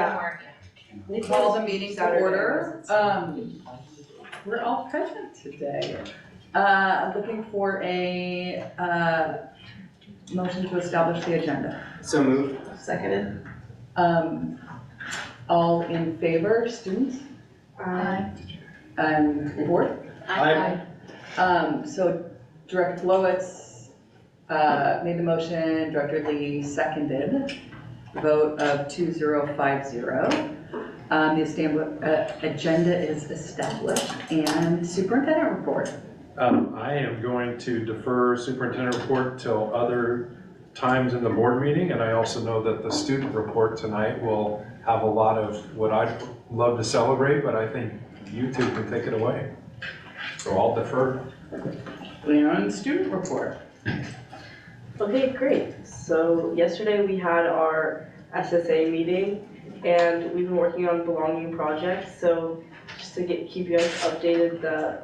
Yeah. Call the meeting to order. We're all present today. I'm looking for a motion to establish the agenda. So moved. Seconded. All in favor, students? Aye. And board? Aye. So Director Flowitz made the motion, Director Lee seconded. Vote of 2050. The agenda is established, and superintendent report. I am going to defer superintendent report till other times in the board meeting, and I also know that the student report tonight will have a lot of what I'd love to celebrate, but I think you two can take it away. So I'll defer. We are on the student report. Okay, great. So yesterday we had our SSA meeting and we've been working on belonging projects. So just to keep you guys updated, the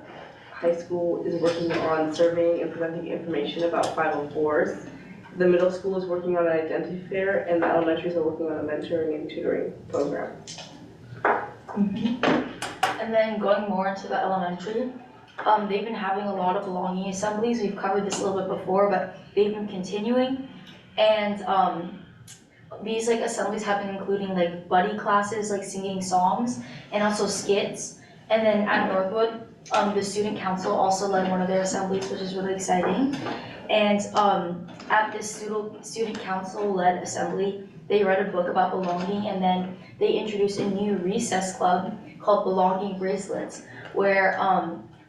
high school is working on surveying and presenting information about 504s. The middle school is working on an identity fair and the elementaries are working on a mentoring and tutoring program. And then going more into the elementary, they've been having a lot of belonging assemblies. We've covered this a little bit before, but they've been continuing. And these like assemblies have been including like buddy classes, like singing songs, and also skits. And then at Northwood, the student council also led one of their assemblies, which is really exciting. And at this student council led assembly, they read a book about belonging, and then they introduced a new recess club called Belonging Bracelets, where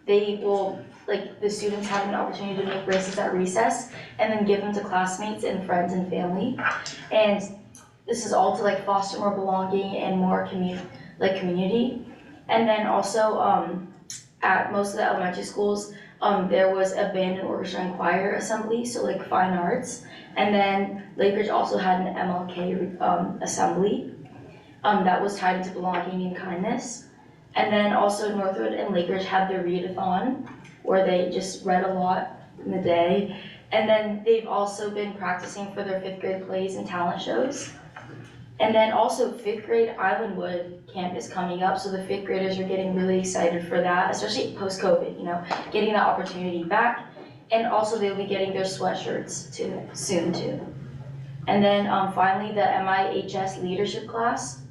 they will, like, the students have an opportunity to make bracelets at recess and then give them to classmates and friends and family. And this is all to like foster more belonging and more community. And then also at most of the elementary schools, there was a band and orchestra and choir assembly, so like fine arts. And then Lakeridge also had an MLK assembly that was tied into belonging and kindness. And then also Northwood and Lakeridge had their readathon, where they just read a lot in the day. And then they've also been practicing for their 5th grade plays and talent shows. And then also 5th grade Islandwood camp is coming up, so the 5th graders are getting really excited for that, especially post-COVID, you know, getting that opportunity back. And also they'll be getting their sweatshirts soon too. And then finally the MIHS leadership class,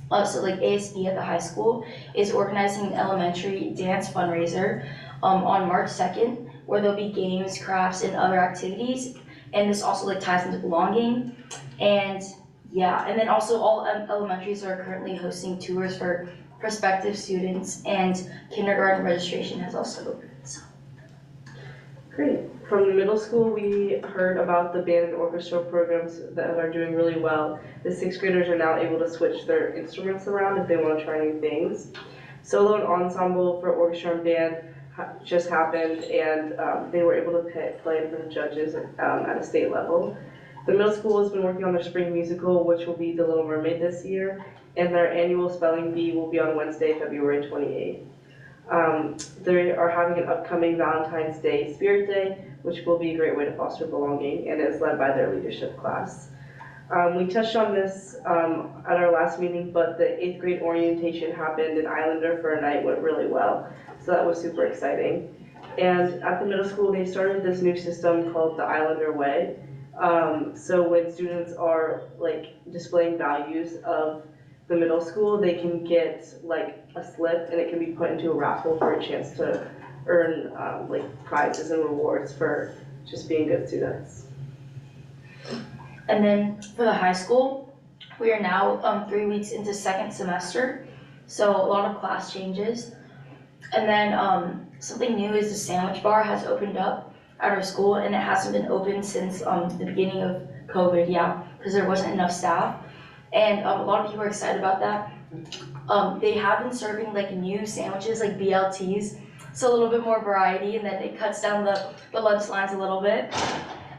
so like ASB at the high school, is organizing an elementary dance fundraiser on March 2nd, where there'll be games, crafts, and other activities. And this also like ties into belonging. And yeah, and then also all elementaries are currently hosting tours for prospective students, and kindergarten registration has also opened. So. Great. From the middle school, we heard about the band and orchestra programs that are doing really well. The 6th graders are now able to switch their instruments around if they want to try new things. Solo and ensemble for orchestra and band just happened, and they were able to play for the judges at a state level. The middle school has been working on their spring musical, which will be The Little Mermaid this year, and their annual spelling bee will be on Wednesday, February 28th. They are having an upcoming Valentine's Day Spirit Day, which will be a great way to foster belonging, and is led by their leadership class. We touched on this at our last meeting, but the 8th grade orientation happened in Islander for a night, went really well, so that was super exciting. And at the middle school, they started this new system called the Islander Way. So when students are like displaying values of the middle school, they can get like a slip and it can be put into a raffle for a chance to earn like prizes and rewards for just being good students. And then for the high school, we are now 3 weeks into 2nd semester, so a lot of class changes. And then something new is the sandwich bar has opened up at our school, and it hasn't been open since the beginning of COVID, because there wasn't enough staff. And a lot of people are excited about that. They have been serving like new sandwiches, like BLTs, so a little bit more variety, and then it cuts down the lunch lines a little bit.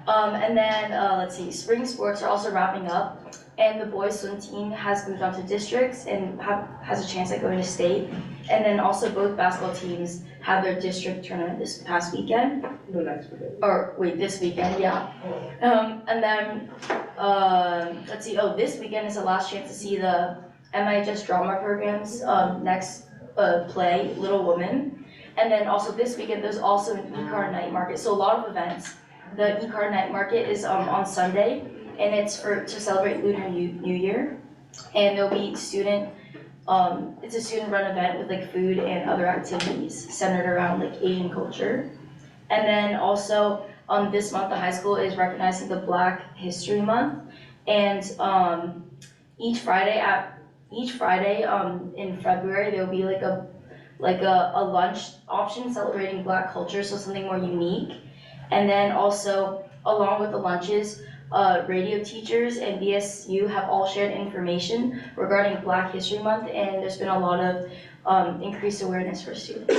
And then, let's see, spring sports are also wrapping up, and the boys swim team has moved on to districts and has a chance at going to state. And then also both basketball teams have their district tournament this past weekend. No, next weekend. Or wait, this weekend, yeah. And then, let's see, this weekend is the last chance to see the MIHS drama programs, next play, Little Woman. And then also this weekend, there's also an e-card night market, so a lot of events. The e-card night market is on Sunday, and it's to celebrate Lunar New Year. And there'll be it's a student-run event with like food and other activities centered around like Asian culture. And then also, this month the high school is recognizing the Black History Month, and each Friday in February there'll be like a lunch option celebrating Black culture, so something more unique. And then also, along with the lunches, radio teachers and BSU have all shared information regarding Black History Month, and there's been a lot of increased awareness for students.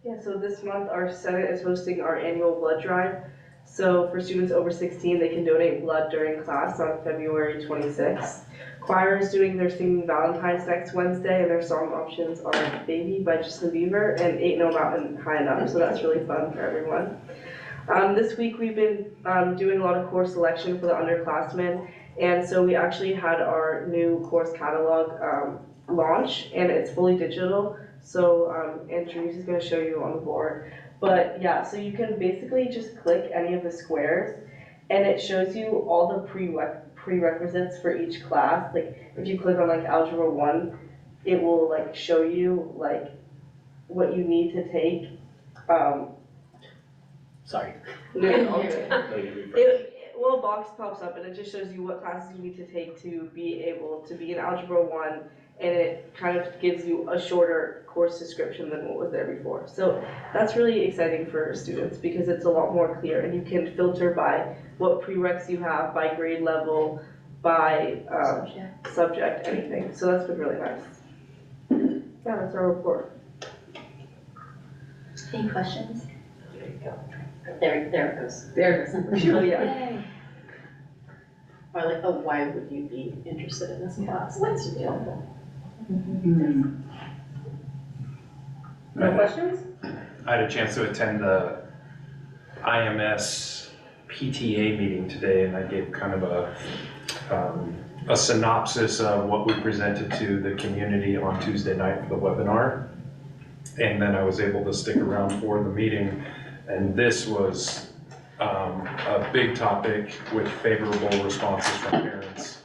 Yeah, so this month our Senate is hosting our annual blood drive. So for students over 16, they can donate blood during class on February 26th. Choir is doing their Singing Valentine's next Wednesday, and their song options are Baby by Justin Bieber and Ain't No Mountain High Enough, so that's really fun for everyone. This week we've been doing a lot of course selection for the underclassmen, and so we actually had our new course catalog launch, and it's fully digital. So Andrews is going to show you on the board. But yeah, so you can basically just click any of the squares, and it shows you all the prerequisites for each class. Like if you click on like Algebra 1, it will like show you like what you need to take. Sorry. Well, a box pops up and it just shows you what classes you need to take to be able to be in Algebra 1, and it kind of gives you a shorter course description than what was there before. So that's really exciting for students because it's a lot more clear, and you can filter by what prereqs you have, by grade level, by subject, anything. So that's been really nice. Yeah, that's our report. Any questions? There you go. There it goes. There it is. Oh, yeah. Yay. I like the why would you be interested in this class? That's really helpful. No questions? I had a chance to attend the IMS PTA meeting today, and I gave kind of a synopsis of what we presented to the community on Tuesday night for the webinar. And then I was able to stick around for the meeting, and this was a big topic with favorable responses from parents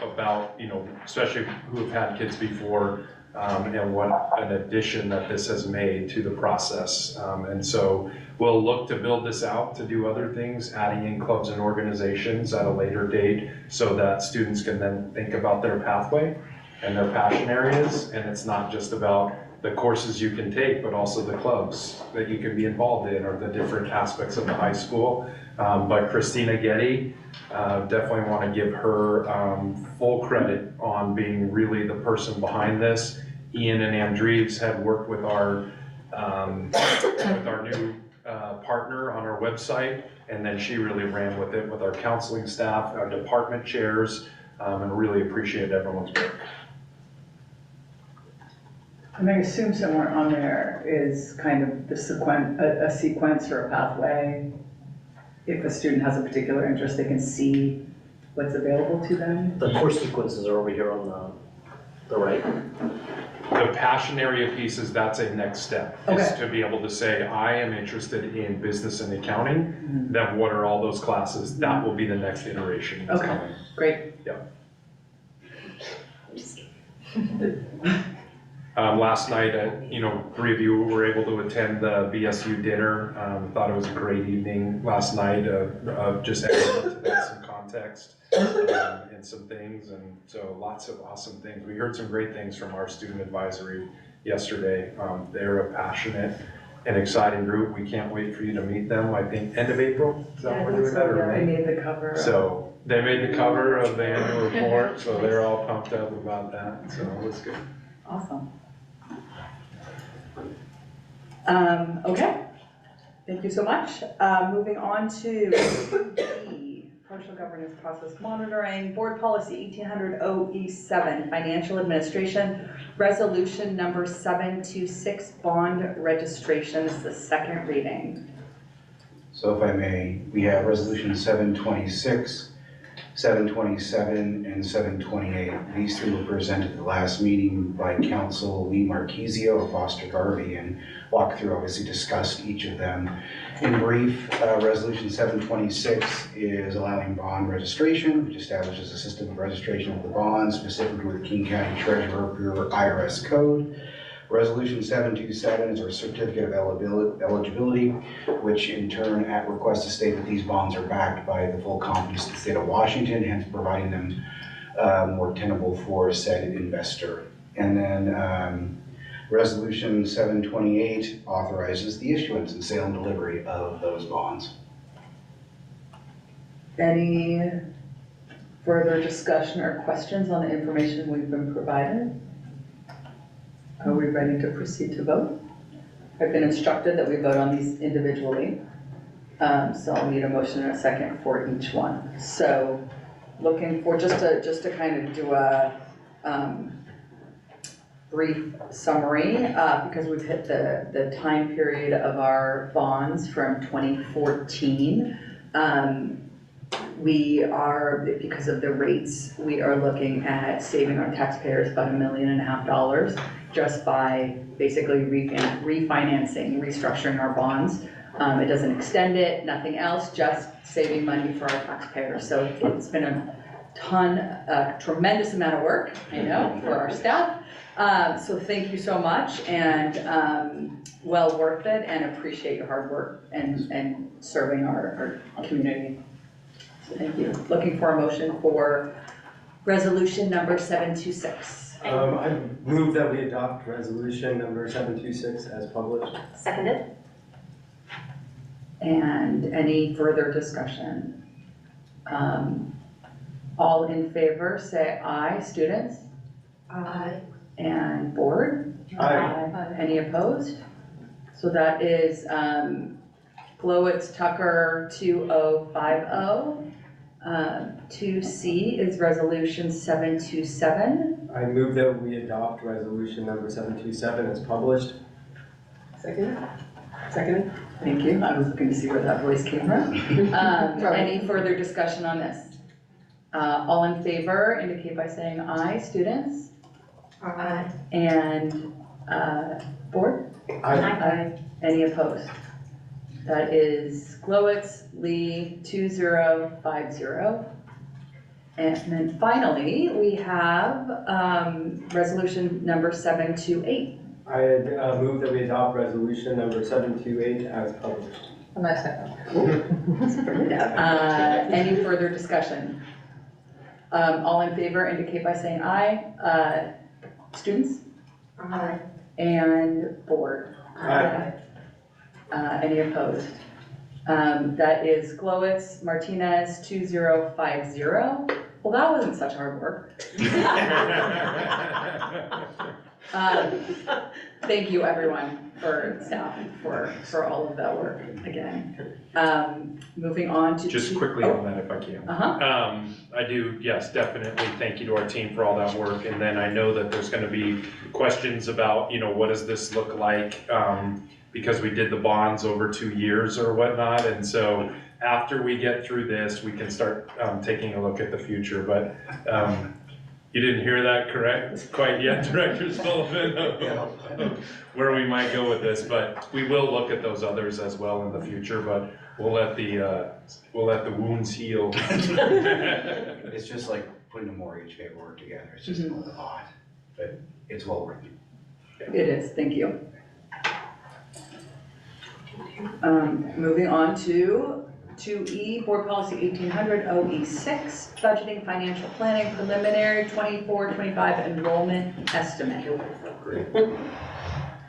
about, especially who have had kids before, and what an addition that this has made to the process. And so we'll look to build this out to do other things, adding in clubs and organizations at a later date so that students can then think about their pathway and their passion areas. And it's not just about the courses you can take, but also the clubs that you can be involved in or the different aspects of the high school. But Christina Getty, definitely want to give her full credit on being really the person behind this. Ian and Andrews had worked with our new partner on our website, and then she really ran with it with our counseling staff, our department chairs, and really appreciate everyone's work. And I assume somewhere on there is kind of a sequence or a pathway. If a student has a particular interest, they can see what's available to them. The course sequences are over here on the right. The passion area pieces, that's a next step, is to be able to say, I am interested in business and accounting, then what are all those classes? That will be the next iteration. That's coming. Great. Yep. Last night, 3 of you were able to attend the BSU dinner. Thought it was a great evening last night of just adding to that some context and some things, and so lots of awesome things. We heard some great things from our student advisory yesterday. They're a passionate and exciting group. We can't wait for you to meet them. I think end of April, is that when we're doing that, or They May? made the cover. So they made the cover of the annual report, so they're all pumped up about that, so it was good. Awesome. Okay, thank you so much. Moving on to the partial governance process monitoring, board policy 1800 OE7, financial administration, resolution number 726, bond registration. This is the second reading. So if I may, we have resolution 726. 727 and 728. These three were presented at the last meeting by Council Lee Marquisio of Foster Garvey, and walked through, obviously discussed each of them. In brief, Resolution 726 is allowing bond registration, which establishes a system of registration of the bonds, specifically with King County Treasurer per IRS code. Resolution 727 is our certificate of eligibility, which in turn at request to state that these bonds are backed by the full confidence of the state of Washington, hence providing them more tenable for said investor. And then Resolution 728 authorizes the issuance and sale and delivery of those bonds. Any further discussion or questions on the information we've been provided? Are we ready to proceed to vote? I've been instructed that we vote on these individually. So I'll need a motion and a second for each one. So looking for, just to kind of do a brief summary, because we've hit the time period of our bonds from 2014. We are, because of the rates, we are looking at saving our taxpayers about $1.5 million just by basically refinancing, restructuring our bonds. It doesn't extend it, nothing else, just saving money for our taxpayers. So it's been a tremendous amount of work, I know, for our staff. So thank you so much, and well worth it, and appreciate your hard work and serving our community. So thank you. Looking for a motion for resolution number 726. I move that we adopt resolution number 726 as published. Seconded. And any further discussion? All in favor, say aye. Students? Aye. And board? Aye. Any opposed? So that is Glowitz Tucker 2050. 2C is resolution 727. I move that we adopt resolution number 727 as published. Seconded. Thank you. I was looking to see where that voice came from. Any further discussion on this? All in favor indicate by saying aye. Students? Aye. And board? Aye. Any opposed? That is Glowitz Lee 2050. And then finally, we have resolution number 728. I move that we adopt resolution number 728 as published. Any further discussion? All in favor indicate by saying aye. Students? Aye. And board? Aye. Any opposed? That is Glowitz Martinez 2050. Well, that wasn't such hard work. Thank you, everyone, for staff, for all of that work again. Moving on to Just quickly on that, if I can. I do, yes, definitely thank you to our team for all that work. And then I know that there's gonna be questions about, what does this look like? Because we did the bonds over 2 years or whatnot. And so after we get through this, we can start taking a look at the future. But you didn't hear that correct quite yet, Director Sullivan, where we might go with this. But we will look at those others as well in the future. But we'll let the wounds heal. It's just like putting a mortgage paperwork together. It's just a lot, but it's well worth it. It is, thank you. Moving on to 2E, Board Policy 1800 OE6, Budgeting Financial Planning Preliminary 24-25 Enrollment Estimate.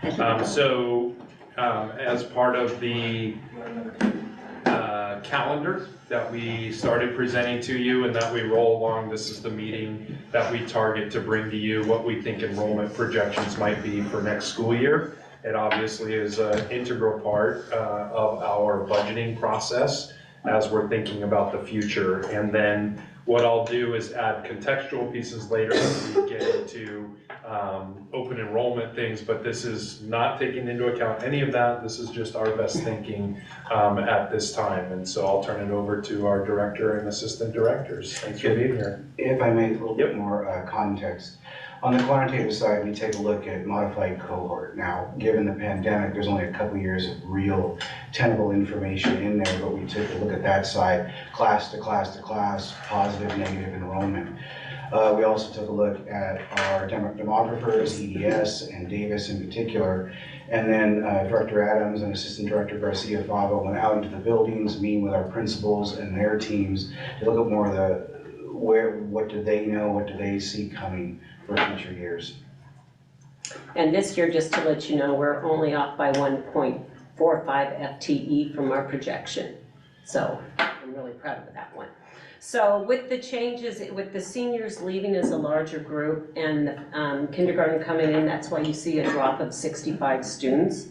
As part of the calendar that we started presenting to you and that we roll along, this is the meeting that we target to bring to you what we think enrollment projections might be for next school year. It obviously is an integral part of our budgeting process as we're thinking about the future. And then what I'll do is add contextual pieces later as we get into open enrollment things, but this is not taking into account any of that. This is just our best thinking at this time. And so I'll turn it over to our director and assistant directors. Thanks for being here. If I may, a little bit more context. On the quantitative side, we take a look at modified cohort. Now, given the pandemic, there's only a couple years of real tenable information in there, but we took a look at that side, class to class to class, positive, negative enrollment. We also took a look at our demographers, EDS and Davis in particular, and then Director Adams and Assistant Director Garcia Fava went out into the buildings, meeting with our principals and their teams to look at more of the what do they know, what do they see coming for future years. And this year, just to let you know, we're only off by 1.45 FTE from our projection. So I'm really proud of that one. So with the changes, with the seniors leaving as a larger group and the kindergarten coming in, that's why you see a drop of 65 students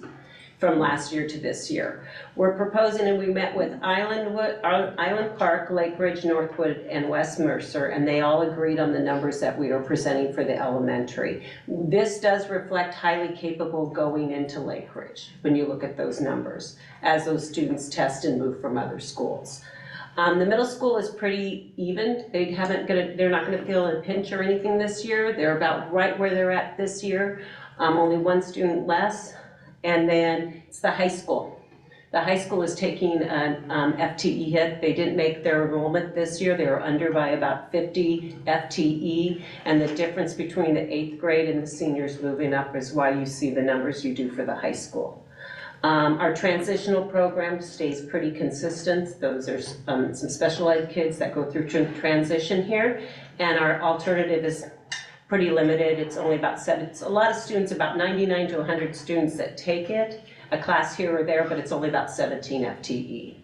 from last year to this year. We're proposing, and we met with Island Park, Lake Ridge, Northwood, and West Mercer, and they all agreed on the numbers that we are presenting for the elementary. This does reflect highly capable going into Lake Ridge when you look at those numbers, as those students test and move from other schools. The middle school is pretty even. They're not gonna feel a pinch or anything this year. They're about right where they're at this year. Only one student less. And then it's the high school. The high school is taking an FTE hit. They didn't make their enrollment this year. They were under by about 50 FTE. And the difference between the 8th grade and the seniors moving up is why you see the numbers you do for the high school. Our transitional program stays pretty consistent. Those are some special ed kids that go through transition here. And our alternative is pretty limited. It's only about it's a lot of students, about 99 to 100 students that take it, a class here or there, but it's only about 17 FTE.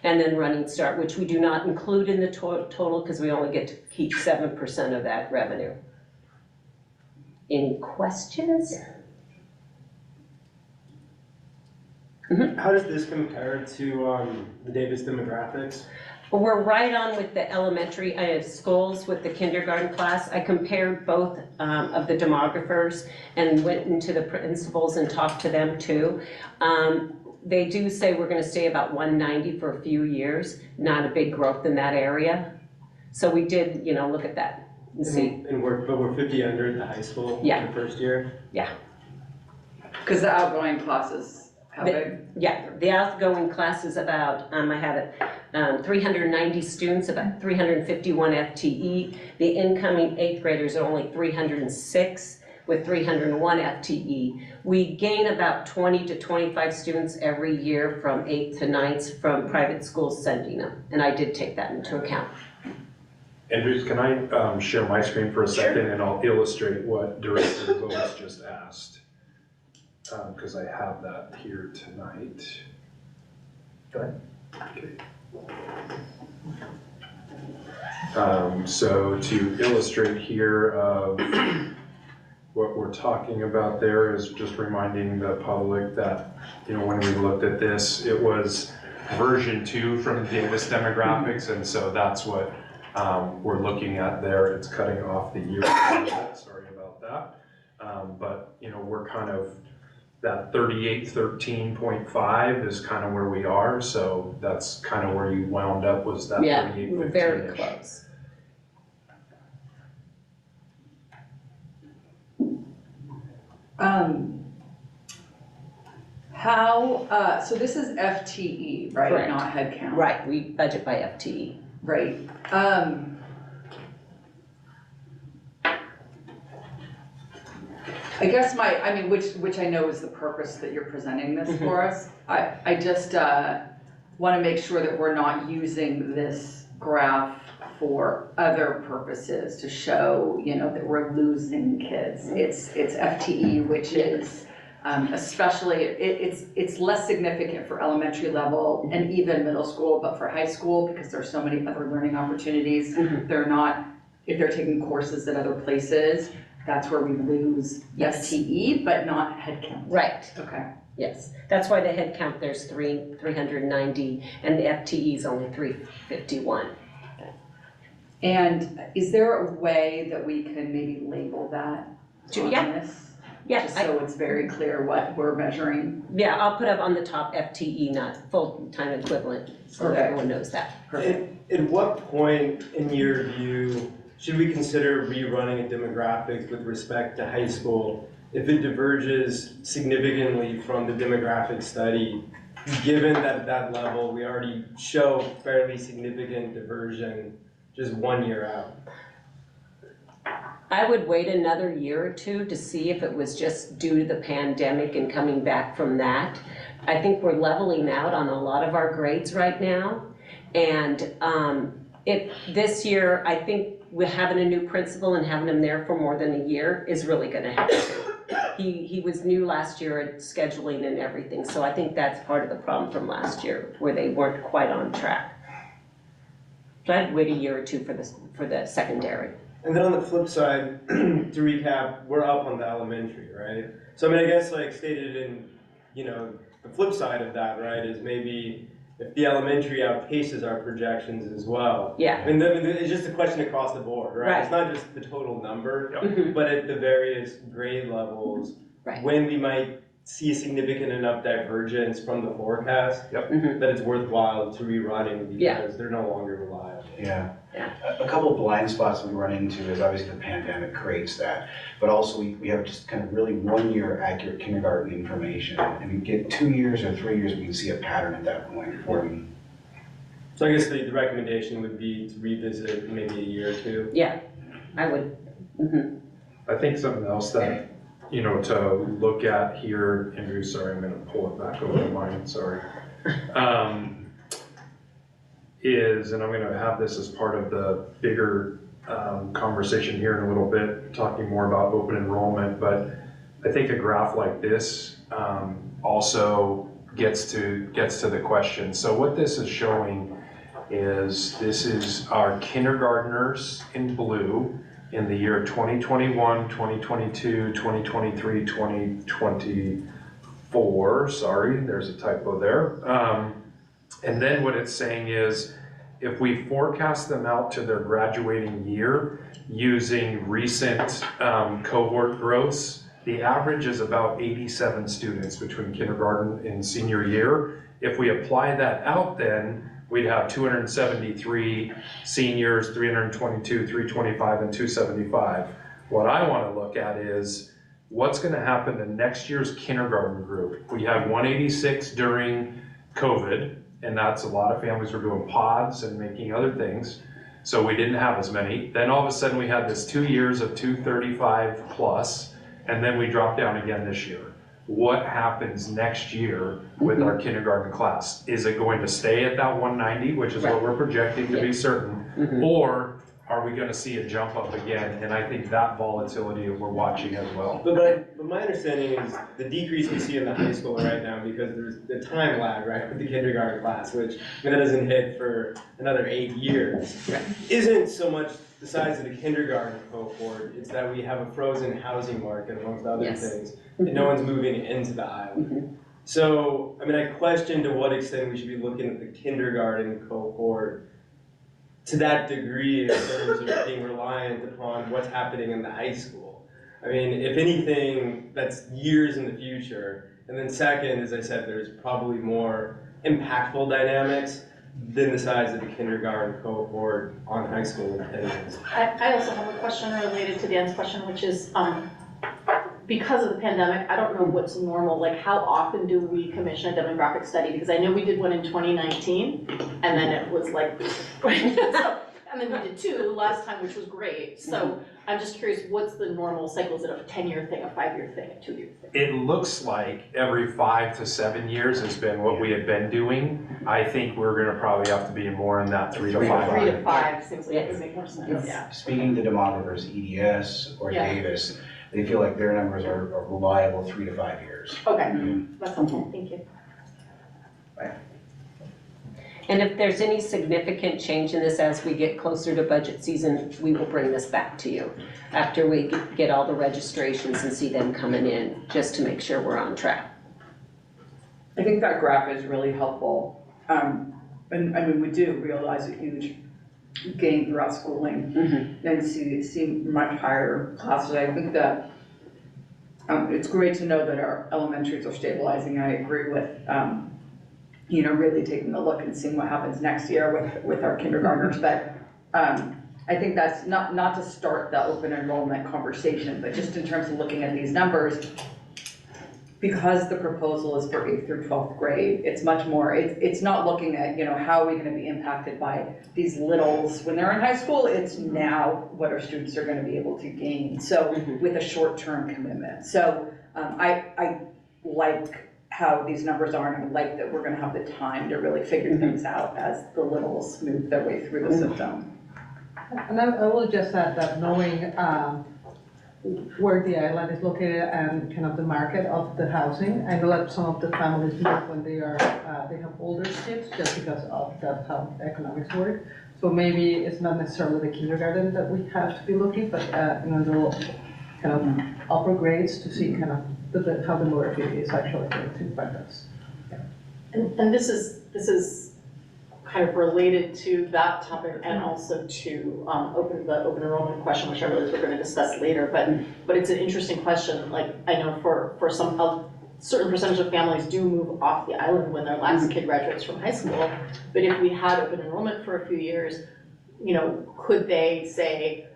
And then Running Start, which we do not include in the total because we only get to keep 7% of that revenue. Any questions? How does this compare to the Davis demographics? We're right on with the elementary schools with the kindergarten class. I compared both of the demographers and went into the principals and talked to them too. They do say we're gonna stay about 190 for a few years, not a big growth in that area. So we did, look at that and see. And we're 50 under at the high school Yeah. the first year? Yeah. Because the outgoing classes, how big? Yeah, the outgoing class is about, I have it, 390 students, about 351 FTE. The incoming 8th graders are only 306 with 301 FTE. We gain about 20 to 25 students every year from 8th to 9th from private schools sending them, and I did take that into account. Andrews, can I share my screen for a second and I'll illustrate what Director Lois just asked? Because I have that here tonight. Go ahead. Okay. So to illustrate here what we're talking about there is just reminding the public that, when we looked at this, it was version 2 from the Davis demographics, and so that's what we're looking at there. It's cutting off the year. Sorry about that. But, we're kind of, that 3813.5 is kind of where we are, so that's kind of where you wound up, was that 3815-ish. We're very close. So this is FTE, right? Correct. Not head count. Right, we budget by FTE. Right. I guess which I know is the purpose that you're presenting this for us. I just want to make sure that we're not using this graph for other purposes to show, that we're losing kids. It's FTE, which is especially, it's less significant for elementary level and even middle school, but for high school, because there's so many other learning opportunities, they're not, if they're taking courses at other places, that's where we lose FTE, but not head count. Right. Okay. Yes, that's why the head count there's 390 and the FTE is only 351. And is there a way that we can maybe label that on Yeah. this? Yeah, Just so it's very clear what we're measuring. Yeah, I'll put up on the top FTE, not full-time equivalent, so Okay. everyone knows that. At what point, in your view, should we consider rerunning a demographics with respect to high school if it diverges significantly from the demographic study, given that at that level, we already show fairly significant diversion just 1 year out? I would wait another year or two to see if it was just due to the pandemic and coming back from that. I think we're leveling out on a lot of our grades right now. And this year, I think we're having a new principal and having him there for more than a year is really gonna help too. He was new last year at scheduling and everything, so I think that's part of the problem from last year, where they weren't quite on track. So I'd wait a year or two for the secondary. And then on the flip side, to recap, we're up on the elementary, right? So I mean, I guess like stated in, the flip side of that, right, is maybe if the elementary outpaces our projections as well. Yeah. I mean, it's just a question across the board, right? Right. It's not just the total number, Mhm. but at the various grade levels, Right. when we might see a significant enough divergence from the forecast Mhm. that it's worthwhile to rerunning because Yeah. they're no longer reliable. Yeah. Yeah. A couple of blind spots we run into is obviously the pandemic creates that, but also we have just kind of really 1 year accurate kindergarten information. And we get 2 years or 3 years, we can see a pattern at that point for them. So I guess the recommendation would be to revisit maybe a year or two. Yeah, I would. Mhm. I think something else that, to look at here, Andrew, sorry, I'm gonna pull it back over to mine, sorry. And I'm gonna have this as part of the bigger conversation here in a little bit, talking more about open enrollment, but I think a graph like this also gets to the question. So what this is showing is this is our kindergartners in blue in the year 2021, 2022, 2023, 2024, sorry, there's a typo there. And then what it's saying is, if we forecast them out to their graduating year using recent cohort growths, the average is about 87 students between kindergarten and senior year. If we apply that out then, we'd have 273 seniors, 322, 325, and 275. What I want to look at is what's going to happen to next year's kindergarten group. We had 186 during COVID, and that's a lot of families were doing pods and making other things. So we didn't have as many. Then all of a sudden we had this 2 years of 235 plus, and then we dropped down again this year. What happens next year with our kindergarten class? Is it going to stay at that 190, which is what we're projecting to be certain, or are we gonna see a jump up again? And I think that volatility we're watching as well. But my understanding is the decrease we see in the high school right now, because there's the time lag, right, with the kindergarten class, which that doesn't hit for another 8 years, isn't so much the size of the kindergarten cohort, it's that we have a frozen housing market amongst other things, and no one's moving into the island. So, I mean, I question to what extent we should be looking at the kindergarten cohort to that degree in terms of being reliant upon what's happening in the high school. I mean, if anything, that's years in the future. And then second, as I said, there's probably more impactful dynamics than the size of the kindergarten cohort on high school attendance. I also have a question related to Dan's question, which is, because of the pandemic, I don't know what's normal, like how often do we commission a demographic study? Because I know we did one in 2019, and then it was like, and then we did 2 last time, which was great. So I'm just curious, what's the normal cycle? Is it a 10-year thing, a 5-year thing, a 2-year thing? It looks like every 5 to 7 years has been what we had been doing. I think we're gonna probably have to be more in that 3 to 5. 3 to 5 seems like it would make more sense, yeah. Speaking to demographers, EDS or Davis, they feel like their numbers are reliable 3 to 5 years. Okay, that's helpful, thank you. And if there's any significant change in this as we get closer to budget season, we will bring this back to you after we get all the registrations and see them coming in, just to make sure we're on track. I think that graph is really helpful. And I mean, we do realize a huge gain throughout schooling and see much higher classes. I think that it's great to know that our elementaries are stabilizing. I agree with, really taking a look and seeing what happens next year with our kindergartners. But I think that's not to start the open enrollment conversation, but just in terms of looking at these numbers, because the proposal is for 8th through 12th grade, it's much more, it's not looking at, how are we gonna be impacted by these littles when they're in high school, it's now what our students are gonna be able to gain, so with a short-term commitment. So I like how these numbers are, and I like that we're gonna have the time to really figure things out as the littles move their way through the system. And I will just add that knowing where the island is located and kind of the market of the housing, I know that some of the families move when they have older kids just because of that's how economics work. So maybe it's not necessarily the kindergarten that we have to be looking, but the kind of upper grades to see kind of how the mobility is actually going to impact us. And this is kind of related to that topic and also to the open enrollment question, which I realize we're going to discuss later. But it's an interesting question. Like I know for some a certain percentage of families do move off the island when their last kid graduates from high school. But if we had open enrollment for a few years, could they say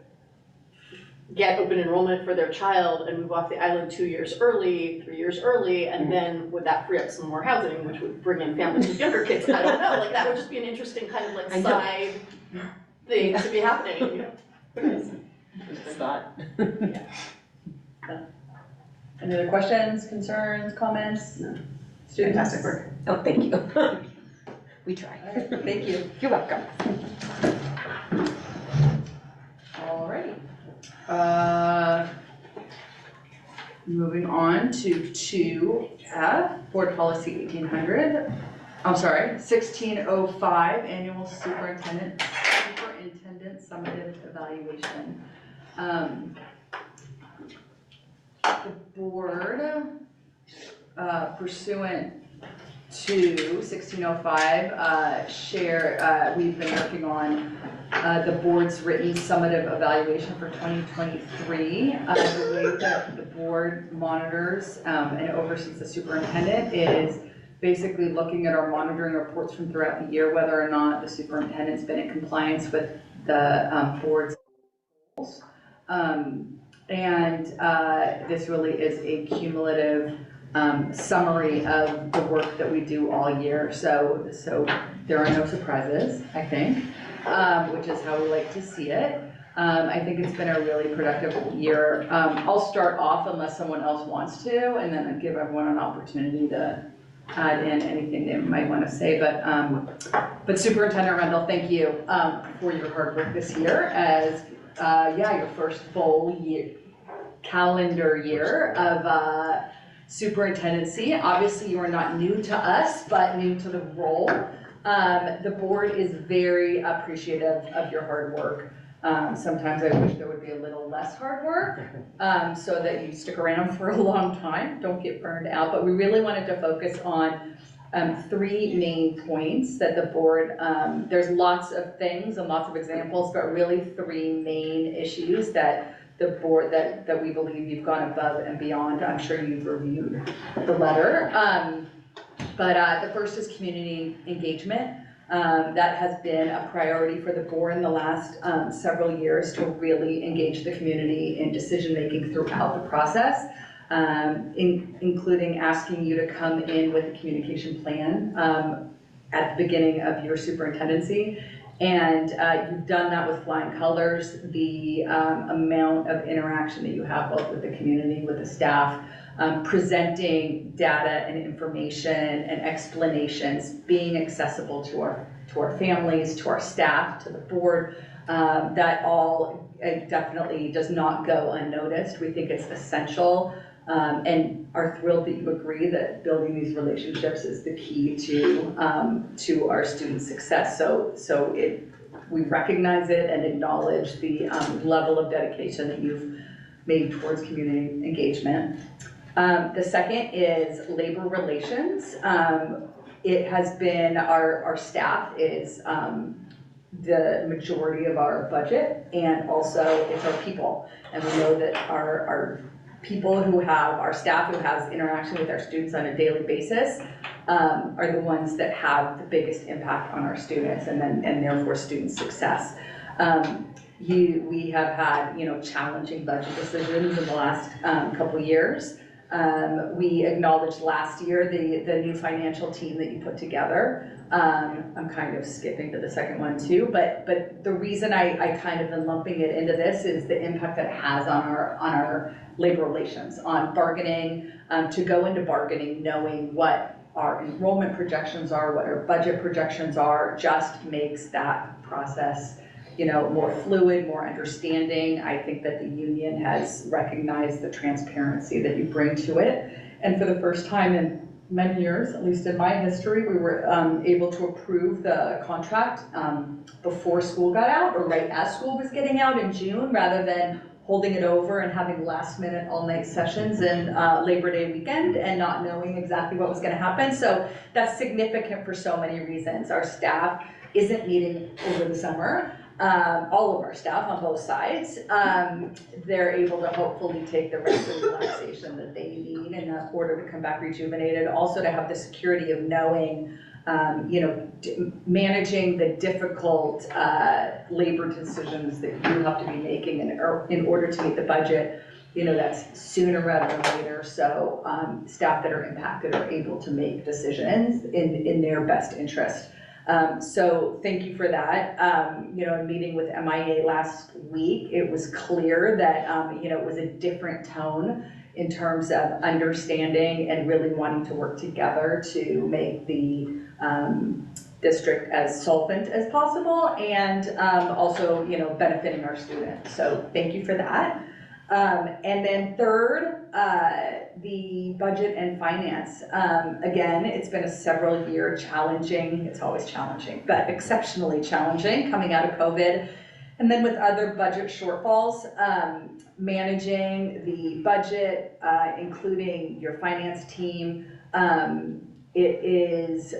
get open enrollment for their child and move off the island 2 years early, 3 years early, and then would that free up some more housing, which would bring in families with younger kids? I don't know, like that would just be an interesting kind of like side thing to be happening, It's thought. Any other questions, concerns, comments? No. Students? Fantastic work. Oh, thank you. We try. Thank you. You're welcome. All right. Moving on to 2F, Board Policy 1605, Annual Superintendent Summative Evaluation. The board, pursuant to 1605, we've been working on the board's written summative evaluation for 2023. The way that the board monitors and oversees the superintendent is basically looking at our monitoring reports from throughout the year, whether or not the superintendent's been in compliance with the board's goals. This really is a cumulative summary of the work that we do all year. So there are no surprises, I think. Which is how we like to see it. I think it's been a really productive year. I'll start off unless someone else wants to, and then give everyone an opportunity to add in anything they might want to say. But Superintendent Rendell, thank you for your hard work this year as your first full year, calendar year of superintendency. Obviously, you are not new to us, but new to the role. The board is very appreciative of your hard work. Sometimes I wish there would be a little less hard work so that you stick around for a long time, don't get burned out. But we really wanted to focus on 3 main points that the board, there's lots of things and lots of examples, but really 3 main issues that the board, that we believe you've gone above and beyond. I'm sure you've reviewed the letter. But the first is community engagement. That has been a priority for the board in the last several years to really engage the community in decision-making throughout the process, including asking you to come in with a communication plan at the beginning of your superintendency. And you've done that with flying colors. The amount of interaction that you have both with the community, with the staff, presenting data and information and explanations, being accessible to our families, to our staff, to the board, that all definitely does not go unnoticed. We think it's essential and are thrilled that you agree that building these relationships is the key to our students' success. So we recognize it and acknowledge the level of dedication that you've made towards community engagement. The second is labor relations. It has been, our staff is the majority of our budget, and also it's our people. And we know that our our staff who has interaction with our students on a daily basis, are the ones that have the biggest impact on our students and therefore student success. We have had, challenging budget decisions in the last couple years. We acknowledged last year the new financial team that you put together. I'm kind of skipping to the second one too, but the reason I kind of am lumping it into this is the impact that it has on our labor relations, on bargaining, to go into bargaining knowing what our enrollment projections are, what our budget projections are, just makes that process more fluid, more understanding. I think that the union has recognized the transparency that you bring to it. And for the first time in many years, at least in my history, we were able to approve the contract before school got out, or right as school was getting out in June, rather than holding it over and having last minute all night sessions and Labor Day weekend and not knowing exactly what was gonna happen. So that's significant for so many reasons. Our staff isn't meeting over the summer. All of our staff on both sides, they're able to hopefully take the rest of the relaxation that they need in order to come back rejuvenated. Also to have the security of knowing, managing the difficult labor decisions that you have to be making in order to meet the budget, that's sooner rather than later. So staff that are impacted are able to make decisions in their best interest. So thank you for that. In meeting with MIA last week, it was clear that, it was a different tone in terms of understanding and really wanting to work together to make the district as solvent as possible and also, benefiting our students. So thank you for that. And then third, the budget and finance. Again, it's been a several year challenging, it's always challenging, but exceptionally challenging coming out of COVID. And then with other budget shortfalls, managing the budget, including your finance team, it is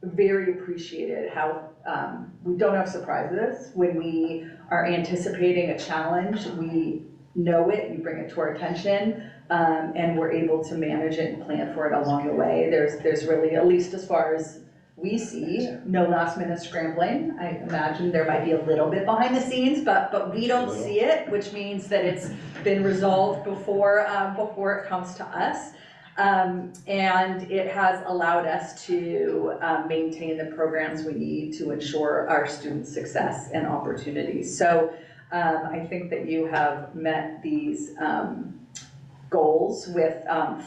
very appreciated how we don't have surprises. When we are anticipating a challenge, we know it, you bring it to our attention, and we're able to manage it and plan for it along the way. There's really, at least as far as we see, no last minute scrambling. I imagine there might be a little bit behind the scenes, but we don't see it, which means that it's been resolved before it comes to us. And it has allowed us to maintain the programs we need to ensure our students' success and opportunities. So I think that you have met these goals with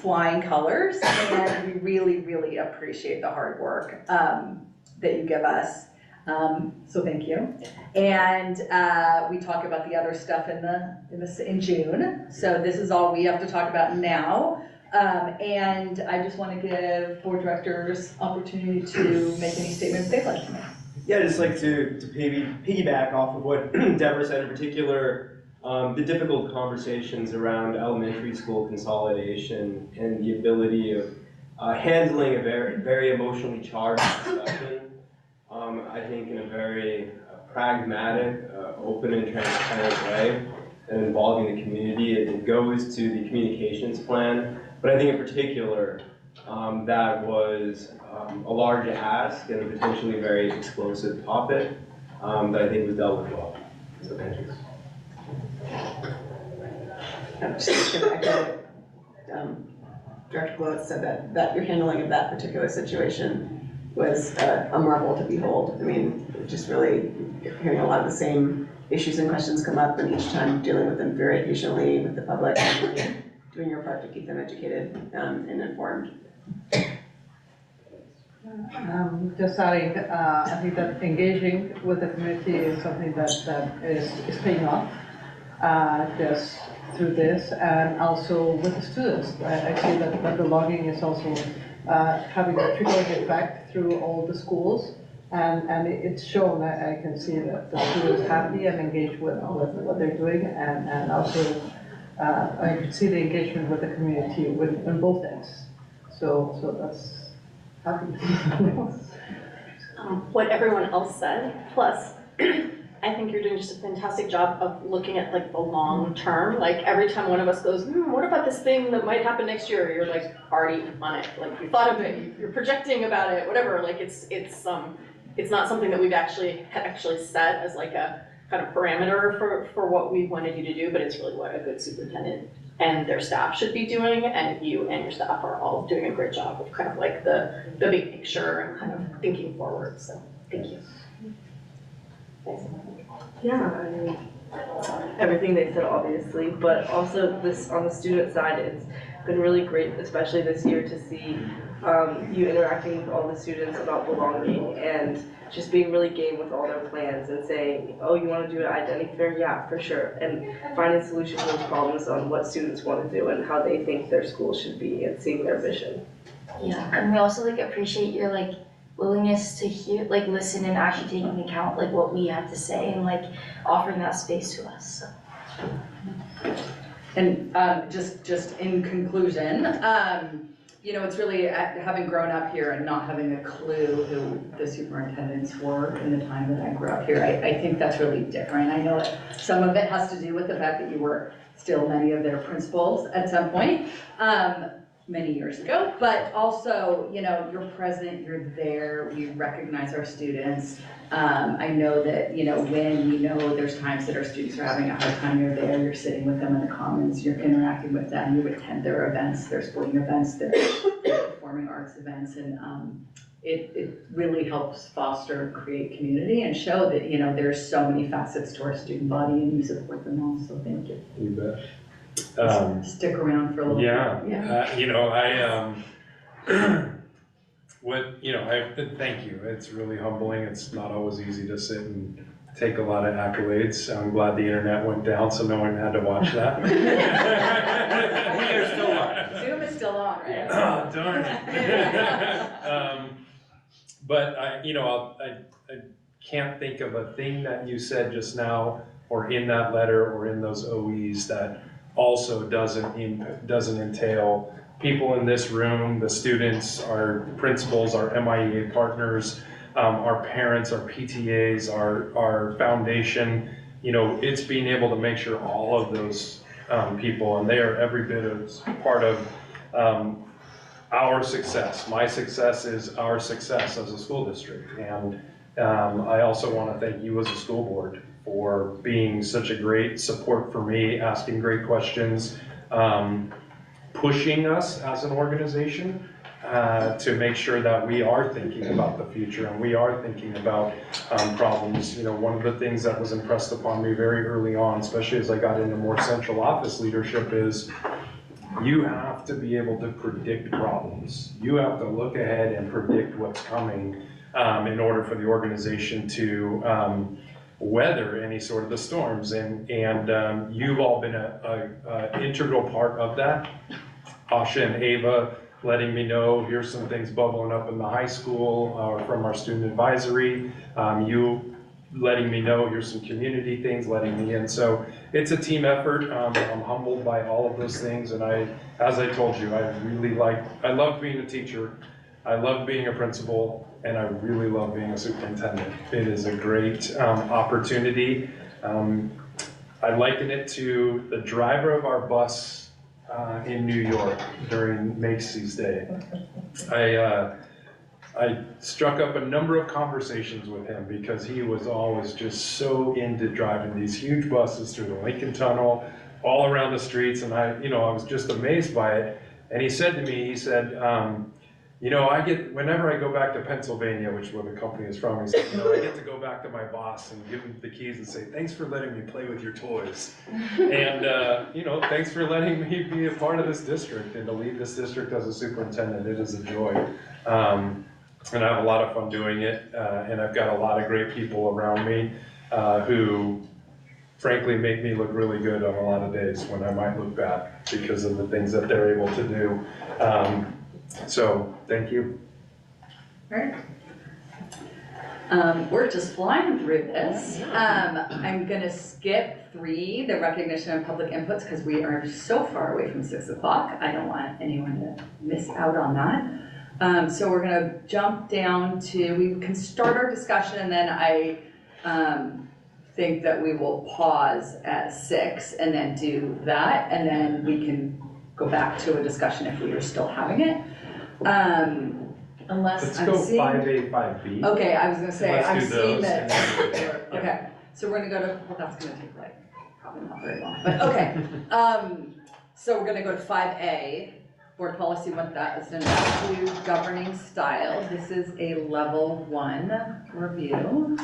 flying colors, and we really, really appreciate the hard work that you give us. So thank you. And we talk about the other stuff in June. So this is all we have to talk about now. And I just want to give board directors opportunity to make any statements they'd like to make. Yeah, I'd just like to piggyback off of what Deborah said, in particular, the difficult conversations around elementary school consolidation and the ability of handling a very, very emotionally charged discussion, I think in a very pragmatic, open and transparent way, and involving the community. It goes to the communications plan. But I think in particular, that was a large ask and a potentially very explosive topic that I think was dealt with well. So thank you. I'm just going to echo what Director Glowitz said, that your handling of that particular situation was a marvel to behold. I mean, just really hearing a lot of the same issues and questions come up, and each time dealing with them very patiently with the public, and really doing your part to keep them educated and informed. Just adding, I think that engaging with the community is something that is paying off just through this, and also with the students. I see that belonging is also having a trickling effect through all the schools, and it's shown. I can see that the students happy and engaged with what they're doing, and also I can see the engagement with the community on both ends. So that's happy. What everyone else said, plus I think you're doing just a fantastic job of looking at like the long term. Like every time one of us goes, what about this thing that might happen next year? You're like already on it. Like you thought of it, you're projecting about it, whatever. Like it's not something that we've actually set as like a kind of parameter for what we wanted you to do, but it's really what a good superintendent and their staff should be doing, and you and your staff are all doing a great job of kind of like the big picture and kind of thinking forward. So thank you. Yeah, I mean, everything they said obviously, but also this, on the student side, it's been really great, especially this year, to see you interacting with all the students about belonging and just being really game with all their plans and saying, oh, you want to do an identity fair? Yeah, for sure. And finding solutions to those problems on what students want to do and how they think their school should be and seeing their vision. Yeah, and we also like appreciate your like willingness to hear, like listen and actually taking into account like what we have to say and like offering that space to us, so. And just in conclusion, you know, it's really having grown up here and not having a clue who the superintendents were in the time that I grew up here. I think that's really different. I know that some of it has to do with the fact that you were still many of their principals at some point, many years ago, but also, you know, you're present, you're there, we recognize our students. I know that, you know, when you know there's times that our students are having a hard time, you're there, you're sitting with them in the commons, you're interacting with them, you attend their events, their sporting events, their performing arts events, and it really helps foster and create community and show that, you know, there's so many facets to our student body and you support them all, so thank you. You bet. Stick around for a little bit. Yeah, you know, thank you. It's really humbling. It's not always easy to sit and take a lot of accolades. I'm glad the internet went down so no one had to watch that. We are still on. Zoom is still on, right? Oh, darn it. But I can't think of a thing that you said just now or in that letter or in those OEs that also doesn't entail people in this room, the students, our principals, our MIEA partners, our parents, our PTAs, our foundation. You know, it's being able to make sure all of those people, and they are every bit as part of our success. My success is our success as a school district. And I also want to thank you as a school board for being such a great support for me, asking great questions, pushing us as an organization to make sure that we are thinking about the future and we are thinking about problems. You know, one of the things that was impressed upon me very early on, especially as I got into more central office leadership, is you have to be able to predict problems. You have to look ahead and predict what's coming in order for the organization to weather any sort of the storms, and you've all been an integral part of that. Asha and Ava letting me know here's some things bubbling up in the high school from our student advisory. You letting me know here's some community things, letting me in. So it's a team effort. I'm humbled by all of those things, and as I told you, I love being a teacher. I love being a principal, and I really love being a superintendent. It is a great opportunity. I liken it to the driver of our bus in New York during Macy's Day. I struck up a number of conversations with him because he was always just so into driving these huge buses through the Lincoln Tunnel, all around the streets, and I was just amazed by it. And he said to me, whenever I go back to Pennsylvania, which is where the company is from, he said, I get to go back to my boss and give him the keys and say, thanks for letting me play with your toys. And, thanks for letting me be a part of this district and to lead this district as a superintendent. It is a joy. And I have a lot of fun doing it. And I've got a lot of great people around me who frankly make me look really good on a lot of days when I might look bad because of the things that they're able to do. So, thank you. All right. We're just flying through this. I'm gonna skip 3, the recognition of public inputs, because we are so far away from 6 o'clock. I don't want anyone to miss out on that. So we're gonna jump down to, we can start our discussion, and then think that we will pause at 6 and then do that, and then we can go back to a discussion if we are still having it. Unless Let's I'm go seeing. 5A, 5B. Okay, I was gonna say, Let's I'm do seeing those, that. and then- yeah. Okay, so we're gonna go to, well, that's gonna take like, probably not very long, but okay. So we're gonna go to 5A, Board Policy 1002, Governing Style. This is a level 1 review.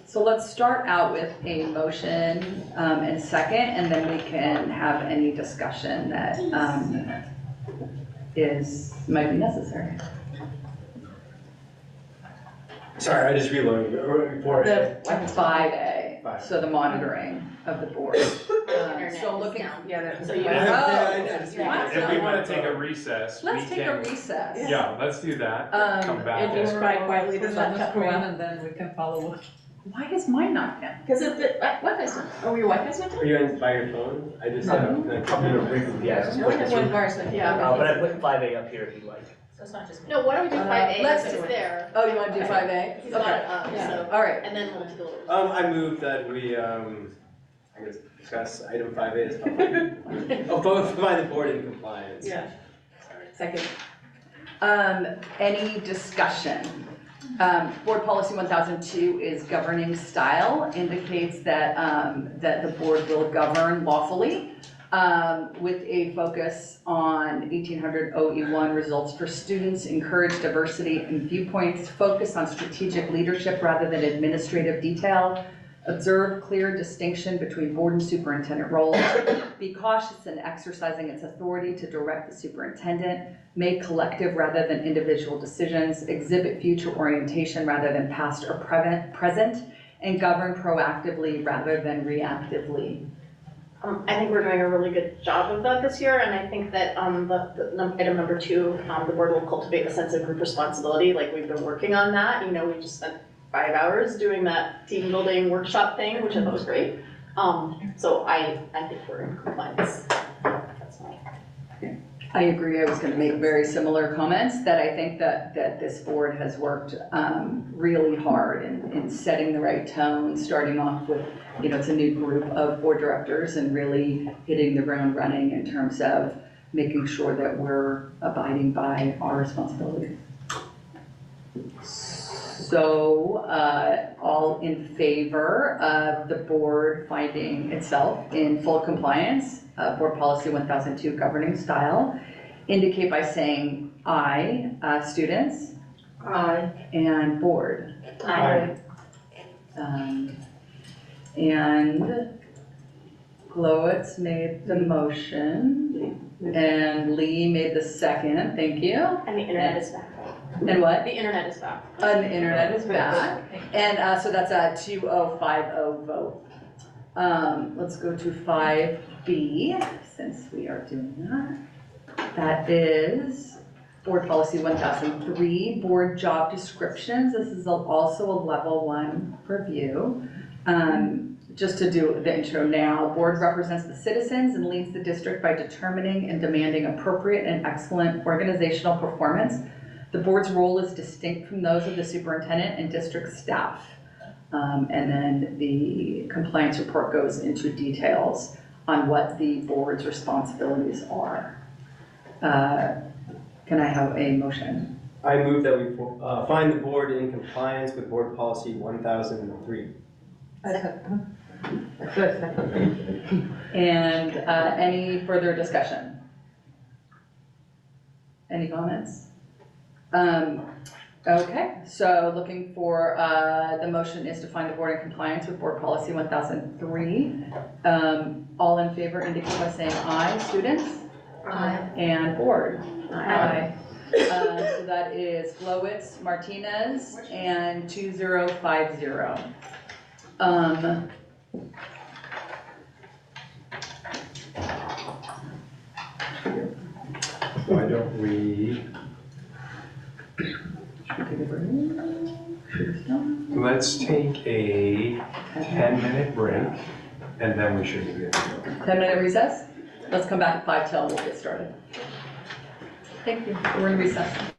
So let's start out with a motion and second, and then we can have any discussion that might be necessary. Sorry, I just reloaded before. The 5A, Five. so the monitoring of the board. So looking. So you. If we want to take a recess, we Let's take a can, recess. yeah, let's do that. Come back. and just cry quietly, Put just it on let the Chuck screen around. and then we can follow. Why is mine not in? Because of the, Wi-Fi's not, oh, your Wi-Fi's not? Are you on by your phone? I just. I'm gonna bring, yeah. Your has one virus, but yeah. But I put 5A up here if you'd like. So it's not just me. No, why don't we do 5A, let's because do it's it. there. Oh, you wanna do 5A? He's got Okay, it up, so, all right. and then we'll take a little. I move that we, I guess, discuss item 5A as public. Both by the board in compliance. Yeah. Sorry. Second. Any discussion? Board Policy 1002 is governing style, indicates that, that the board will govern lawfully with a focus on 1800 OE1 results for students, encourage diversity and viewpoints, focus on strategic leadership rather than administrative detail, observe clear distinction between board and superintendent roles, be cautious in exercising its authority to direct the superintendent, make collective rather than individual decisions, exhibit future orientation rather than past or present, and govern proactively rather than reactively. I think we're doing a really good job of that this year, and I think that item number 2, the board will cultivate a sense of group responsibility, like we've been working on that. You know, we just spent 5 hours doing that team building workshop thing, which I thought was great. So I think we're in compliance. That's my. I agree. I was going to make very similar comments that I think that this board has worked really hard in setting the right tone, starting off with, you know, it's a new group of board directors and really hitting the ground running in terms of making sure that we're abiding by our responsibilities. So all in favor of the board finding itself in full compliance, Board Policy 1002 governing style, indicate by saying aye, students. Aye. And board. Aye. And Glowitz made the motion and Lee made the second, thank you. And the internet is back. And what? The internet is back. And the internet is back. And so that's a 2050 vote. Let's go to 5B, since we are doing that. That is Board Policy 1003, Board Job Descriptions. This is also a level 1 review. Just to do the intro now, board represents the citizens and leads the district by determining and demanding appropriate and excellent organizational performance. The board's role is distinct from those of the superintendent and district staff. And then the compliance report goes into details on what the board's responsibilities are. Can I have a motion? I move that we find the board in compliance with Board Policy 1003. And any further discussion? Any comments? Okay, so looking for, the motion is to find the board in compliance with Board Policy 1003. All in favor indicate by saying aye, students. Aye. And board. Aye. So that is Glowitz, Martinez, and 2050. Why don't we, let's take a 10-minute break, and then we should be good. 10-minute recess? Let's come back at 5 till we'll get started. Thank you. We're in recess.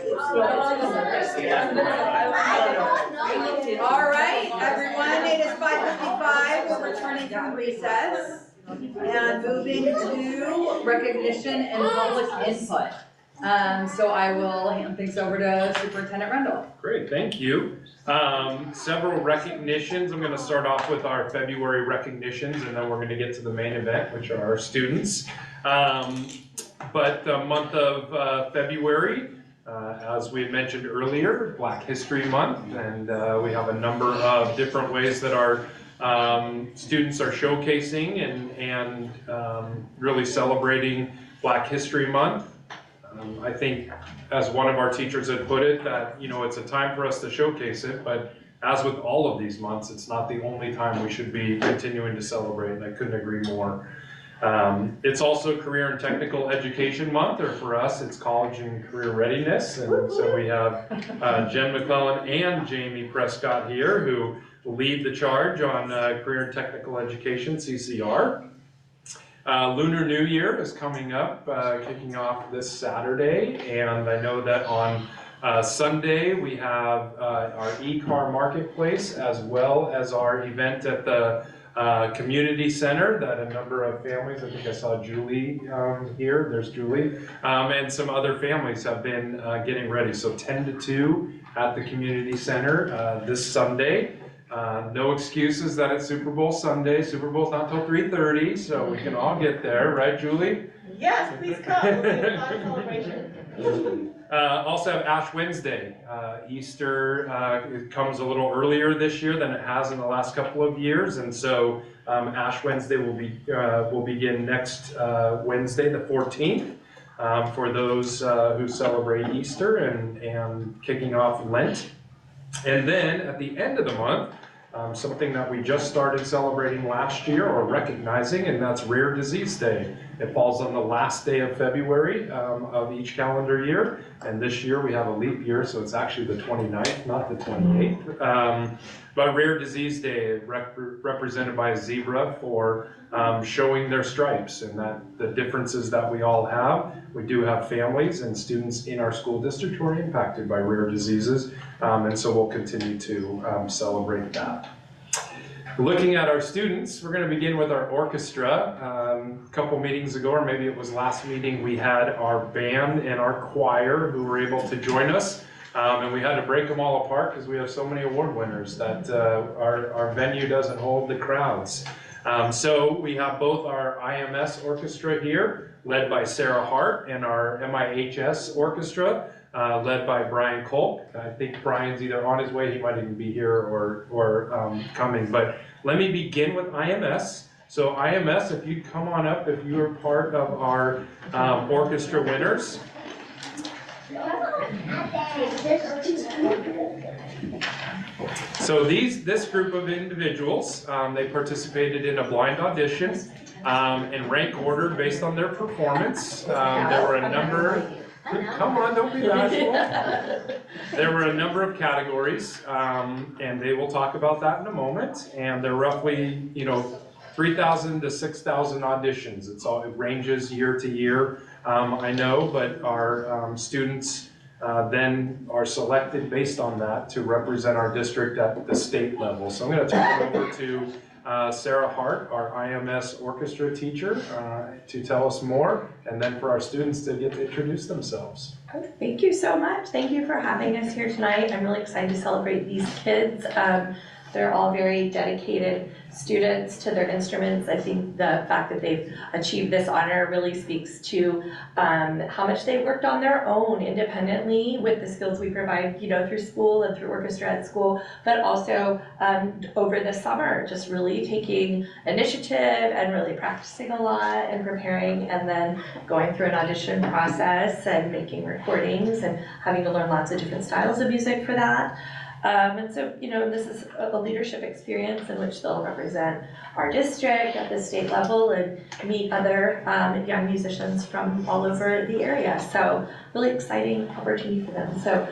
All right, everyone, it is 5:55, we're returning from recess and moving to recognition and public input. So I will hand things over to Superintendent Rendell. Great, thank you. Several recognitions. I'm going to start off with our February recognitions, and then we're going to get to the main event, which are our students. But the month of February, as we had mentioned earlier, Black History Month, and we have a number of different ways that our students are showcasing and really celebrating Black History Month. I think, as one of our teachers had put it, that, you know, it's a time for us to showcase it, but as with all of these months, it's not the only time we should be continuing to celebrate, and I couldn't agree more. It's also Career and Technical Education Month, or for us, it's College and Career Readiness, and so we have Jen McClellan and Jamie Prescott here, who lead the charge on Career and Technical Education, CCR. Lunar New Year is coming up, kicking off this Saturday, and I know that on Sunday we have our e-car marketplace, as well as our event at the community center that a number of families, I think I saw Julie here, there's Julie, and some other families have been getting ready. So 10 to 2 at the community center this Sunday. No excuses that it's Super Bowl Sunday. Super Bowl's not till 3:30, so we can all get there, right, Julie? Yes, please come, we'll be a live celebration. Also have Ash Wednesday. Easter it comes a little earlier this year than it has in the last couple of years, and so Ash Wednesday will begin next Wednesday, the 14th, for those who celebrate Easter and kicking off Lent. And then at the end of the month, something that we just started celebrating last year, or recognizing, and that's Rare Disease Day. It falls on the last day of February of each calendar year, and this year we have a leap year, so it's actually the 29th, not the 28th. But Rare Disease Day, represented by a zebra for showing their stripes, and that the differences that we all have. We do have families and students in our school district who are impacted by rare diseases, and so we'll continue to celebrate that. Looking at our students, we're going to begin with our orchestra. A couple meetings ago, or maybe it was last meeting, we had our band and our choir who were able to join us. And we had to break them all apart because we have so many award winners that our venue doesn't hold the crowds. So we have both our IMS orchestra here, led by Sarah Hart, and our MIHS orchestra, led by Brian Kolk. I think Brian's either on his way, he might even be here, or coming. But let me begin with IMS. So IMS, if you'd come on up, if you are part of our orchestra winners. So this group of individuals, they participated in a blind audition and rank ordered based on their performance. There were a number, come on, don't be bashful. There were a number of categories, and they will talk about that in a moment. And they're roughly, 3,000 to 6,000 auditions. It ranges year to year, I know, but our students then are selected based on that to represent our district at the state level. So I'm going to turn it over to Sarah Hart, our IMS orchestra teacher, to tell us more, and then for our students to get to introduce themselves. Thank you so much. Thank you for having us here tonight. I'm really excited to celebrate these kids. They're all very dedicated students to their instruments. I think the fact that they've achieved this honor really speaks to how much they worked on their own independently with the skills we provide, through school and through orchestra at school, but also over the summer, just really taking initiative and really practicing a lot and preparing, and then going through an audition process and making recordings and having to learn lots of different styles of music for that. And so, this is a leadership experience in which they'll represent our district at the state level and meet other young musicians from all over the area. So, really exciting opportunity for them. So,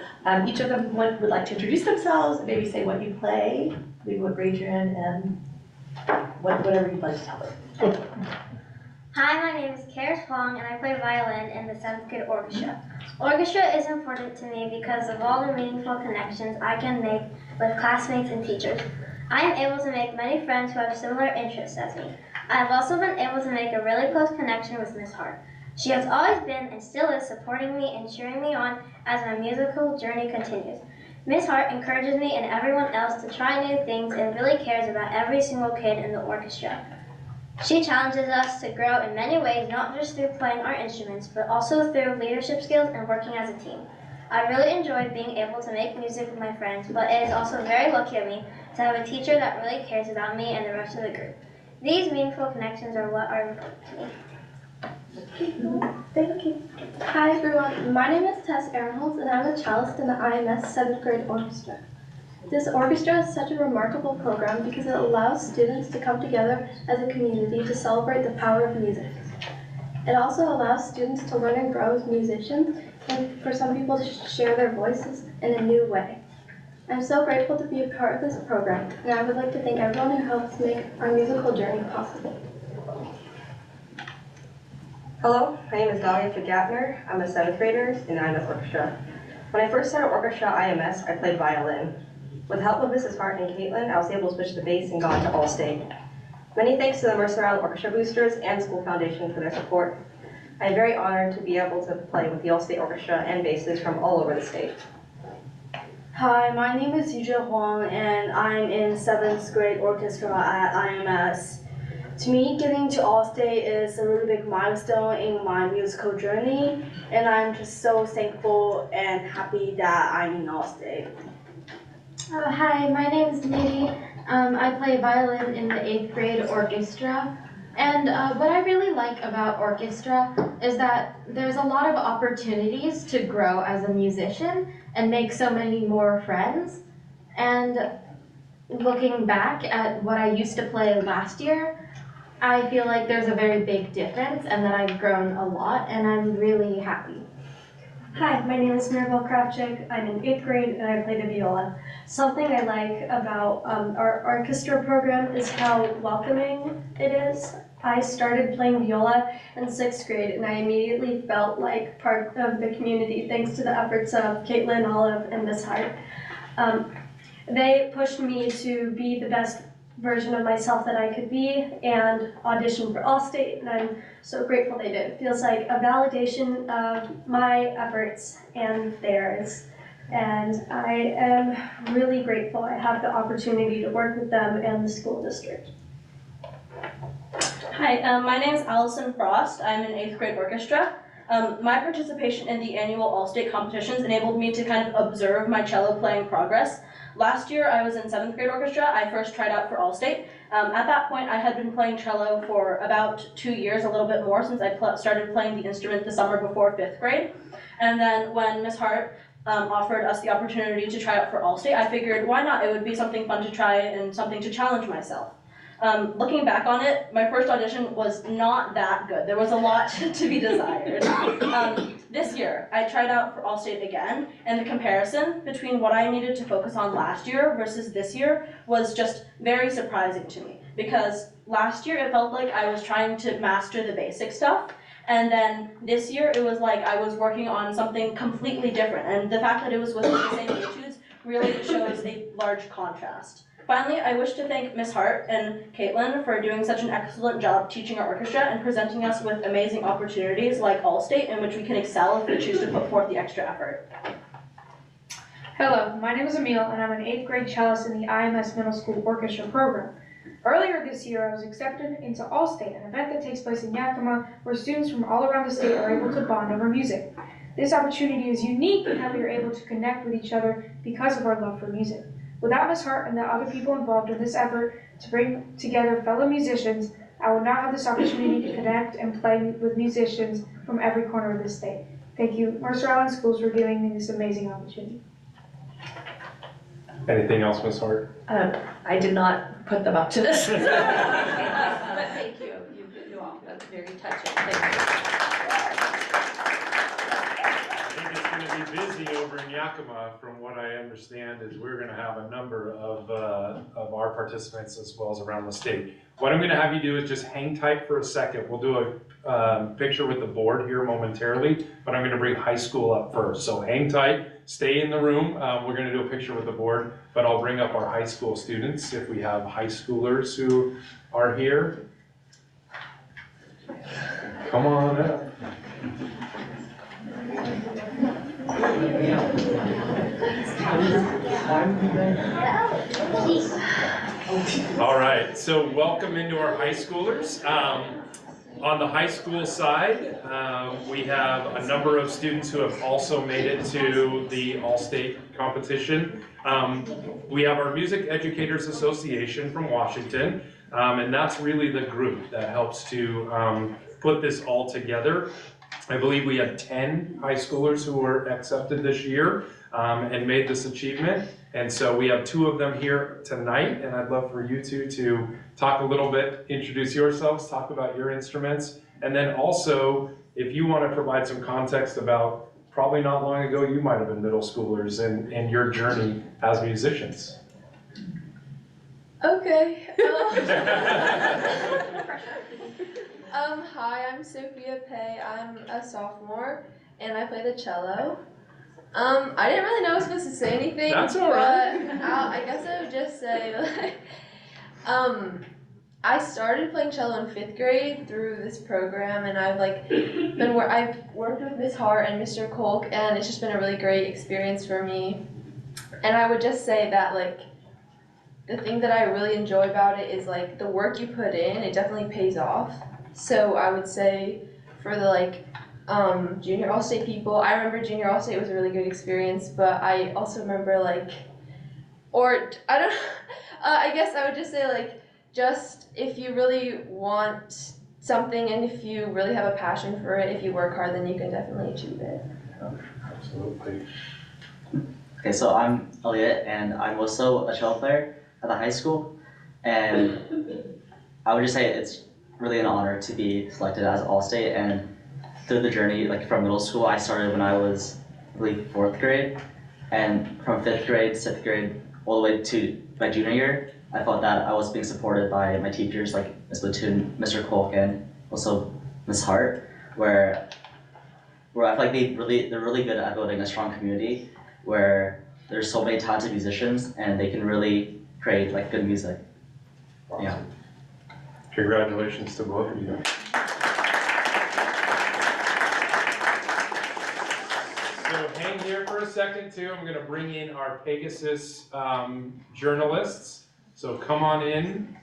each of them would like to introduce themselves, maybe say what you play. We would raise your hand and whatever you'd like to tell them. Hi, my name is Karis Huang and I play violin in the 7th grade orchestra. Orchestra is important to me because of all the meaningful connections I can make with classmates and teachers. I am able to make many friends who have similar interests as me. I have also been able to make a really close connection with Miss Hart. She has always been and still is supporting me and cheering me on as my musical journey continues. Miss Hart encourages me and everyone else to try new things and really cares about every single kid in the orchestra. She challenges us to grow in many ways, not just through playing our instruments, but also through leadership skills and working as a team. I really enjoy being able to make music with my friends, but it is also very lucky of me to have a teacher that really cares about me and the rest of the group. These meaningful connections are what are important to me. Thank you. Hi everyone, my name is Tess Ehrenholz and I'm a cellist in the IMS 7th grade orchestra. This orchestra is such a remarkable program because it allows students to come together as a community to celebrate the power of music. It also allows students to learn and grow as musicians and for some people to share their voices in a new way. I'm so grateful to be a part of this program and I would like to thank everyone who helps make our musical journey possible. Hello, my name is Dahlia Gatner. I'm a 7th grader in the IMS orchestra. When I first started orchestra IMS, I played violin. With the help of Mrs. Hart and Caitlin, I was able to switch to bass and got into All-State. Many thanks to the Mercer Island Orchestra Boosters and School Foundation for their support. I am very honored to be able to play with the All-State Orchestra and basses from all over the state. Hi, my name is Yuzhe Huang and I'm in 7th grade orchestra at IMS. To me, getting to All-State is a really big milestone in my musical journey, and I'm just so thankful and happy that I'm in All-State. Hi, my name is Nidhi. I play violin in the 8th grade orchestra. And what I really like about orchestra is that there's a lot of opportunities to grow as a musician and make so many more friends. And looking back at what I used to play last year, I feel like there's a very big difference and that I've grown a lot and I'm really happy. Hi, my name is Mirabelle Kravchik. I'm in 8th grade and I play the viola. Something I like about our orchestra program is how welcoming it is. I started playing viola in 6th grade and I immediately felt like part of the community thanks to the efforts of Caitlin, Olive, and Miss Hart. They pushed me to be the best version of myself that I could be and audition for All-State, and I'm so grateful they did. It feels like a validation of my efforts and theirs, and I am really grateful I have the opportunity to work with them and the school district. Hi, my name is Allison Frost. I'm in 8th grade orchestra. My participation in the annual All-State competitions enabled me to kind of observe my cello playing progress. Last year, I was in 7th grade orchestra. I first tried out for All-State. At that point, I had been playing cello for about 2 years, a little bit more, since I started playing the instrument the summer before 5th grade. And then when Miss Hart offered us the opportunity to try out for All-State, I figured, why not? It would be something fun to try and something to challenge myself. Looking back on it, my first audition was not that good. There was a lot to be desired. This year, I tried out for All-State again, and the comparison between what I needed to focus on last year versus this year was just very surprising to me. Because last year, it felt like I was trying to master the basic stuff, and then this year, it was like I was working on something completely different. And the fact that it was within the same etudes really shows a large contrast. Finally, I wish to thank Miss Hart and Caitlin for doing such an excellent job teaching our orchestra and presenting us with amazing opportunities like All-State in which we can excel if we choose to put forth the extra effort. Hello, my name is Emil and I'm an 8th grade cellist in the IMS Middle School Orchestra program. Earlier this year, I was accepted into All-State, an event that takes place in Yakima where students from all around the state are able to bond over music. This opportunity is unique in that we are able to connect with each other because of our love for music. Without Ms. Hart and the other people involved in this effort to bring together fellow musicians, I would not have this opportunity to connect and play with musicians from every corner of the state. Thank you, Mercer Island Schools, for giving me this amazing opportunity. Anything else, Ms. Hart? I did not put them up to this. But thank you. You all, that's very touching. Thank you. I think it's going to be busy over in Yakima, from what I understand, is we're gonna have a number of our participants as well as around the state. What I'm gonna have you do is just hang tight for a second. We'll do a picture with the board here momentarily, but I'm gonna bring high school up first. So hang tight, stay in the room. We're gonna do a picture with the board, but I'll bring up our high school students if we have high schoolers who are here. Come on up. All right, so welcome into our high schoolers. On the high school side, we have a number of students who have also made it to the All-State competition. We have our Music Educators Association from Washington, and that's really the group that helps to put this all together. I believe we have 10 high schoolers who were accepted this year and made this achievement. And so we have 2 of them here tonight, and I'd love for you two to talk a little bit, introduce yourselves, talk about your instruments, and then also, if you want to provide some context about probably not long ago, you might have been middle schoolers and your journey as musicians. Okay. Hi, I'm Sophia Pei. I'm a sophomore, and I play the cello. I didn't really know I was supposed to say anything. That's all right. But I guess I would just say, I started playing cello in 5th grade through this program, and I've worked with Miss Hart and Mr. Kolk, and it's just been a really great experience for me. And I would just say that the thing that I really enjoy about it is the work you put in. It definitely pays off. So I would say for the junior All-State people, I remember junior All-State was a really good experience, but I also remember I guess I would just say just if you really want something and if you really have a passion for it, if you work hard, then you can definitely achieve it. Absolutely. Okay, so I'm Elliot, and I'm also a cello player at the high school, and I would just say it's really an honor to be selected as All-State. And through the journey, from middle school, I started when I was, I believe, 4th grade, and from 5th grade, 6th grade, all the way to my junior year, I felt that I was being supported by my teachers like Ms. Platoon, Mr. Kolk, and also Ms. Hart, where I feel like they're really good at building a strong community where there's so many talented musicians and they can really create good music. Awesome. Yeah. Congratulations to both of you. So hang here for a second too. I'm going to bring in our Pegasus journalists. So come on in.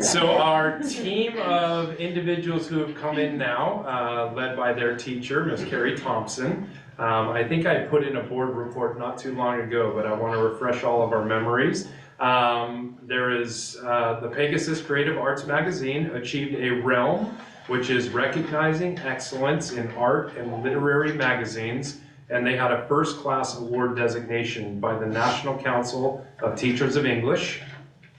So our team of individuals who have come in now, led by their teacher, Ms. Carrie Thompson. I think I put in a board report not too long ago, but I want to refresh all of our memories. There is the Pegasus Creative Arts Magazine achieved a realm, which is recognizing excellence in art and literary magazines, and they had a first-class award designation by the National Council of Teachers of English.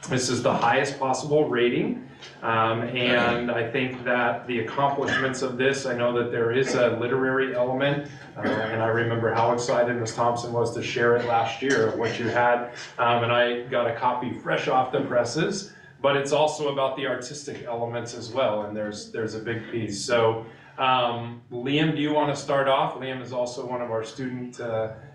This is the highest possible rating, and I think that the accomplishments of this, I know that there is a literary element, and I remember how excited Ms. Thompson was to share it last year of what you had, and I got a copy fresh off the presses, but it's also about the artistic elements as well, and there's a big piece. So Liam, do you want to start off? Liam is also one of our student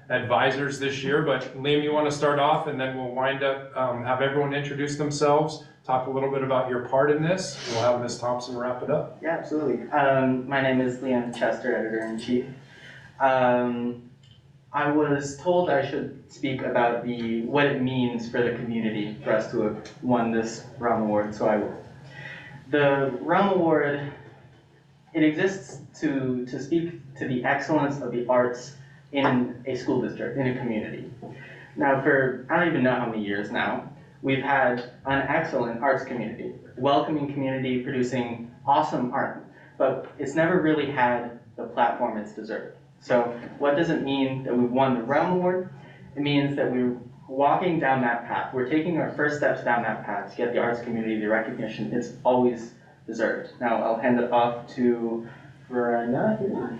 advisors this year, but Liam, you want to start off, and then we'll wind up, have everyone introduce themselves, talk a little bit about your part in this, and we'll have Ms. Thompson wrap it up. Yeah, absolutely. My name is Liam Chester, Editor-in-Chief. I was told I should speak about what it means for the community for us to have won this Realm Award, so I will. The Realm Award, it exists to speak to the excellence of the arts in a school district, in a community. Now for, I don't even know how many years now, we've had an excellent arts community, welcoming community producing awesome art, but it's never really had the platform it's deserved. So what does it mean that we've won the Realm Award? It means that we're walking down that path. We're taking our first steps down that path to get the arts community the recognition it's always deserved. Now I'll hand it off to Verena here.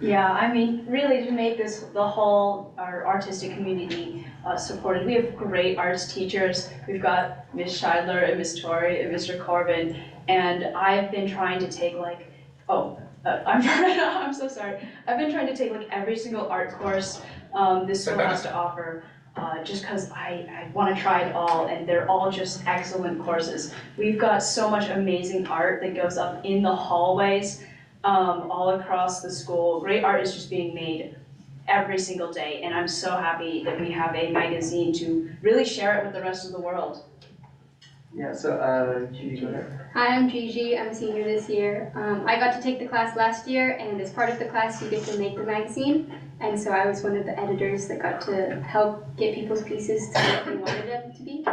Yeah, I mean, really to make this, our artistic community supported. We have great arts teachers. We've got Ms. Scheidler and Ms. Torrey and Mr. Corbin, and I've been trying to take I'm so sorry. I've been trying to take like every single art course this school has to offer, just because I want to try it all, and they're all just excellent courses. We've got so much amazing art that goes up in the hallways all across the school. Great art is just being made every single day, and I'm so happy that we have a magazine to really share it with the rest of the world. Yeah, so Gigi, go ahead. Hi, I'm Gigi. I'm a senior this year. I got to take the class last year, and as part of the class, you get to make the magazine. And so I was one of the editors that got to help get people's pieces to what they wanted them to be.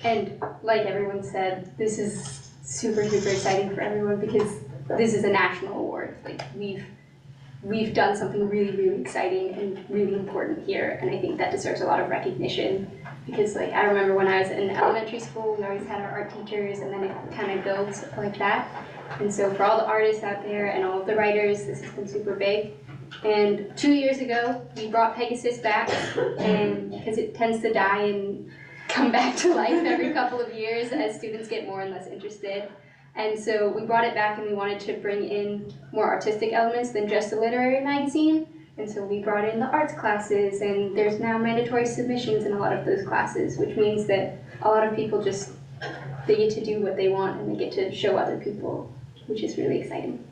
And like everyone said, this is super, super exciting for everyone because this is a national award. Like we've done something really, really exciting and really important here, and I think that deserves a lot of recognition. Because like I remember when I was in elementary school, we always had our art teachers, and then it kind of builds like that. And so for all the artists out there and all of the writers, this has been super big. And 2 years ago, we brought Pegasus back, and because it tends to die and come back to life every couple of years as students get more and less interested. And so we brought it back, and we wanted to bring in more artistic elements than just a literary magazine. And so we brought in the arts classes, and there's now mandatory submissions in a lot of those classes, which means that a lot of people they get to do what they want, and they get to show other people, which is really exciting.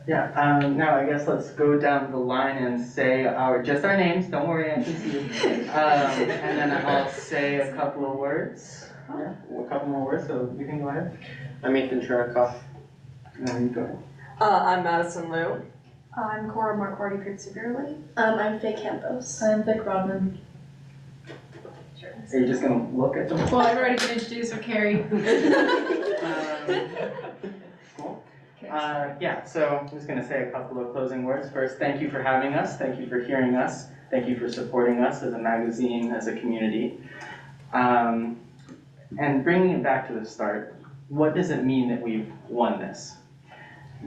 Yeah, now I guess let's go down the line and say just our names, don't worry, I can see you. And then I'll say a couple of words. Yeah, a couple more words, so you can go ahead. I'm Ethan Chernikov. And then you go ahead. I'm Madison Liu. I'm Cora Marquardt Severely. I'm Faye Campos. I'm Vic Rodman. Are you just gonna look at them? Well, I've already been introduced, so Carrie. Cool. Yeah, so I'm just gonna say a couple of closing words. First, thank you for having us. Thank you for hearing us. Thank you for supporting us as a magazine, as a community. And bringing it back to the start, what does it mean that we've won this?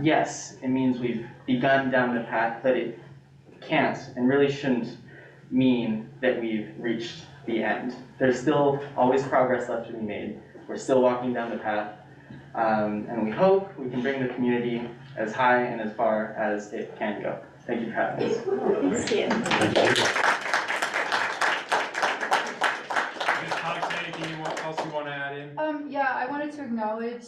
Yes, it means we've begun down the path, but it can't and really shouldn't mean that we've reached the end. There's still always progress left to be made. We're still walking down the path, and we hope we can bring the community as high and as far as it can go. Thank you for having us. Thank you. Thank you. Anything else you want to add in? Yeah, I wanted to acknowledge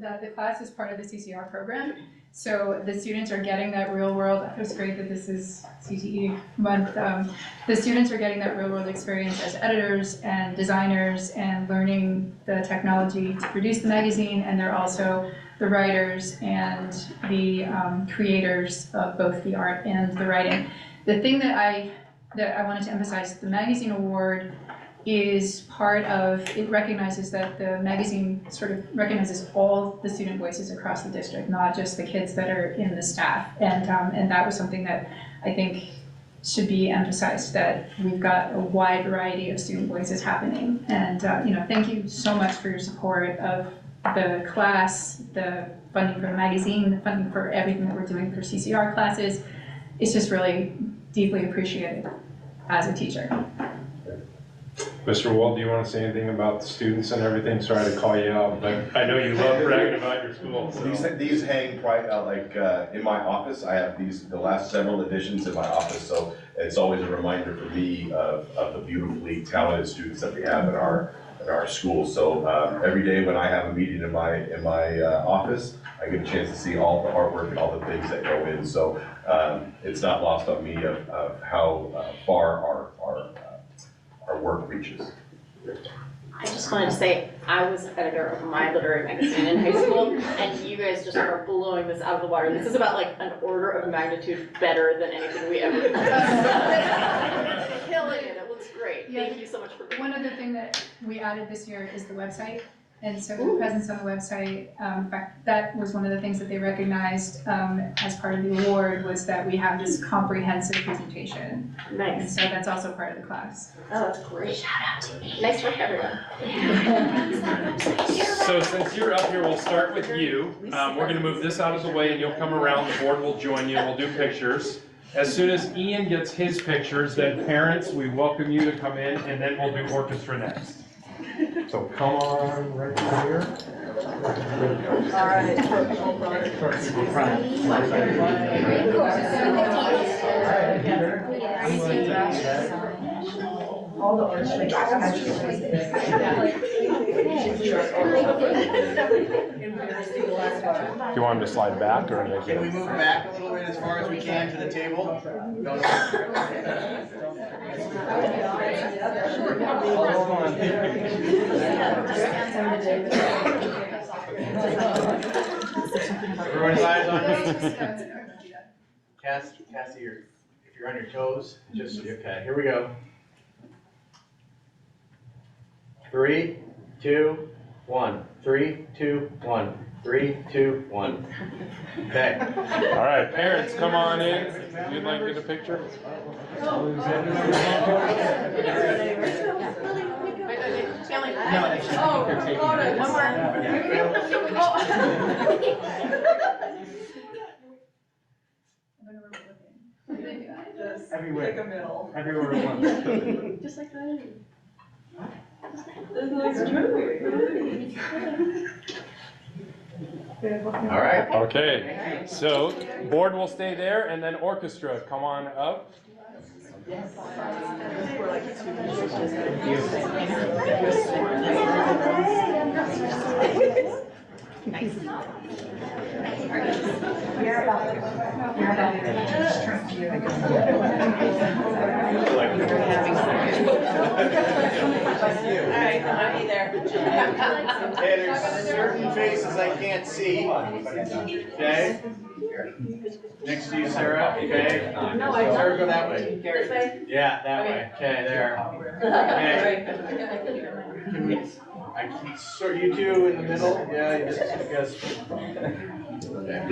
that the class is part of the CCR program. So the students are getting that real world, it was great that this is CTE month. The students are getting that real world experience as editors and designers and learning the technology to produce the magazine, and they're also the writers and the creators of both the art and the writing. The thing that I wanted to emphasize, the magazine award is part of, it recognizes that the magazine sort of recognizes all the student voices across the district, not just the kids that are in the staff. And that was something that I think should be emphasized, that we've got a wide variety of student voices happening. And thank you so much for your support of the class, the funding for the magazine, the funding for everything that we're doing for CCR classes. It's just really deeply appreciated as a teacher. Mr. Wald, do you want to say anything about the students and everything? Sorry to call you out, but I know you love bragging about your school. So. These hang in my office. I have the last several editions in my office, so it's always a reminder for me of the beautifully talented students that we have in our school. So every day when I have a meeting in my office, I get a chance to see all the artwork and all the things that go in. So it's not lost on me of how far our work reaches. I just wanted to say, I was editor of my literary magazine in high school, and you guys just are blowing this out of the water. This is about like an order of magnitude better than anything we ever did. Killing it, it looks great. Yeah. Thank you so much for being One other thing that we added this year is the website. And so the presence on the website, in fact, that was one of the things that they recognized as part of the award, was that we have this comprehensive presentation. Nice. And so that's also part of the class. Oh, that's great. Shout out to me. Nice work, everyone. So since you're up here, we'll start with you. We're gonna move this out of the way and you'll come around, the board will join you, we'll do pictures. As soon as Ian gets his pictures, then parents, we welcome you to come in, and then we'll do orchestra next. So come on right here. All right. All the Do you want him to slide back or? Can we move back a little bit as far as we can to the table? Everyone's eyes on me? Cassie, if you're on your toes, just, okay, here we go. 3, 2, 1. 3, 2, 1. 3, 2, 1. Okay. All right, parents, come on in. You'd like to get a picture? No, Everywhere. Take a middle. Everywhere at once. Just like that. All right. Okay, so board will stay there, and then orchestra, come on up. Hey, there's certain faces I can't see. Okay? Next to you, Sarah. Okay? Sarah, go that way. This way? Yeah, that way. Okay, there. Okay. Can we, I can sort you two in the middle. Yeah, you just, I guess. Okay.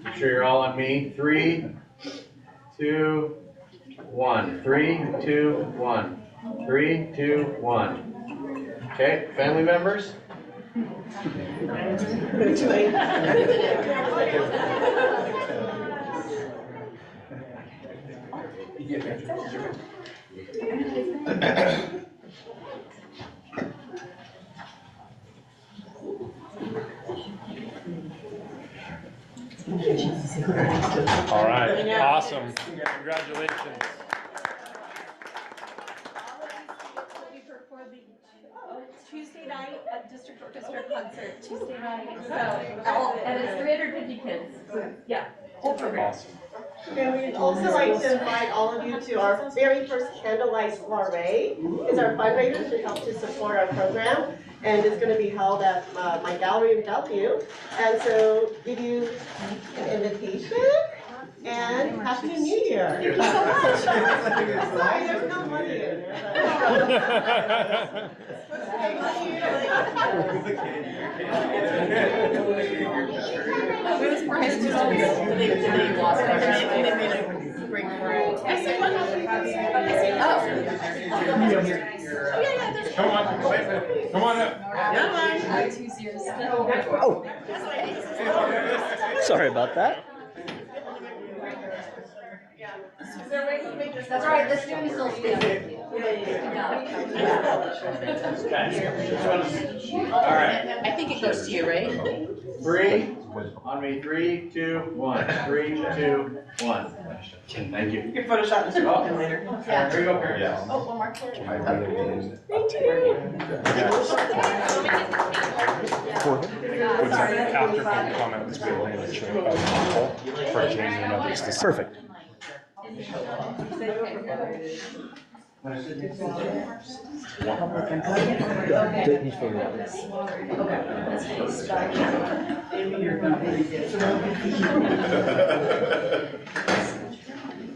Make sure you're all on me. 3, 2, 1. 3, 2, 1. 3, 2, 1. Okay, family members? All right, awesome. Congratulations. Tuesday night at District Orchestra concert, Tuesday night, so, and it's 350 kids, so, yeah, whole program. And we'd also like to invite all of you to our very first candlelight soiree. It's our fundraiser to help to support our program. And it's going to be held at my gallery in Bellevue. And so give you an invitation and Happy New Year. Thank you so much. Sorry, there's no money in there. Come on, come on up. Oh. Sorry about that. That's all right, the students still speak. All right. I think it goes to you, right? 3, on me, 3, 2, 1. 3, 2, 1. Thank you. You can Photoshop this later. Yeah. Here you go, parents. Yeah. Oh, one more. Was that after public comment, this will land a chair for changing others? Perfect.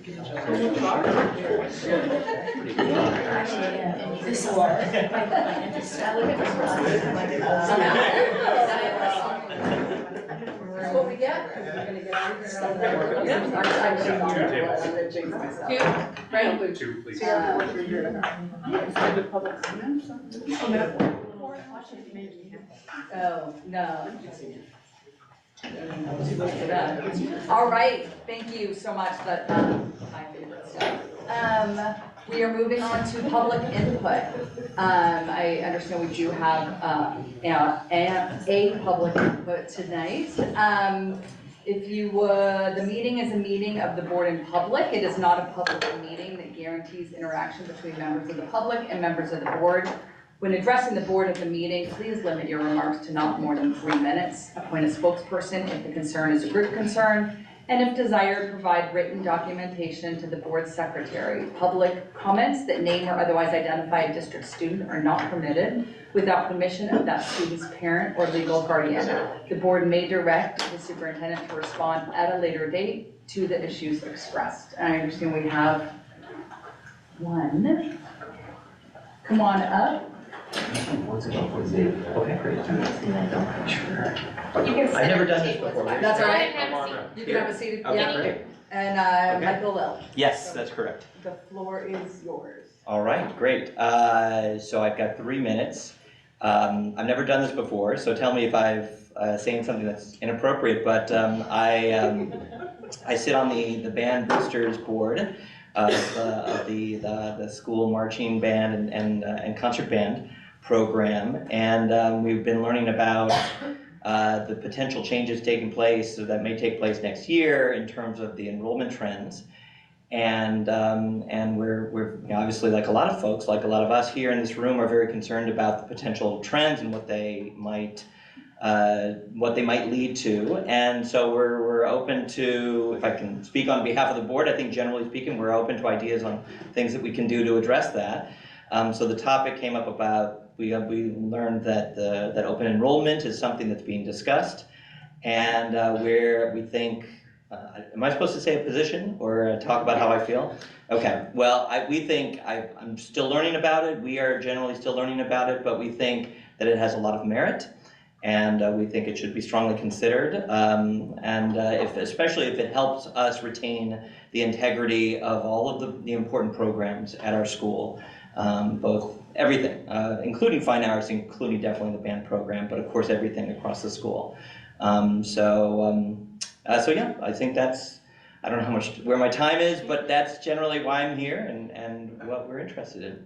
This That's what we get. We're gonna get our stuff that we're gonna use. Right? Two, please. Oh, no. All right, thank you so much, that's my favorite stuff. We are moving on to public input. I understand we do have, a public input tonight. If you would, the meeting is a meeting of the board in public. It is not a public meeting that guarantees interaction between members of the public and members of the board. When addressing the board at the meeting, please limit your remarks to not more than 3 minutes. Appoint a spokesperson if the concern is a group concern, and if desired, provide written documentation to the board secretary. Public comments that name or otherwise identify a district student are not permitted without permission of that student's parent or legal guardian. The board may direct the superintendent to respond at a later date to the issues expressed. And I understand we have one. Come on up. Okay, great. I've never done this before. That's all right. You can have a seat. Okay, Yeah. great. And Okay. Michael Lill. Yes, that's correct. The floor is yours. All right, great. So I've got 3 minutes. I've never done this before, so tell me if I've saying something that's inappropriate, but I sit on the band boosters board of the school marching band and concert band program, and we've been learning about the potential changes taking place that may take place next year in terms of the enrollment trends. And we're obviously, like a lot of folks, like a lot of us here in this room, are very concerned about the potential trends and what they might lead to. And so we're open to, if I can speak on behalf of the board, I think generally speaking, we're open to ideas on things that we can do to address that. So the topic came up about, we learned that that open enrollment is something that's being discussed, and where we think, am I supposed to say a position or talk about how I feel? Okay, well, we think, I'm still learning about it, we are generally still learning about it, but we think that it has a lot of merit, and we think it should be strongly considered, especially if it helps us retain the integrity of all of the important programs at our school, both everything, including fine arts, including definitely the band program, but of course everything across the school. So yeah, I think that's, I don't know where my time is, but that's generally why I'm here and what we're interested in.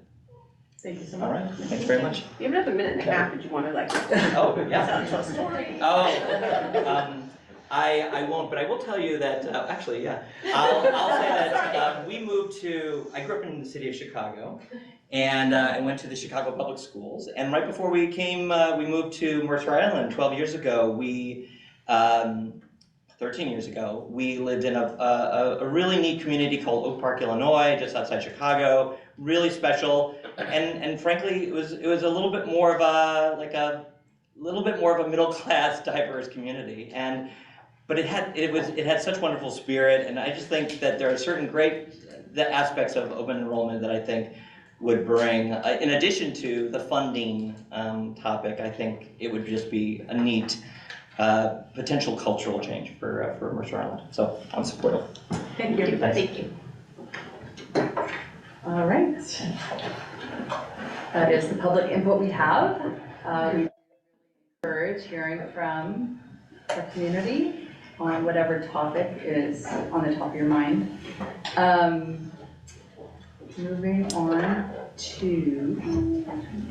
Thank you so much. All right, thanks very much. You have another minute and a half if you want to like. Oh, yeah. Tell a story. Oh, I won't, but I will tell you that, actually, yeah. I'll say that we moved to, I grew up in the city of Chicago, and I went to the Chicago Public Schools, and right before we came, we moved to Mercer Island 12 years ago. 13 years ago, we lived in a really neat community called Oak Park, Illinois, just outside Chicago, really special, and frankly, it was a little bit more of a middle class, diverse community, but it had such wonderful spirit, and I just think that there are certain great aspects of open enrollment that I think would bring, in addition to the funding topic, I think it would just be a neat potential cultural change for Mercer Island. So I'm supportive. Thank you. Thank you. All right. That is the public input we have. We encourage hearing from the community on whatever topic is on the top of your mind. Moving on to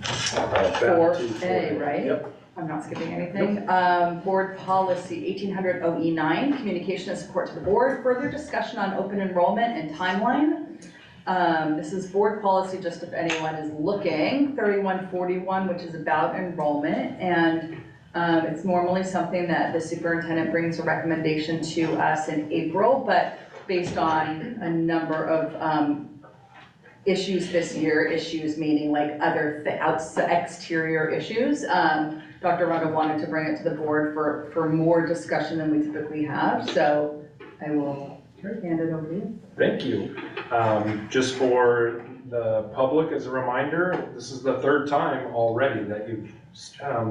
4A, right? Yep. I'm not skipping anything. Board policy 1800 OE9, communication and support to the board. Further discussion on open enrollment and timeline. This is board policy, just if anyone is looking, 3141, which is about enrollment. And it's normally something that the superintendent brings a recommendation to us in April, but based on a number of issues this year, issues meaning like other exterior issues, Dr. Runga wanted to bring it to the board for more discussion than we typically have, so I will Hand it over to you. Thank you. Just for the public, as a reminder, this is the third time already that you've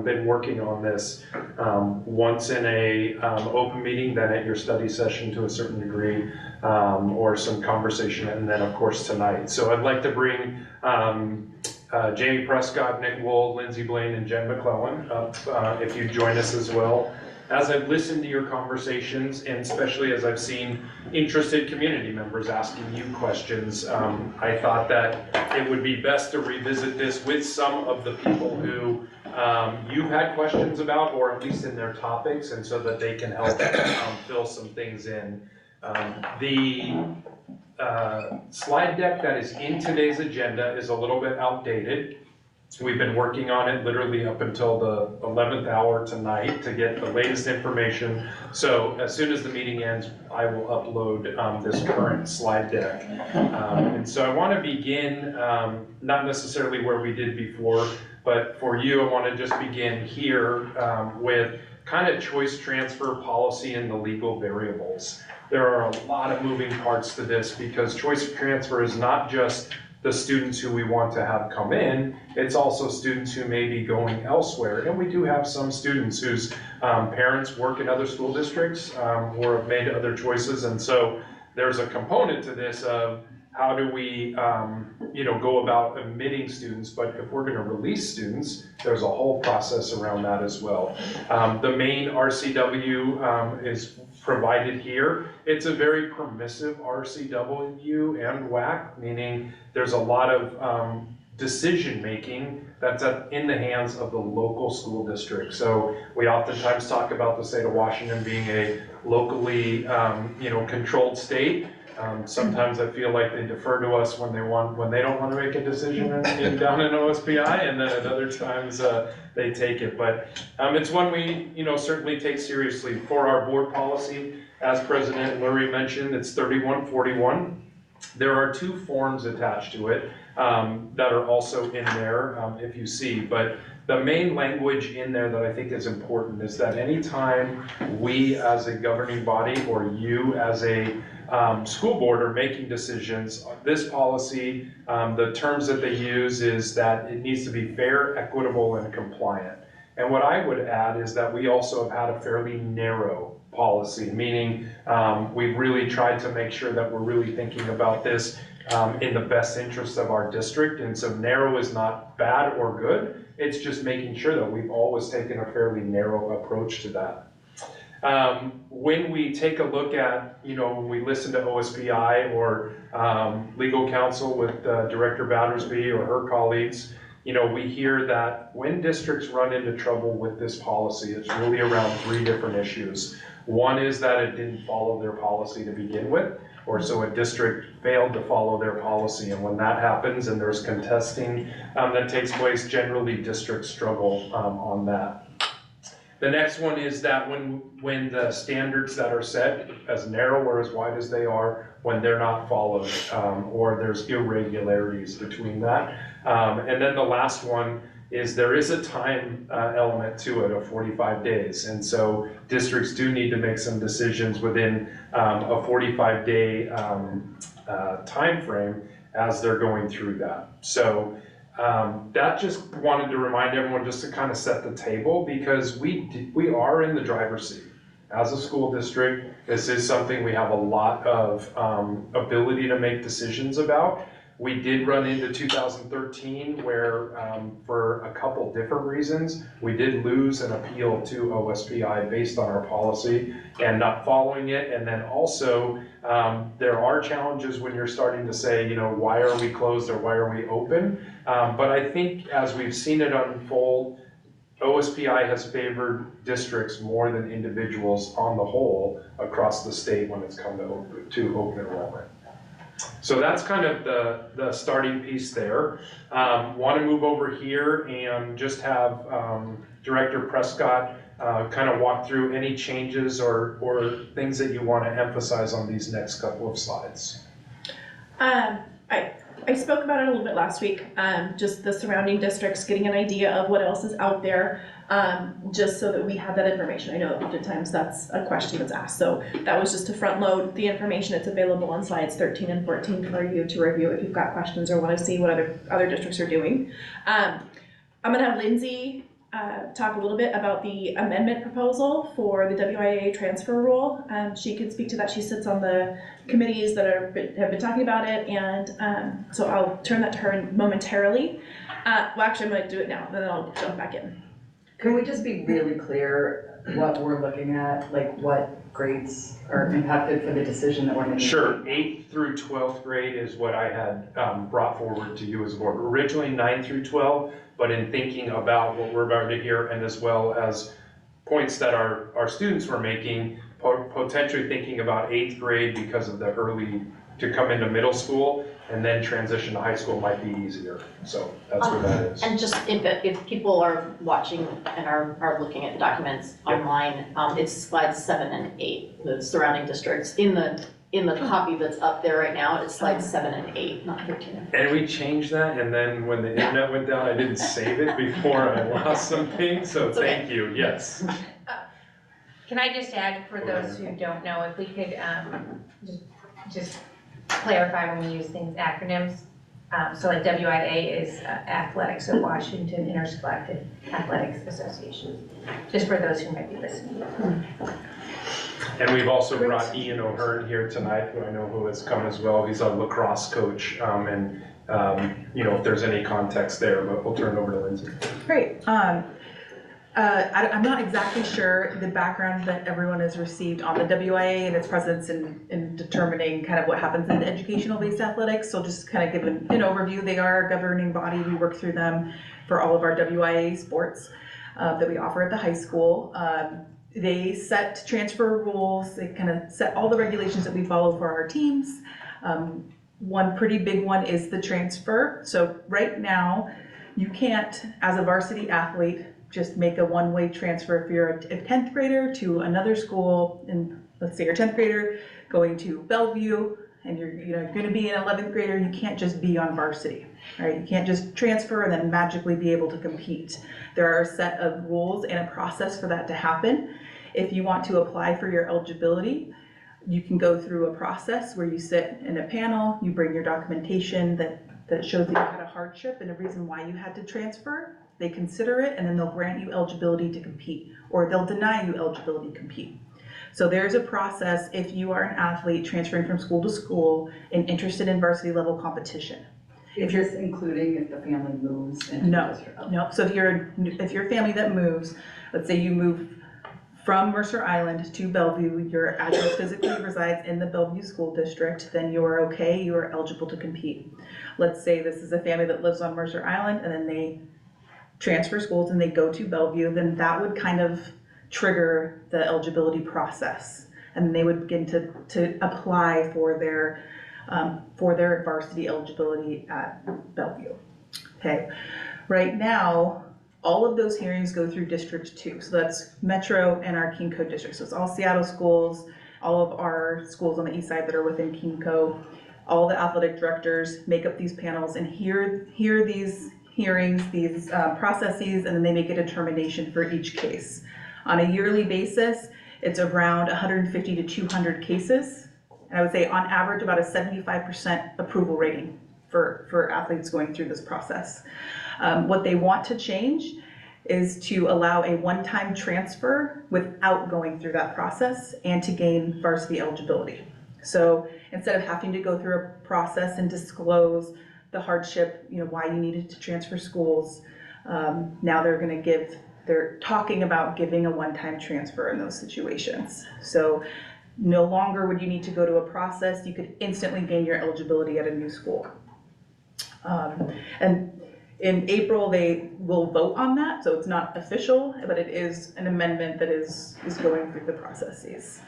been working on this. Once in a open meeting, then at your study session to a certain degree, or some conversation, and then of course tonight. So I'd like to bring Jamie Prescott, Nick Wold, Lindsay Blaine, and Jen McClellan up if you join us as well. As I've listened to your conversations, and especially as I've seen interested community members asking you questions, I thought that it would be best to revisit this with some of the people who you've had questions about, or at least in their topics, and so that they can help fill some things in. The slide deck that is in today's agenda is a little bit outdated. We've been working on it literally up until the 11th hour tonight to get the latest information. So as soon as the meeting ends, I will upload this current slide deck. And so I want to begin, not necessarily where we did before, but for you, I want to just begin here with kind of choice transfer policy and the legal variables. There are a lot of moving parts to this because choice transfer is not just the students who we want to have come in, it's also students who may be going elsewhere. And we do have some students whose parents work in other school districts or have made other choices. And so there's a component to this of how do we go about admitting students, but if we're going to release students, there's a whole process around that as well. The main RCW is provided here. It's a very permissive RCW and WAC, meaning there's a lot of decision making that's in the hands of the local school district. So we oftentimes talk about the state of Washington being a locally controlled state. Sometimes I feel like they defer to us when they don't want to make a decision down in OSPI, and then at other times they take it. But it's one we certainly take seriously. For our board policy, as President Lurie mentioned, it's 3141. There are two forms attached to it that are also in there, if you see. But the main language in there that I think is important is that anytime we as a governing body or you as a school board are making decisions, this policy, the terms that they use is that it needs to be fair, equitable, and compliant. And what I would add is that we also have had a fairly narrow policy, meaning we've really tried to make sure that we're really thinking about this in the best interest of our district. And so narrow is not bad or good, it's just making sure that we've always taken a fairly narrow approach to that. When we take a look at, when we listen to OSPI or legal counsel with Director Battersby or her colleagues, we hear that when districts run into trouble with this policy, it's really around three different issues. One is that it didn't follow their policy to begin with, or so a district failed to follow their policy. And when that happens and there's contesting that takes place, generally districts struggle on that. The next one is that when the standards that are set, as narrow or as wide as they are, when they're not followed, or there's irregularities between that. And then the last one is there is a time element to it of 45 days. And so districts do need to make some decisions within a 45-day time frame as they're going through that. So that just wanted to remind everyone just to kind of set the table, because we are in the driver's seat. As a school district, this is something we have a lot of ability to make decisions about. We did run into 2013 where for a couple different reasons, we did lose an appeal to OSPI based on our policy and not following it. And then also there are challenges when you're starting to say, why are we closed or why are we open? But I think as we've seen it unfold, OSPI has favored districts more than individuals on the whole across the state when it's come to open enrollment. So that's kind of the starting piece there. Want to move over here and just have Director Prescott kind of walk through any changes or things that you want to emphasize on these next couple of slides. I spoke about it a little bit last week, just the surrounding districts, getting an idea of what else is out there, just so that we have that information. I know that oftentimes that's a question that's asked, so that was just to front load the information. It's available on slides 13 and 14 for you to review if you've got questions or want to see what other districts are doing. I'm gonna have Lindsay talk a little bit about the amendment proposal for the WIA transfer rule. She can speak to that. She sits on the committees that have been talking about it, and so I'll turn that to her momentarily. Well, actually, I'm going to do it now, then I'll jump back in. Can we just be really clear what we're looking at, like what grades are impacted for the decision that we're making? Sure, 8th through 12th grade is what I had brought forward to you as a board. Originally 9th through 12, but in thinking about what we're about to hear, and as well as points that our students were making, potentially thinking about 8th grade because of the early to come into middle school and then transition to high school might be easier. So that's where that is. And just if people are watching and are looking at the documents online, it's slides 7 and 8, the surrounding districts. In the copy that's up there right now, it's slides 7 and 8, not 13. And we changed that, and then when the internet went down, I didn't save it before I lost something, so thank you, yes. Can I just add, for those who don't know, if we could just clarify when we use things, acronyms. So like WIA is athletics, so Washington Intergalactic Athletics Association, just for those who might be listening. And we've also brought Ian O'Hearn here tonight, who I know who has come as well. He's a lacrosse coach, and if there's any context there, but we'll turn it over to Lindsay. Great. I'm not exactly sure the background that everyone has received on the WIA and its presence in determining kind of what happens in educational-based athletics. So just kind of give an overview. They are a governing body. We work through them for all of our WIA sports that we offer at the high school. They set transfer rules. They kind of set all the regulations that we follow for our teams. One pretty big one is the transfer. So right now, you can't, as a varsity athlete, just make a one-way transfer if you're a 10th grader to another school, and let's say you're a 10th grader going to Bellevue, and you're going to be an 11th grader. You can't just be on varsity, right? You can't just transfer and then magically be able to compete. There are a set of rules and a process for that to happen. If you want to apply for your eligibility, you can go through a process where you sit in a panel, you bring your documentation that shows that you had a hardship and a reason why you had to transfer. They consider it, and then they'll grant you eligibility to compete, or they'll deny you eligibility to compete. So there's a process if you are an athlete transferring from school to school and interested in varsity level competition. If you're including if the family moves into No, district. no. So if you're a family that moves, let's say you move from Mercer Island to Bellevue, your address physically resides in the Bellevue School District, then you are okay, you are eligible to compete. Let's say this is a family that lives on Mercer Island and then they transfer schools and they go to Bellevue, then that would kind of trigger the eligibility process. And they would begin to apply for their varsity eligibility at Bellevue. Okay, right now, all of those hearings go through District 2. So that's Metro and our King Code district. So it's all Seattle schools, all of our schools on the east side that are within King Code. All the athletic directors make up these panels and hear these hearings, these processes, and then they make a determination for each case. On a yearly basis, it's around 150 to 200 cases. And I would say on average about a 75% approval rating for athletes going through this process. What they want to change is to allow a one-time transfer without going through that process and to gain varsity eligibility. So instead of having to go through a process and disclose the hardship, why you needed to transfer schools, now they're talking about giving a one-time transfer in those situations. So no longer would you need to go to a process, you could instantly gain your eligibility at a new school. And in April, they will vote on that, so it's not official, but it is an amendment that is going through the processes.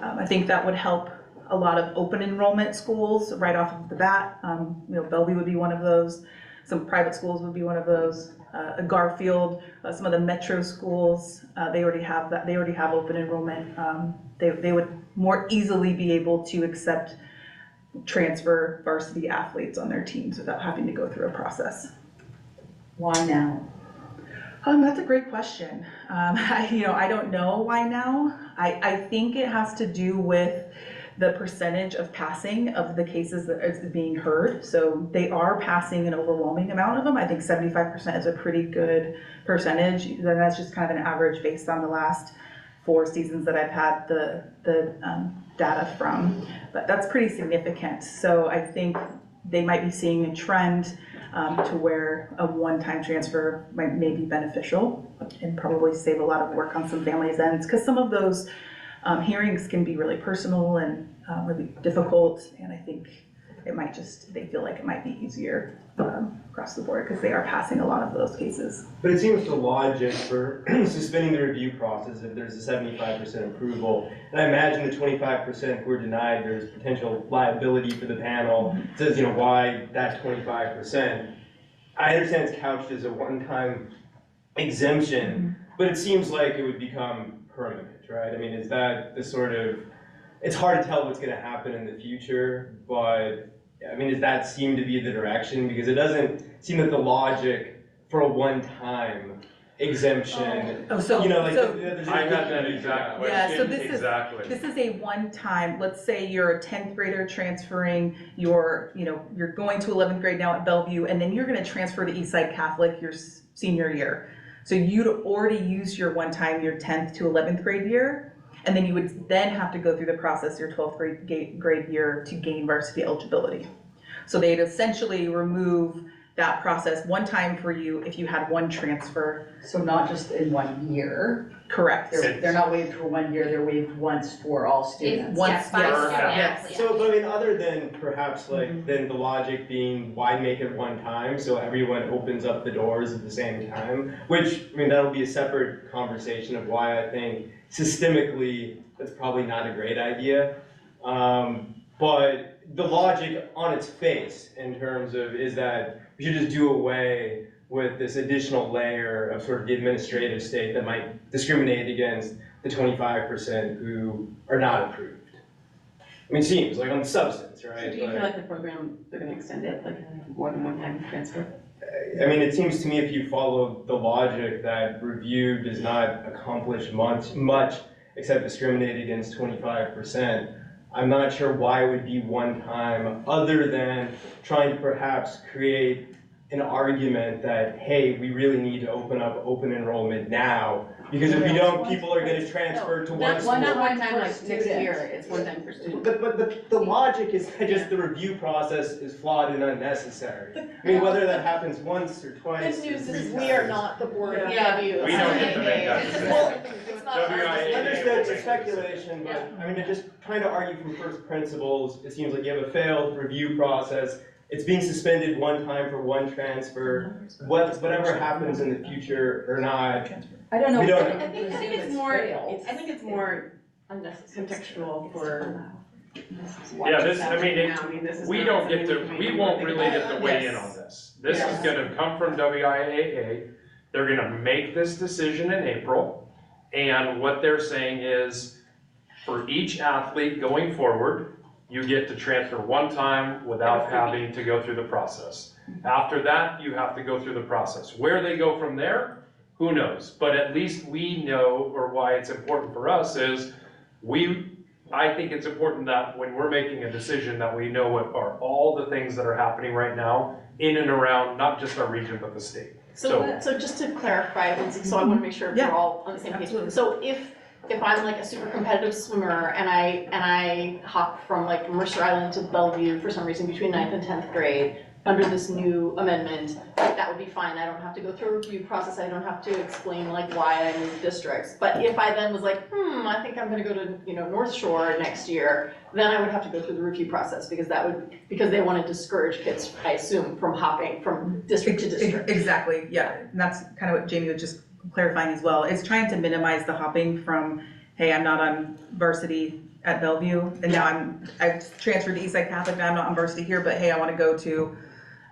I think that would help a lot of open enrollment schools right off of the bat. Bellevue would be one of those. Some private schools would be one of those. Garfield, some of the metro schools, they already have that. They already have open enrollment. They would more easily be able to accept transfer varsity athletes on their teams without having to go through a process. Why now? That's a great question. I don't know why now. I think it has to do with the percentage of passing of the cases that is being heard. So they are passing an overwhelming amount of them. I think 75% is a pretty good percentage. And that's just kind of an average based on the last 4 seasons that I've had the data from. But that's pretty significant. So I think they might be seeing a trend to where a one-time transfer may be beneficial and probably save a lot of work on some families' ends, because some of those hearings can be really personal and really difficult, and I think they feel like it might be easier across the board because they are passing a lot of those cases. But it seems the logic for suspending the review process, if there's a 75% approval, and I imagine the 25% who are denied, there's potential liability for the panel. It says, why that 25%? I understand it's couched as a one-time exemption, but it seems like it would become permanent, right? I mean, is that the sort of, it's hard to tell what's going to happen in the future, but I mean, does that seem to be the direction? Because it doesn't seem that the logic for a one-time exemption, I had that exact question. Yeah, so this is a one-time, let's say you're a 10th grader transferring, you're going to 11th grade now at Bellevue, and then you're gonna transfer to Eastside Catholic your senior year. So you'd already used your one-time, your 10th to 11th grade year, and then you would then have to go through the process your 12th grade year to gain varsity eligibility. So they'd essentially remove that process one time for you if you had one transfer. So not just in 1 year. Correct. They're not waived for 1 year, they're waived once for all students. Yes. So, but I mean, other than perhaps then the logic being why make it one time so everyone opens up the doors at the same time, which, I mean, that'll be a separate conversation of why I think systemically that's probably not a great idea. But the logic on its face in terms of is that we should just do away with this additional layer of sort of the administrative state that might discriminate against the 25% who are not approved. I mean, it seems like on the substance, right? So do you feel like the program, they're gonna extend it, like more than one time transfer? I mean, it seems to me if you follow the logic that review does not accomplish much except discriminate against 25%, I'm not sure why it would be one time other than trying to perhaps create an argument that, hey, we really need to open up open enrollment now, because if we don't, people are gonna transfer to one school. Not one time like next year, it's one time per student. But the logic is that just the review process is flawed and unnecessary. I mean, whether that happens once or twice. Good news is we are not the board of review. We don't get to make that decision. Understood, it's speculation, but I mean, just trying to argue from first principles, it seems like you have a failed review process. It's being suspended one time for one transfer. Whatever happens in the future or not, I don't know. I think it's more contextual for. Yeah, we don't get to, we won't really get to weigh in on this. This is gonna come from WIAA. They're gonna make this decision in April. And what they're saying is, for each athlete going forward, you get to transfer one time without having to go through the process. After that, you have to go through the process. Where they go from there, who knows? But at least we know, or why it's important for us is, I think it's important that when we're making a decision that we know what are all the things that are happening right now in and around, not just our region, but the state. So just to clarify, so I want to make sure we're all on the same page. So if I'm like a super competitive swimmer and I hop from like Mercer Island to Bellevue for some reason between 9th and 10th grade, under this new amendment, that would be fine. I don't have to go through a review process. I don't have to explain like why I moved districts. But if I then was like, I think I'm gonna go to North Shore next year, then I would have to go through the review process because they want to discourage kids, I assume, from hopping from district to district. Exactly, yeah. And that's kind of what Jamie was just clarifying as well. Is trying to minimize the hopping from, hey, I'm not on varsity at Bellevue, and now I've transferred to Eastside Catholic, now I'm not on varsity here, but hey, I want to go to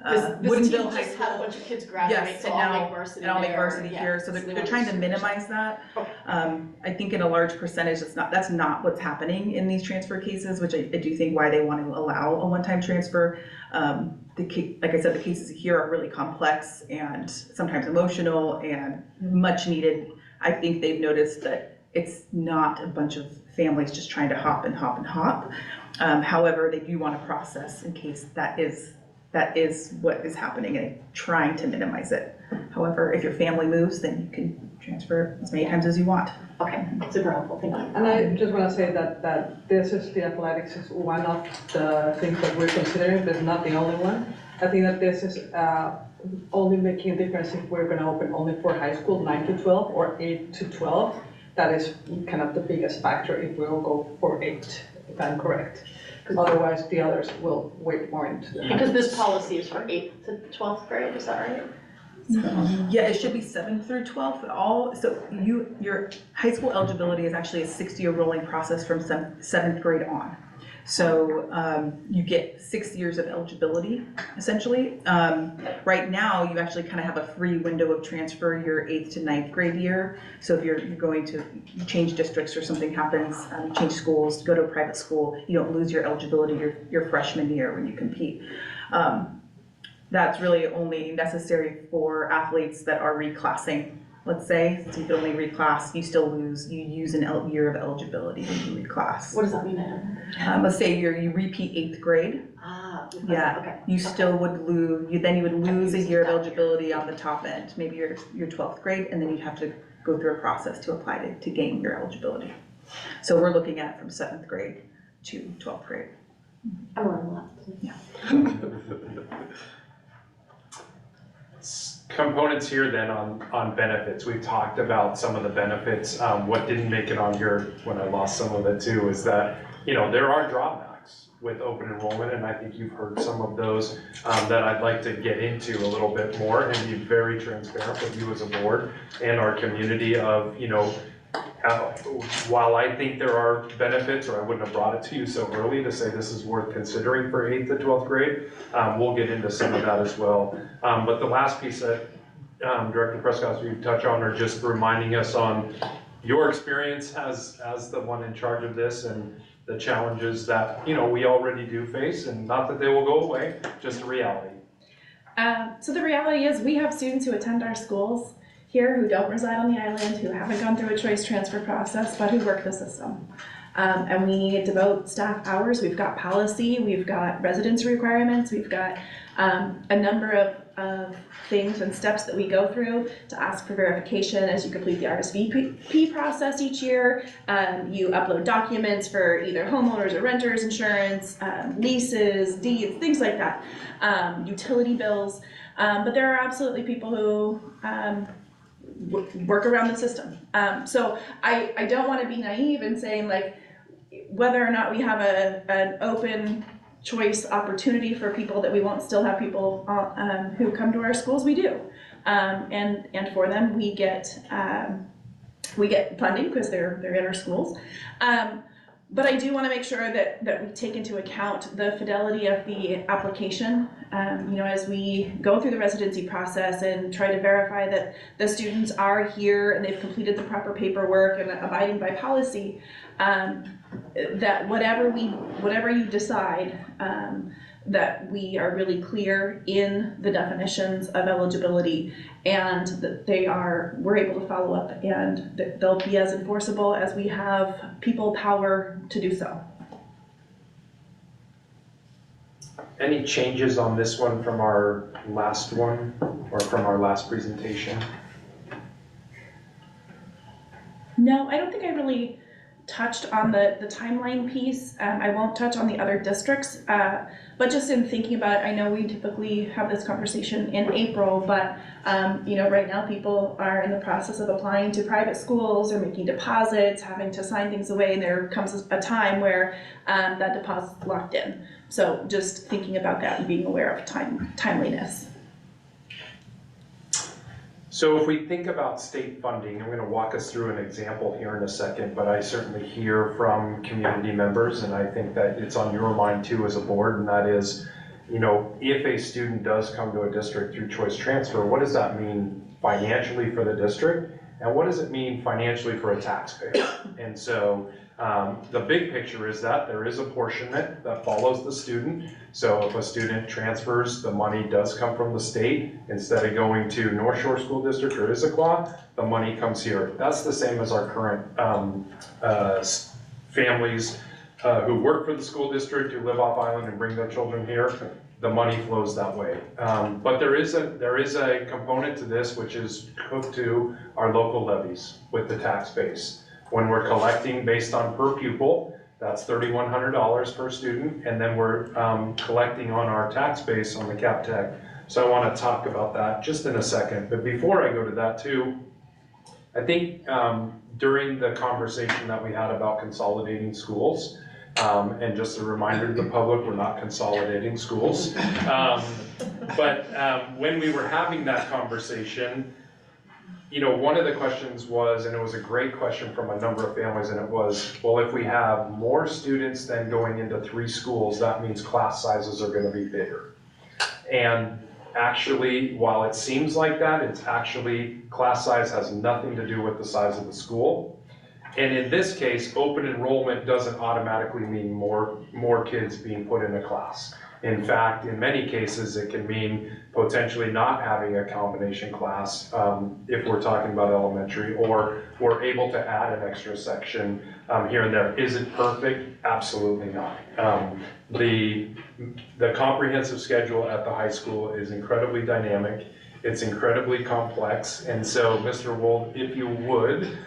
Woodinville High just School. had a bunch of kids graduate, Yes, so and I'll now, make varsity and I'll make there, varsity yeah. here, so they they're want trying to switch. minimize that. I think in a large percentage, that's not what's happening in these transfer cases, which I do think why they want to allow a one-time transfer. Like I said, the cases here are really complex and sometimes emotional and much needed. I think they've noticed that it's not a bunch of families just trying to hop and hop and hop. However, they do want to process in case that is what is happening and trying to minimize it. However, if your family moves, then you can transfer as many times as you want. Okay, super helpful, thank you. And I just want to say that this is the athletics is one of the things that we're considering, but not the only one. I think that this is only making a difference if we're going to open only for high school 9 to 12 or 8 to 12. That is kind of the biggest factor if we'll go for 8, if I'm correct. Otherwise, the others will wait more into the. Because this policy is for 8th to 12th grade, is that right? Yeah, it should be 7th through 12th. So your high school eligibility is actually a 6-year rolling process from 7th grade on. So you get 6 years of eligibility, essentially. Right now, you actually kind of have a free window of transfer your 8th to 9th grade year. So if you're going to change districts or something happens, change schools, go to a private school, you don't lose your eligibility your freshman year when you compete. That's really only necessary for athletes that are reclassing. Let's say, so you can only reclass, you use an year of eligibility when you reclass. What does that mean? Let's say you repeat 8th grade. Yeah, okay. you still would lose, you would lose a year of eligibility on the top end, maybe your 12th grade, and then you'd have to go through a process to apply to gain your eligibility. So we're looking at from 7th grade to 12th grade. I learned a lot. Yeah. Components here then on benefits. We've talked about some of the benefits. What didn't make it on here when I lost some of it too is that, there are drawbacks with open enrollment, and I think you've heard some of those that I'd like to get into a little bit more and be very transparent with you as a board and our community of, while I think there are benefits, or I wouldn't have brought it to you so early to say this is worth considering for 8th to 12th grade, we'll get into some of that as well. But the last piece that Director Prescott, you touch on, are just reminding us on your experience as the one in charge of this and the challenges that we already do face, and not that they will go away, just a reality. So the reality is we have students who attend our schools here who don't reside on the island, who haven't gone through a choice transfer process, but who work the system. And we devote staff hours. We've got policy, we've got residency requirements, we've got a number of things and steps that we go through to ask for verification as you complete the RSVP process each year. You upload documents for either homeowners or renters insurance, leases, deeds, things like that, utility bills. But there are absolutely people who work around the system. So I don't want to be naive in saying like whether or not we have an open choice opportunity for people that we won't still have people who come to our schools. We do, and for them we get funding because they're in our schools. But I do want to make sure that we take into account the fidelity of the application, as we go through the residency process and try to verify that the students are here and they've completed the proper paperwork and abiding by policy, that whatever you decide, that we are really clear in the definitions of eligibility and that we're able to follow up and that they'll be as enforceable as we have people power to do so. Any changes on this one from our last one or from our last presentation? No, I don't think I really touched on the timeline piece. I won't touch on the other districts, but just in thinking about it, I know we typically have this conversation in April, but right now people are in the process of applying to private schools or making deposits, having to sign things away, and there comes a time where that deposit's locked in. So just thinking about that and being aware of timeliness. So if we think about state funding, I'm going to walk us through an example here in a second, but I certainly hear from community members, and I think that it's on your mind too as a board, and that is, you know, if a student does come to a district through choice transfer, what does that mean financially for the district? And what does it mean financially for a taxpayer? And so the big picture is that there is apportionment that follows the student. So if a student transfers, the money does come from the state. Instead of going to North Shore School District or Issaquah, the money comes here. That's the same as our current families who work for the school district, who live off island and bring their children here. The money flows that way. But there is a component to this which is hooked to our local levies with the tax base. When we're collecting based on per pupil, that's $3,100 per student, and then we're collecting on our tax base on the Cap Tech. So I want to talk about that just in a second. But before I go to that too, I think during the conversation that we had about consolidating schools, and just a reminder to the public, we're not consolidating schools. But when we were having that conversation, you know, one of the questions was, and it was a great question from a number of families, and it was, well, if we have more students than going into 3 schools, that means class sizes are going to be bigger. And actually, while it seems like that, it's actually, class size has nothing to do with the size of the school. And in this case, open enrollment doesn't automatically mean more kids being put in a class. In fact, in many cases, it can mean potentially not having a combination class if we're talking about elementary, or we're able to add an extra section here and there. Is it perfect? Absolutely not. The comprehensive schedule at the high school is incredibly dynamic. It's incredibly complex. And so, Mr. Wold, if you would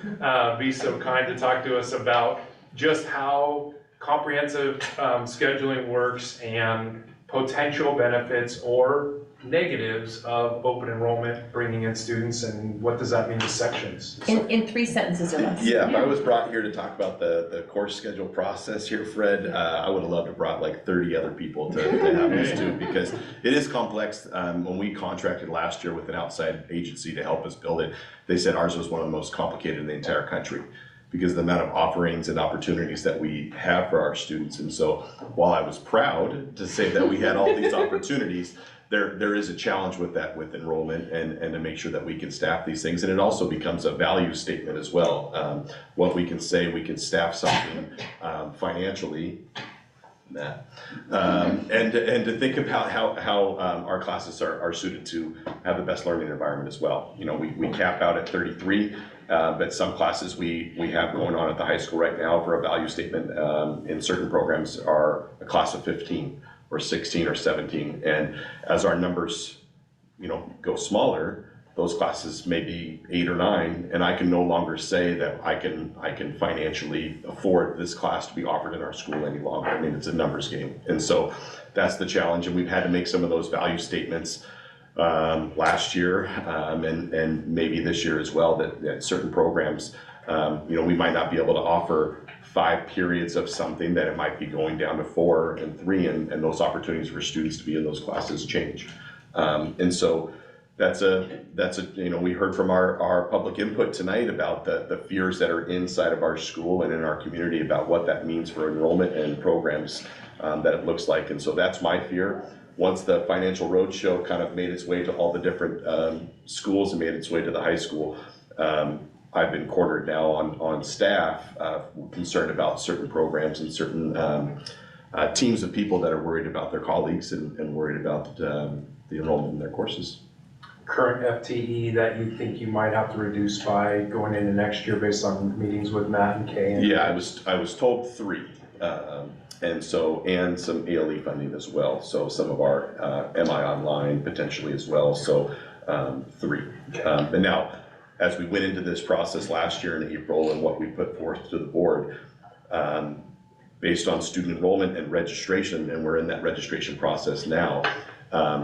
be so kind to talk to us about just how comprehensive scheduling works and potential benefits or negatives of open enrollment, bringing in students, and what does that mean to sections? In 3 sentences or less. Yeah, if I was brought here to talk about the course schedule process here, Fred, I would have loved to have brought like 30 other people to have this too, because it is complex. When we contracted last year with an outside agency to help us build it, they said ours was one of the most complicated in the entire country, because of the amount of offerings and opportunities that we have for our students. And so while I was proud to say that we had all these opportunities, there is a challenge with that, with enrollment, and to make sure that we can staff these things. And it also becomes a value statement as well. What we can say, we can staff something financially, and to think about how our classes are suited to have the best learning environment as well. You know, we cap out at 33, but some classes we have going on at the high school right now for a value statement in certain programs are a class of 15 or 16 or 17. And as our numbers, you know, go smaller, those classes may be 8 or 9, and I can no longer say that I can financially afford this class to be offered in our school any longer. I mean, it's a numbers game. And so that's the challenge, and we've had to make some of those value statements last year, and maybe this year as well, that certain programs, you know, we might not be able to offer 5 periods of something, that it might be going down to 4 and 3, and those opportunities for students to be in those classes change. And so that's a, you know, we heard from our public input tonight about the fears that are inside of our school and in our community about what that means for enrollment and programs that it looks like. And so that's my fear. Once the financial roadshow kind of made its way to all the different schools and made its way to the high school, I've been cornered now on staff, concerned about certain programs and certain teams of people that are worried about their colleagues and worried about the enrollment in their courses. Current FTE that you think you might have to reduce by going into next year based on meetings with Matt and Kay? Yeah, I was told 3, and some ALE funding as well. So some of our MI online potentially as well. So 3. And now, as we went into this process last year in April and what we put forth to the board, based on student enrollment and registration, and we're in that registration process now,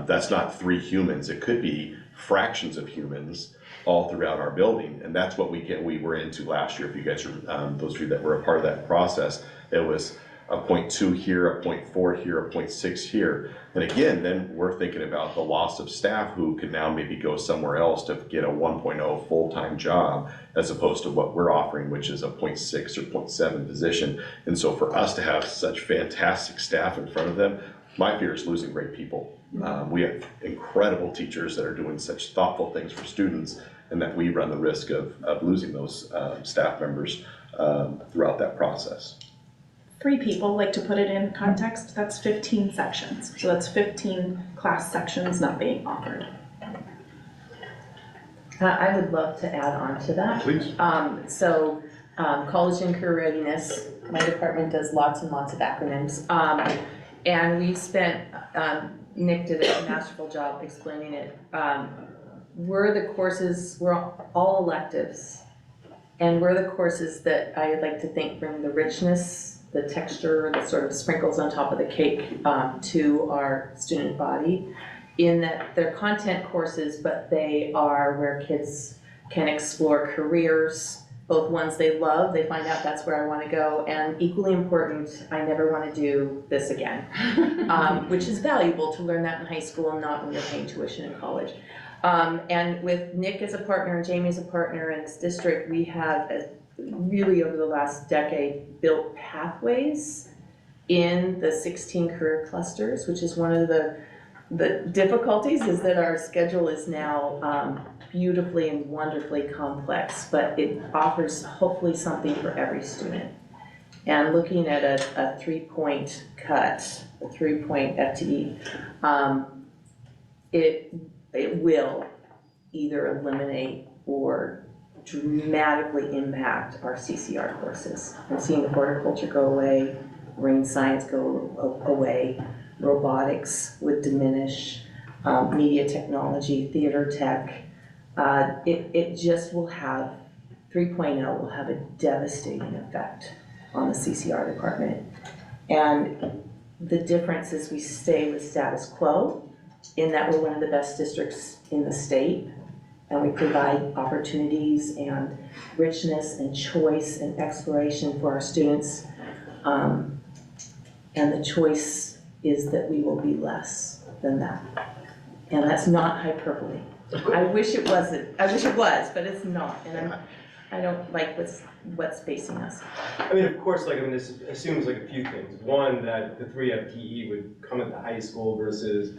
that's not 3 humans. It could be fractions of humans all throughout our building, and that's what we were into last year. If you guys are, those of you that were a part of that process, it was a 0.2 here, a 0.4 here, a 0.6 here. And again, then we're thinking about the loss of staff who could now maybe go somewhere else to get a 1.0 full-time job, as opposed to what we're offering, which is a 0.6 or 0.7 position. And so for us to have such fantastic staff in front of them, My fear is losing great people. We have incredible teachers that are doing such thoughtful things for students, and that we run the risk of losing those staff members throughout that process. 3 people, like to put it in context, that's 15 sections. So that's 15 class sections not being offered. I would love to add on to that. Please. College and career readiness, my department does lots and lots of acronyms. And we spent, Nick did a masterful job explaining it. We're the courses, we're all electives. And we're the courses that I would like to think bring the richness, the texture, the sort of sprinkles on top of the cake to our student body, in that they're content courses, but they are where kids can explore careers, both ones they love, they find out that's where I want to go, and equally important, I never want to do this again, which is valuable to learn that in high school and not when you're paying tuition in college. And with Nick as a partner and Jamie as a partner in this district, we have really over the last decade built pathways in the 16 career clusters, which is one of the difficulties is that our schedule is now beautifully and wonderfully complex, but it offers hopefully something for every student. And looking at a 3-point cut, a 3-point FTE, it will either eliminate or dramatically impact our CCR courses. I'm seeing the horticulture go away, marine science go away, robotics would diminish, media technology, theater tech. It just will have, 3.0 will have a devastating effect on the CCR department. And the difference is we stay with status quo, in that we're one of the best districts in the state, and we provide opportunities and richness and choice and exploration for our students. And the choice is that we will be less than that. And that's not hyperbole. I wish it wasn't. I wish it was, but it's not. And I don't like what's facing us. I mean, of course, this assumes a few things. One, that the 3 FTE would come at the high school versus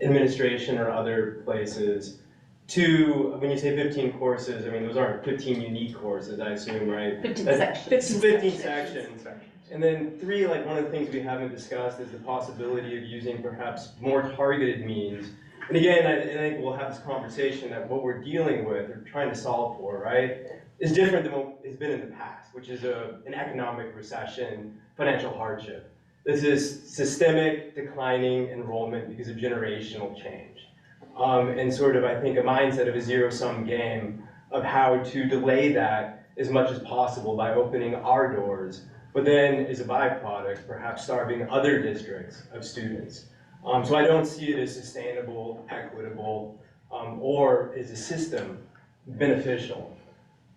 administration or other places. 2, when you say 15 courses, I mean, those aren't 15 unique courses, I assume, right? 15 sections. 15 sections. And then 3, one of the things we haven't discussed is the possibility of using perhaps more targeted means. And again, I think we'll have this conversation that what we're dealing with or trying to solve for, right, is different than what has been in the past, which is an economic recession, financial hardship. This is systemic declining enrollment because of generational change. And sort of, I think, a mindset of a zero-sum game of how to delay that as much as possible by opening our doors, but then as a byproduct, perhaps starving other districts of students. So I don't see it as sustainable, equitable, or as a system beneficial.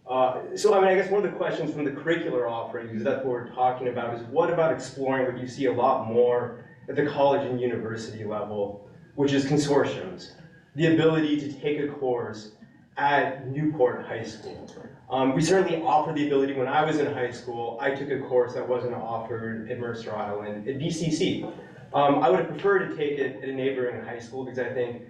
So I mean, I guess one of the questions from the curricular offerings, because that's what we're talking about, is what about exploring what you see a lot more at the college and university level, which is consortiums. The ability to take a course at Newport High School. We certainly offer the ability. When I was in high school, I took a course that wasn't offered at Mercer Island, at BCC. I would have preferred to take it at a neighboring high school because I think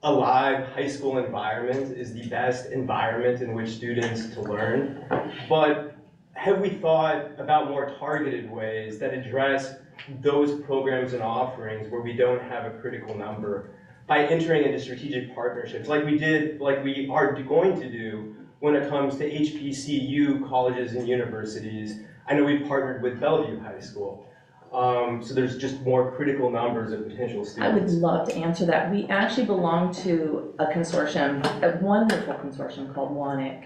a live high school environment is the best environment in which students to learn. But have we thought about more targeted ways that address those programs and offerings where we don't have a critical number by entering into strategic partnerships like we are going to do when it comes to HBCU colleges and universities? I know we've partnered with Bellevue High School. So there's just more critical numbers of potential students. I would love to answer that. We actually belong to a consortium, a wonderful consortium called WANIC,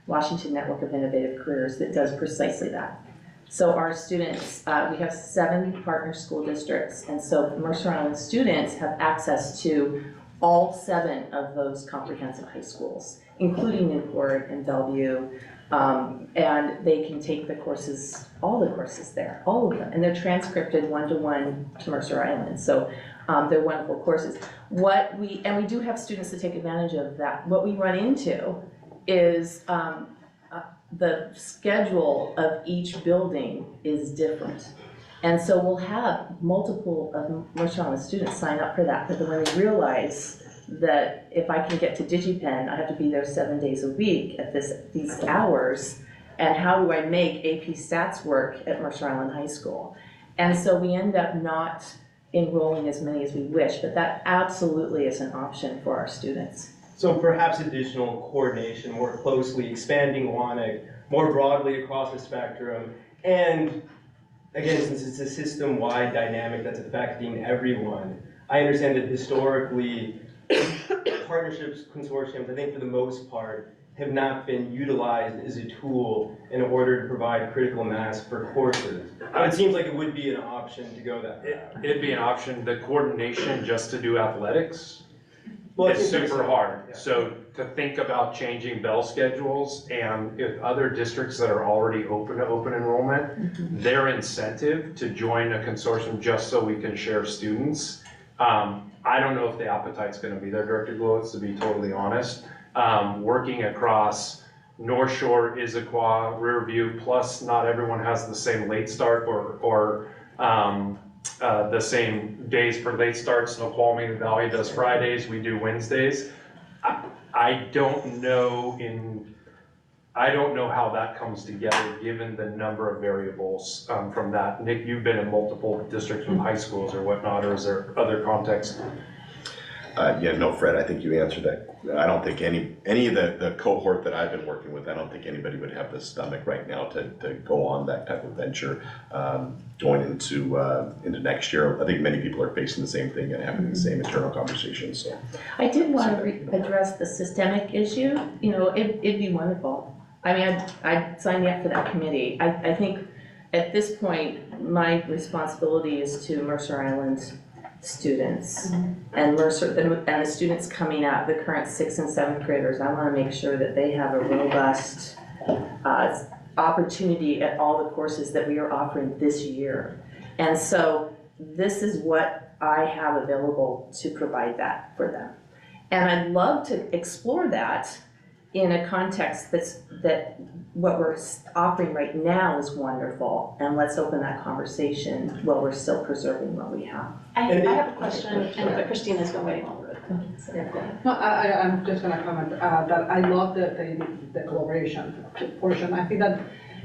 Washington Network of Innovative Careers, that does precisely that. So our students, we have 7 partner school districts, and so Mercer Island students have access to all 7 of those comprehensive high schools, including Newport and Bellevue, and they can take the courses, all the courses there, all of them, and they're transcripted 1-to-1 to Mercer Island. So they're wonderful courses. We do have students that take advantage of that. What we run into is the schedule of each building is different. And so we'll have multiple of Mercer Island students sign up for that, but then when they realize that if I can get to DigiPen, I have to be there 7 days a week at these hours, and how do I make AP Stats work at Mercer Island High School? And so we end up not enrolling as many as we wish, but that absolutely is an option for our students. So perhaps additional coordination, more closely expanding WANIC more broadly across the spectrum. And again, since it's a system-wide dynamic that's affecting everyone, I understand that historically, partnerships, consortiums, I think for the most part, have not been utilized as a tool in order to provide critical mass for courses. It seems like it would be an option to go that route. It'd be an option. The coordination just to do athletics, well, it's super hard. Yeah. So to think about changing bell schedules, and if other districts that are already open to open enrollment, their incentive to join a consortium just so we can share students, I don't know if the appetite's going to be there, Director Glowitz, to be totally honest. Working across North Shore, Issaquah, Riverview, plus not everyone has the same late start or the same days for late starts. Snoqualmie Valley does Fridays, we do Wednesdays. I don't know how that comes together given the number of variables from that. Nick, you've been in multiple districts with high schools or whatnot, or is there other context? Yeah, no, Fred, I think you answered that. I don't think any of the cohort that I've been working with, I don't think anybody would have the stomach right now to go on that type of venture going into next year. I think many people are facing the same thing and having the same internal conversations. So I did want to address the systemic issue. You know, it'd be wonderful. I mean, I'd sign me up for that committee. I think at this point, my responsibility is to Mercer Island students and the students coming out, the current 6th and 7th graders. I want to make sure that they have a robust opportunity at all the courses that we are offering this year. And so this is what I have available to provide that for them. And I'd love to explore that in a context that what we're offering right now is wonderful, and let's open that conversation while we're still preserving what we have. I have a question, and Christina's been waiting on it. No, I'm just gonna comment that I love the collaboration portion. I think that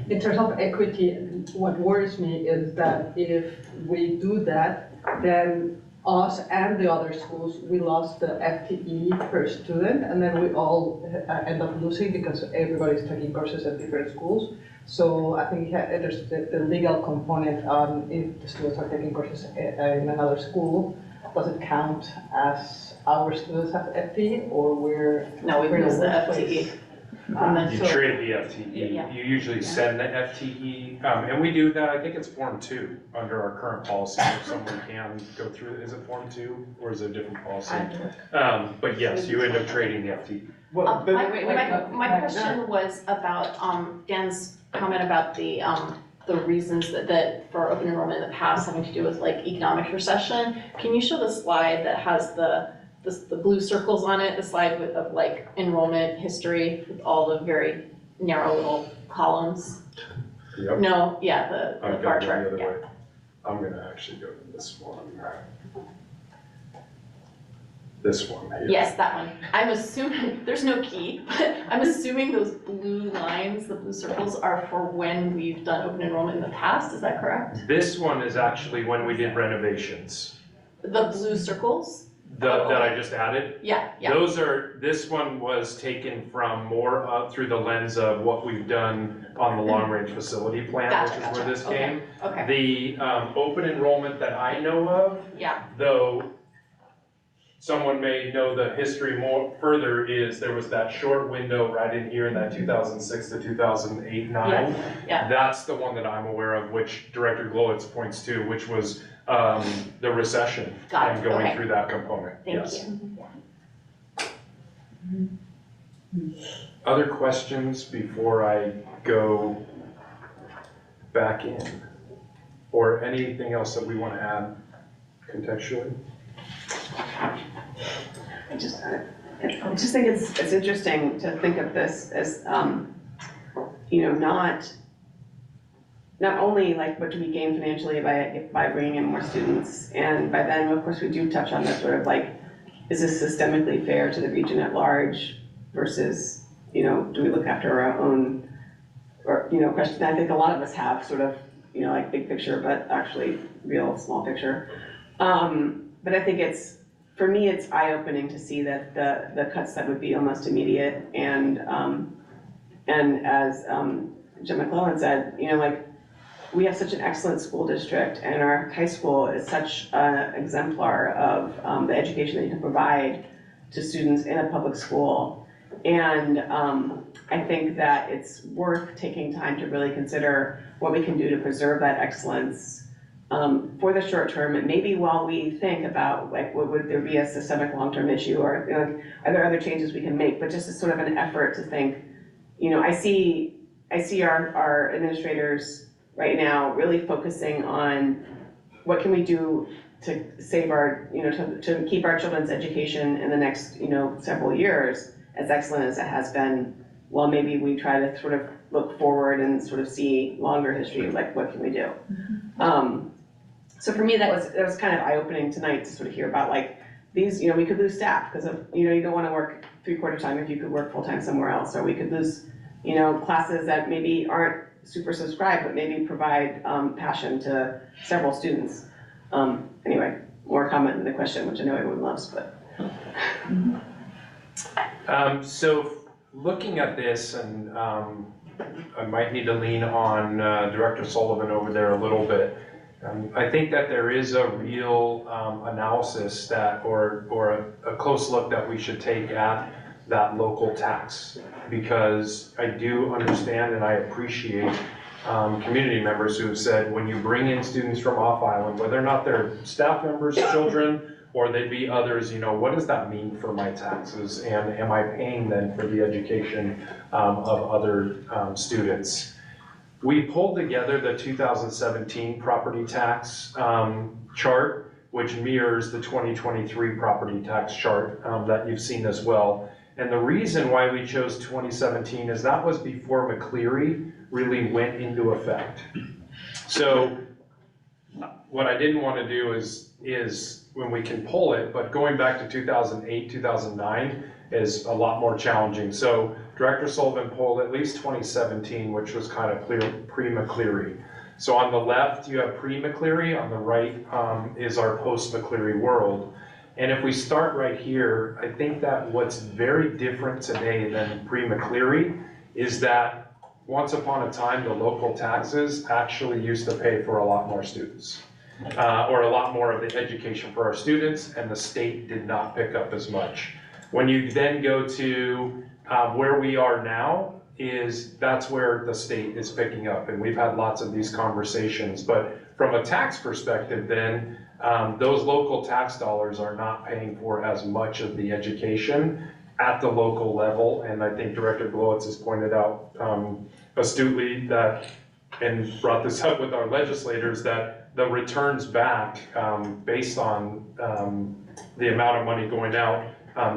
in terms of equity, what worries me is that if we do that, then us and the other schools, we lost the FTE per student, and then we all end up losing because everybody's taking courses at different schools. So I think there's the legal component if the students are taking courses in another school, does it count as our students have FTE, or we're no, we lose the FTE. You trade the FTE. Yeah. You usually send the FTE, and we do that. I think it's Form 2 under our current policy. If someone can go through, is it Form 2 or is it a different policy? But yes, you end up trading the FTE. My question was about Dan's comment about the reasons that for open enrollment in the past having to do with like economic recession. Can you show the slide that has the blue circles on it, the slide of like enrollment history with all the very narrow little columns? Yep. No, yeah, the bar chart. Yeah. I'm gonna actually go to this one. This one here. Yes, that one. I'm assuming, there's no key, but I'm assuming those blue lines, the blue circles, are for when we've done open enrollment in the past, is that correct? This one is actually when we did renovations. The blue circles? That I just added? Yeah. This one was taken from more through the lens of what we've done on the long range facility plan, which is where this came. Okay. The open enrollment that I know of, though someone may know the history more further, is there was that short window right in here in that 2006 to 2008-9. Yeah. That's the one that I'm aware of, which Director Glowitz points to, which was the recession and going through that component. Thank you. Other questions before I go back in? Or anything else that we want to add contextually? I just think it's interesting to think of this as, not not only like what do we gain financially by bringing in more students, and by then, of course, we do touch on that sort of like, is this systemically fair to the region at large versus, you know, do we look after our own, or, you know, question I think a lot of us have sort of, you know, like big picture, but actually real small picture. But I think for me, it's eye-opening to see that the cuts that would be almost immediate, and as Jim McClellan said, you know, like, we have such an excellent school district, and our high school is such an exemplar of the education that you can provide to students in a public school. And I think that it's worth taking time to really consider what we can do to preserve that excellence for the short term, and maybe while we think about like, would there be a systemic long-term issue, or you know, are there other changes we can make, but just as sort of an effort to think, you know, I see our administrators right now really focusing on what can we do to save our, you know, to keep our children's education in the next, you know, several years as excellent as it has been, while maybe we try to sort of look forward and sort of see longer history of like, what can we do? So for me, that was kind of eye-opening tonight to sort of hear about like these, you know, we could lose staff because of, you know, you don't want to work 3/4 time if you could work full-time somewhere else, or we could lose, you know, classes that maybe aren't super subscribed, but maybe provide passion to several students. Anyway, more comment than the question, which I know everyone loves, but. So looking at this, and I might need to lean on Director Sullivan over there a little bit. I think that there is a real analysis that, or a close look that we should take at that local tax, because I do understand and I appreciate community members who have said, when you bring in students from off island, whether or not they're staff members, children, or they'd be others, you know, what does that mean for my taxes? And am I paying then for the education of other students? We pulled together the 2017 property tax chart, which mirrors the 2023 property tax chart that you've seen as well. And the reason why we chose 2017 is that was before McCleary really went into effect. So what I didn't want to do is when we can pull it, but going back to 2008, 2009 is a lot more challenging. So Director Sullivan pulled at least 2017, which was kind of pre-McCleary. So on the left, you have pre-McCleary, on the right is our post-McCleary world. And if we start right here, I think that what's very different today than pre-McCleary is that once upon a time, the local taxes actually used to pay for a lot more students, or a lot more of the education for our students, and the state did not pick up as much. When you then go to where we are now, that's where the state is picking up, and we've had lots of these conversations. But from a tax perspective then, those local tax dollars are not paying for as much of the education at the local level. And I think Director Glowitz has pointed out astutely that, and brought this up with our legislators, that the returns back based on the amount of money going out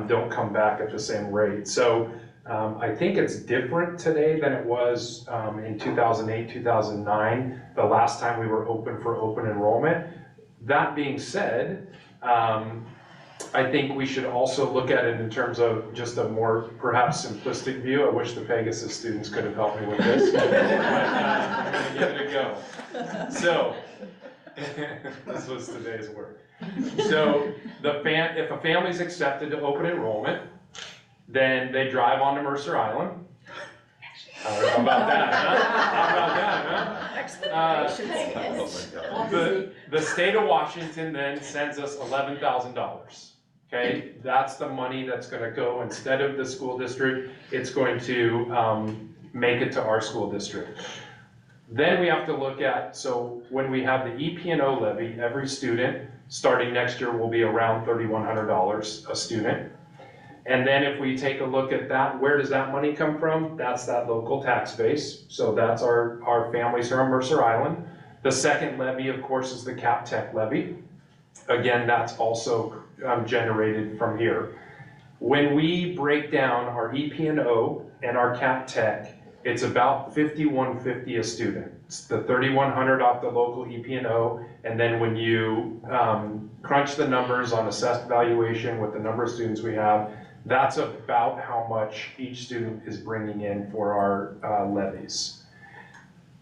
don't come back at the same rate. So I think it's different today than it was in 2008, 2009, the last time we were open for open enrollment. That being said, I think we should also look at it in terms of just a more perhaps simplistic view. I wish the Pegasus students could have helped me with this, but I'm gonna give it a go. So, this was today's work. So, if a family's accepted to open enrollment, then they drive on to Mercer Island. How about that, huh? How about that, huh? The state of Washington then sends us $11,000. Okay, that's the money that's going to go, instead of the school district, it's going to make it to our school district. Then we have to look at, so when we have the EP&O levy, every student starting next year will be around $3,100 a student. And then if we take a look at that, where does that money come from? That's that local tax base. So that's our families here on Mercer Island. The second levy, of course, is the Cap Tech levy. Again, that's also generated from here. When we break down our EP&O and our Cap Tech, it's about $5,150 a student. the 3,100 off the local EP&O, and then when you crunch the numbers on assessed valuation with the number of students we have, that's about how much each student is bringing in for our levies.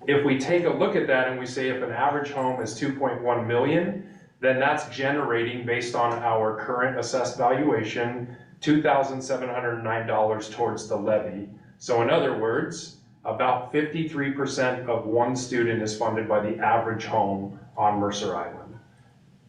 If we take a look at that and we say if an average home is 2.1 million, then that's generating, based on our current assessed valuation, $2,709 towards the levy. So in other words, about 53% of one student is funded by the average home on Mercer Island.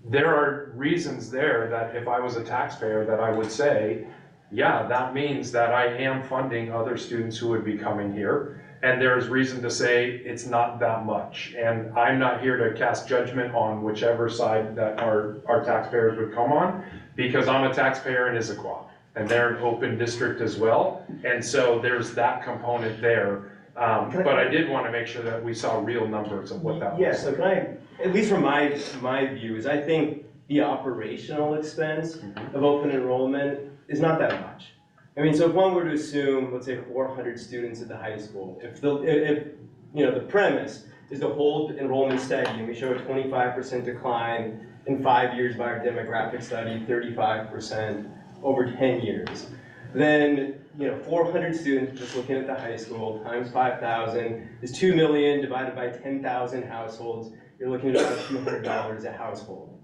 There are reasons there that if I was a taxpayer that I would say, yeah, that means that I am funding other students who would be coming here. And there's reason to say it's not that much. And I'm not here to cast judgment on whichever side that our taxpayers would come on, because I'm a taxpayer in Issaquah, and they're an open district as well. And so there's that component there. But I did want to make sure that we saw real numbers of what that was. Yeah, so can I, at least from my view, is I think the operational expense of open enrollment is not that much. I mean, so if one were to assume, let's say 400 students at the high school, if the premise is to hold enrollment steady, and we show a 25% decline in 5 years by our demographic study, 35% over 10 years, then 400 students, just looking at the high school, times 5,000 is 2 million divided by 10,000 households. You're looking at about $200 a household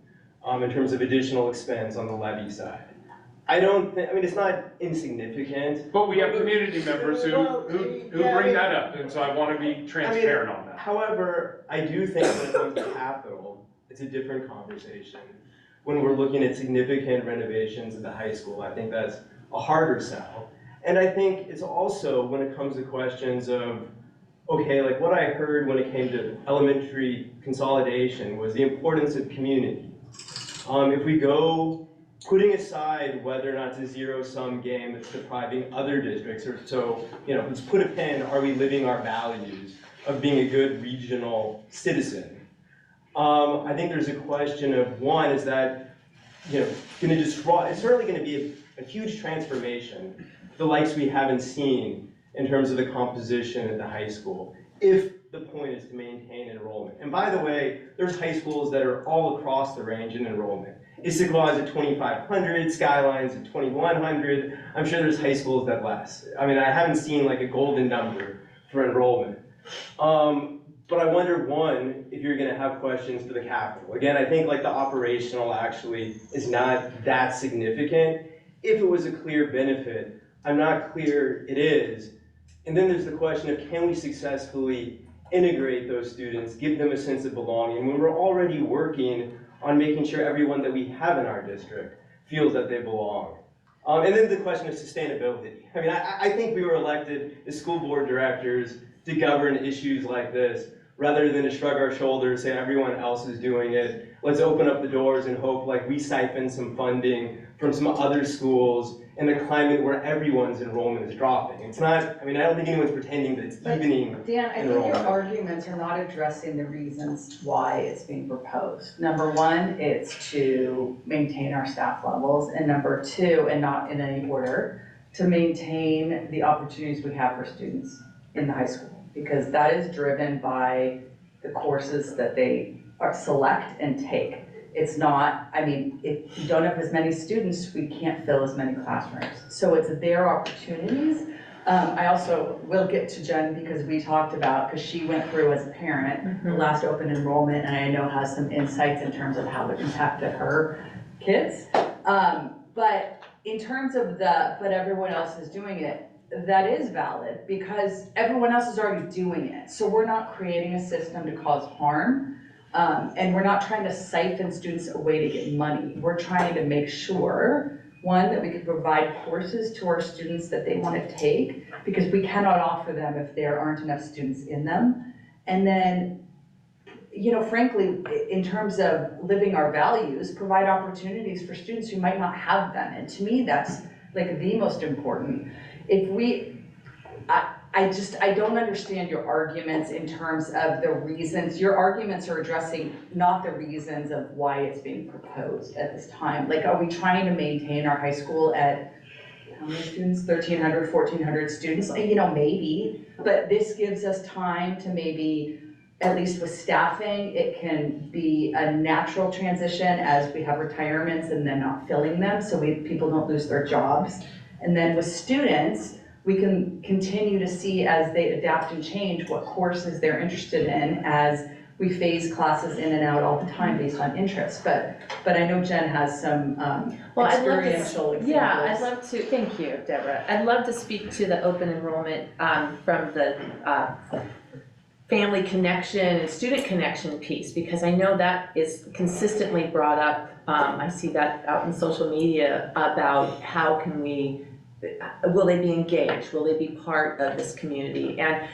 in terms of additional expense on the levy side. I mean, it's not insignificant. But we have community members who bring that up, and so I want to be transparent on that. However, I do think when it comes to capital, it's a different conversation. When we're looking at significant renovations at the high school, I think that's a harder sell. And I think it's also when it comes to questions of, okay, like what I heard when it came to elementary consolidation was the importance of community. If we go putting aside whether or not it's a zero-sum game that's depriving other districts, or so, let's put a pin, are we living our values of being a good regional citizen? I think there's a question of, one, is that, going to destroy, it's certainly going to be a huge transformation, the likes we haven't seen in terms of the composition at the high school, if the point is to maintain enrollment. And by the way, there's high schools that are all across the range in enrollment. Issaquah is at 2,500, Skyline's at 2,100. I'm sure there's high schools that less. I mean, I haven't seen like a golden number for enrollment. But I wonder, one, if you're gonna have questions for the capital. Again, I think like the operational actually is not that significant. If it was a clear benefit, I'm not clear it is. And then there's the question of, can we successfully integrate those students, give them a sense of belonging when we're already working on making sure everyone that we have in our district feels that they belong. And then the question of sustainability. I mean, I think we were elected as school board directors to govern issues like this, rather than to shrug our shoulders, say everyone else is doing it. Let's open up the doors and hope like we siphon some funding from some other schools in a climate where everyone's enrollment is dropping. It's not, I mean, I don't think anyone's pretending that it's evening enrollment. Dan, I think your arguments are not addressing the reasons why it's being proposed. Number one, it's to maintain our staff levels, and number two, and not in any order, to maintain the opportunities we have for students in the high school, because that is driven by the courses that they select and take. It's not, I mean, if you don't have as many students, we can't fill as many classrooms. So it's their opportunities. I also will get to Jen, because we talked about, because she went through as a parent, the last open enrollment, and I know has some insights in terms of how it impacted her kids. But in terms of but everyone else is doing it, that is valid, because everyone else is already doing it. So we're not creating a system to cause harm. And we're not trying to siphon students away to get money. We're trying to make sure, one, that we can provide courses to our students that they want to take, because we cannot offer them if there aren't enough students in them. And then, frankly, in terms of living our values, provide opportunities for students who might not have them. And to me, that's like the most important. I don't understand your arguments in terms of the reasons. Your arguments are addressing not the reasons of why it's being proposed at this time. Like, are we trying to maintain our high school at how many students? 1,300, 1,400 students? Maybe, but this gives us time to maybe at least with staffing, it can be a natural transition as we have retirements and then not filling them, so people don't lose their jobs. And then with students, we can continue to see as they adapt and change what courses they're interested in as we phase classes in and out all the time based on interest. But I know Jen has some experiential examples. Yeah, I'd love to, thank you, Deborah. I'd love to speak to the open enrollment from the family connection and student connection piece, because I know that is consistently brought up. I see that out in social media about how can will they be engaged? Will they be part of this community? And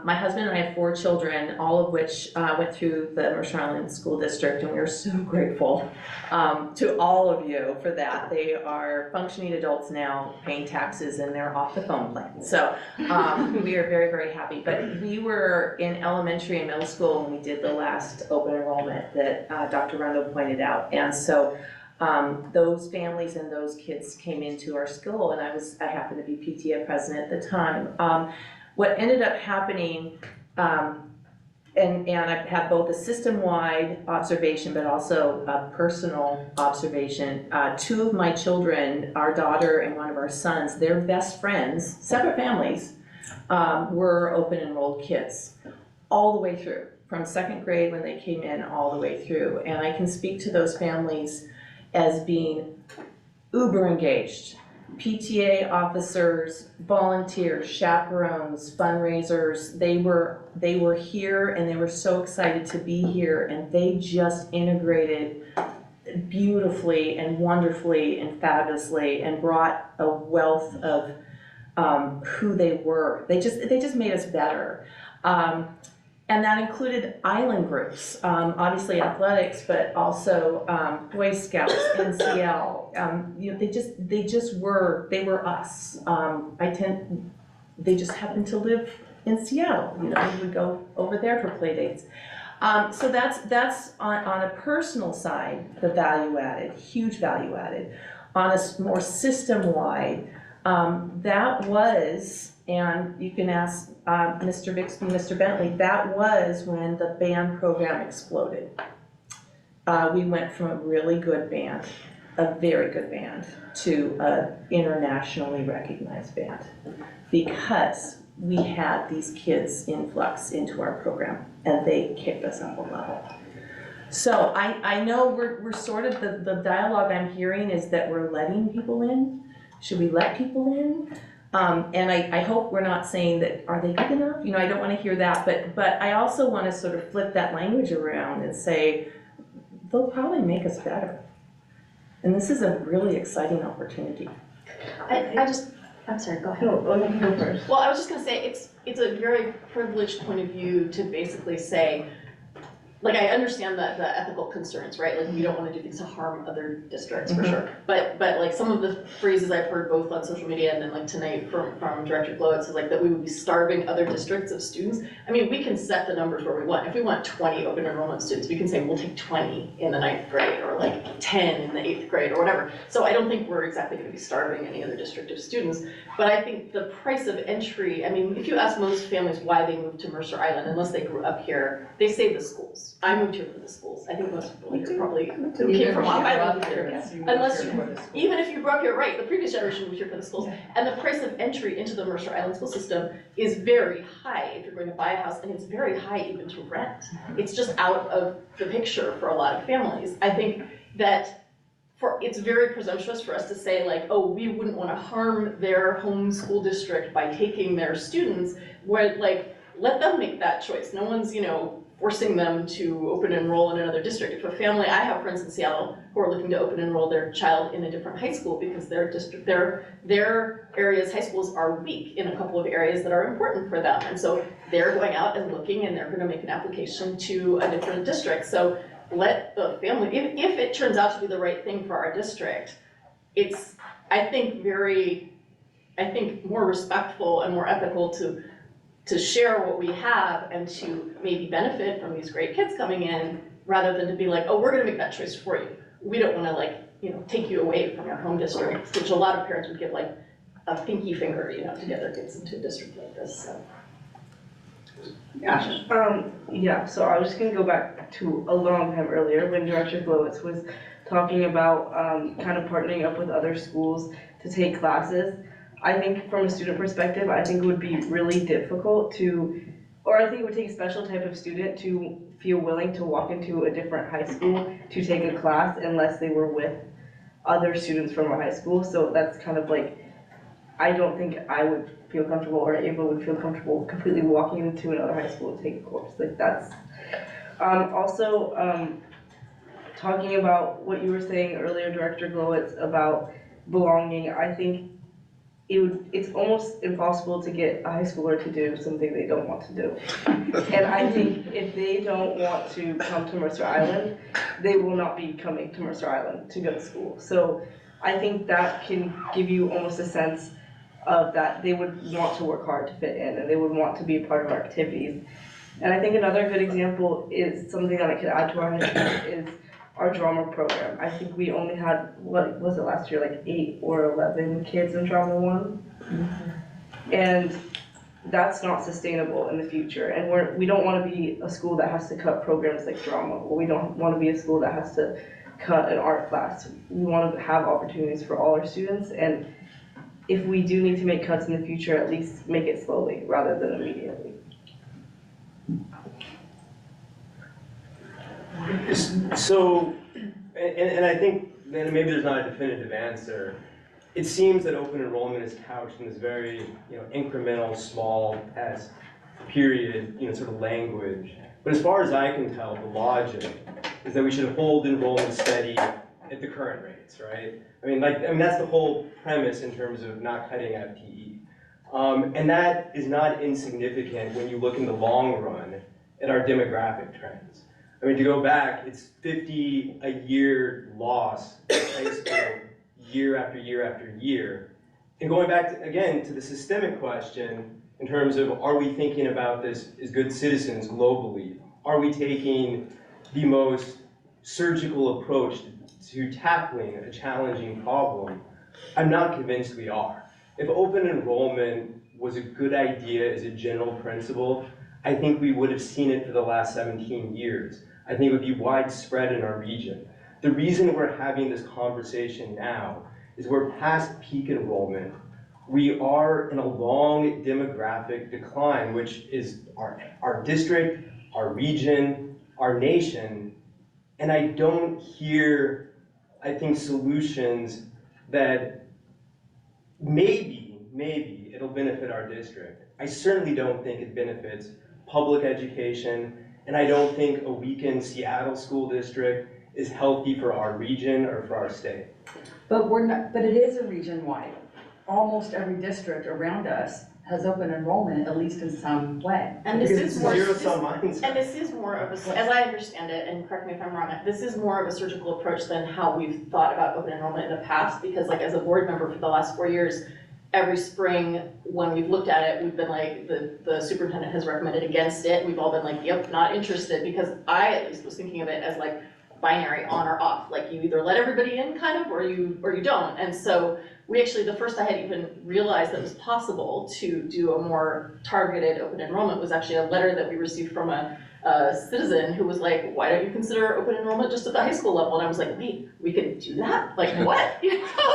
my husband and I have 4 children, all of which went through the Mercer Island School District, and we're so grateful to all of you for that. They are functioning adults now, paying taxes, and they're off the phone plan. So we are very, very happy. But we were in elementary and middle school when we did the last open enrollment that Dr. Rundle pointed out. And so those families and those kids came into our school, and I happened to be PTA president at the time. What ended up happening, and I have both a system-wide observation but also a personal observation. 2 of my children, our daughter and one of our sons, their best friends, separate families, were open enrolled kids all the way through, from 2nd grade when they came in all the way through. And I can speak to those families as being uber engaged. PTA officers, volunteers, chaperones, fundraisers, they were here and they were so excited to be here, and they just integrated beautifully and wonderfully and fabulously and brought a wealth of who they were. They just made us better. And that included island groups, obviously athletics, but also Boy Scouts, NCL. They were us. They just happened to live in Seattle. We would go over there for play dates. So that's on a personal side, the value added, huge value added. On a more system-wide, that was, and you can ask Mr. Bixby, Mr. Bentley, that was when the band program exploded. We went from a really good band, a very good band, to an internationally recognized band, because we had these kids influx into our program and they kicked us up a level. So I know we're sort of, the dialogue I'm hearing is that we're letting people in. Should we let people in? And I hope we're not saying that, are they good enough? I don't want to hear that, but I also want to sort of flip that language around and say, they'll probably make us better. And this is a really exciting opportunity. I'm sorry, go ahead. No, let me go first. Well, I was just gonna say, it's a very privileged point of view to basically say, like, I understand the ethical concerns, right? Like, we don't want to do things to harm other districts, for sure. But like, some of the phrases I've heard both on social media and then like tonight from Director Glowitz is like that we would be starving other districts of students. I mean, we can set the numbers where we want. If we want 20 open enrollment students, we can say we'll take 20 in the 9th grade or like 10 in the 8th grade or whatever. So I don't think we're exactly going to be starving any other district of students. But I think the price of entry, I mean, if you ask most families why they moved to Mercer Island, unless they grew up here, they say the schools. I moved here for the schools. I think most people here probably came from off island here. Unless even if you grew up here, right, the previous generation moved here for the schools. And the price of entry into the Mercer Island school system is very high if you're going to buy a house, and it's very high even to rent. It's just out of the picture for a lot of families. I think that it's very presumptuous for us to say like, oh, we wouldn't want to harm their home school district by taking their students, where like, let them make that choice. No one's, forcing them to open enroll in another district. If a family, I have friends in Seattle who are looking to open enroll their child in a different high school because their district, their area's high schools are weak in a couple of areas that are important for them. And so they're going out and looking, and they're going to make an application to a different district. So let the family, if it turns out to be the right thing for our district, it's, I think more respectful and more ethical to share what we have and to maybe benefit from these great kids coming in, rather than to be like, oh, we're gonna make that choice for you. We don't wanna take you away from your home district, which a lot of parents would give like a pinky finger, to get their kids into a district like this, so. Yeah, so I was just gonna go back to a long time earlier when Director Glowitz was talking about kind of partnering up with other schools to take classes. I think from a student perspective, I think it would be really difficult or I think it would take a special type of student to feel willing to walk into a different high school to take a class unless they were with other students from our high school. So that's kind of like, I don't think I would feel comfortable or Ava would feel comfortable completely walking into another high school to take a course. Like that's, talking about what you were saying earlier, Director Glowitz, about belonging, I think it's almost impossible to get a high schooler to do something they don't want to do. And I think if they don't want to come to Mercer Island, they will not be coming to Mercer Island to go to school. So I think that can give you almost a sense of that they would want to work hard to fit in and they would want to be a part of our activities. And I think another good example is something that I could add to our high school is our drama program. I think we only had, what was it last year, like 8 or 11 kids in Drama 1? Mm-hmm. And that's not sustainable in the future. And we don't want to be a school that has to cut programs like drama, or we don't want to be a school that has to cut an art class. We want to have opportunities for all our students, and if we do need to make cuts in the future, at least make it slowly rather than immediately. So, and I think then maybe there's not a definitive answer. It seems that open enrollment is couched in this very, incremental, small test period, sort of language. But as far as I can tell, the logic is that we should hold enrollment steady at the current rates, right? I mean, that's the whole premise in terms of not cutting FTE. And that is not insignificant when you look in the long run at our demographic trends. I mean, to go back, it's 50 a year loss in high school, year after year after year. And going back, again, to the systemic question, in terms of are we thinking about this as good citizens globally? Are we taking the most surgical approach to tackling a challenging problem? I'm not convinced we are. If open enrollment was a good idea as a general principle, I think we would have seen it for the last 17 years. I think it would be widespread in our region. The reason we're having this conversation now is we're past peak enrollment. We are in a long demographic decline, which is our district, our region, our nation, and I don't hear, I think, solutions that maybe it'll benefit our district. I certainly don't think it benefits public education, and I don't think a weakened Seattle school district is healthy for our region or for our state. But it is a region-wide. Almost every district around us has open enrollment, at least in some way. And this is more, zero-sum mindset. and this is more of a, as I understand it, and correct me if I'm wrong, this is more of a surgical approach than how we've thought about open enrollment in the past, because like as a board member for the last 4 years, every spring when we've looked at it, we've been like, the superintendent has recommended against it. We've all been like, yep, not interested, because I at least was thinking of it as like binary on or off. Like you either let everybody in kind of, or you don't. And so we actually, the first I had even realized that it was possible to do a more targeted open enrollment was actually a letter that we received from a citizen who was like, why don't you consider open enrollment just at the high school level? And I was like, wait, we could do that? Like what?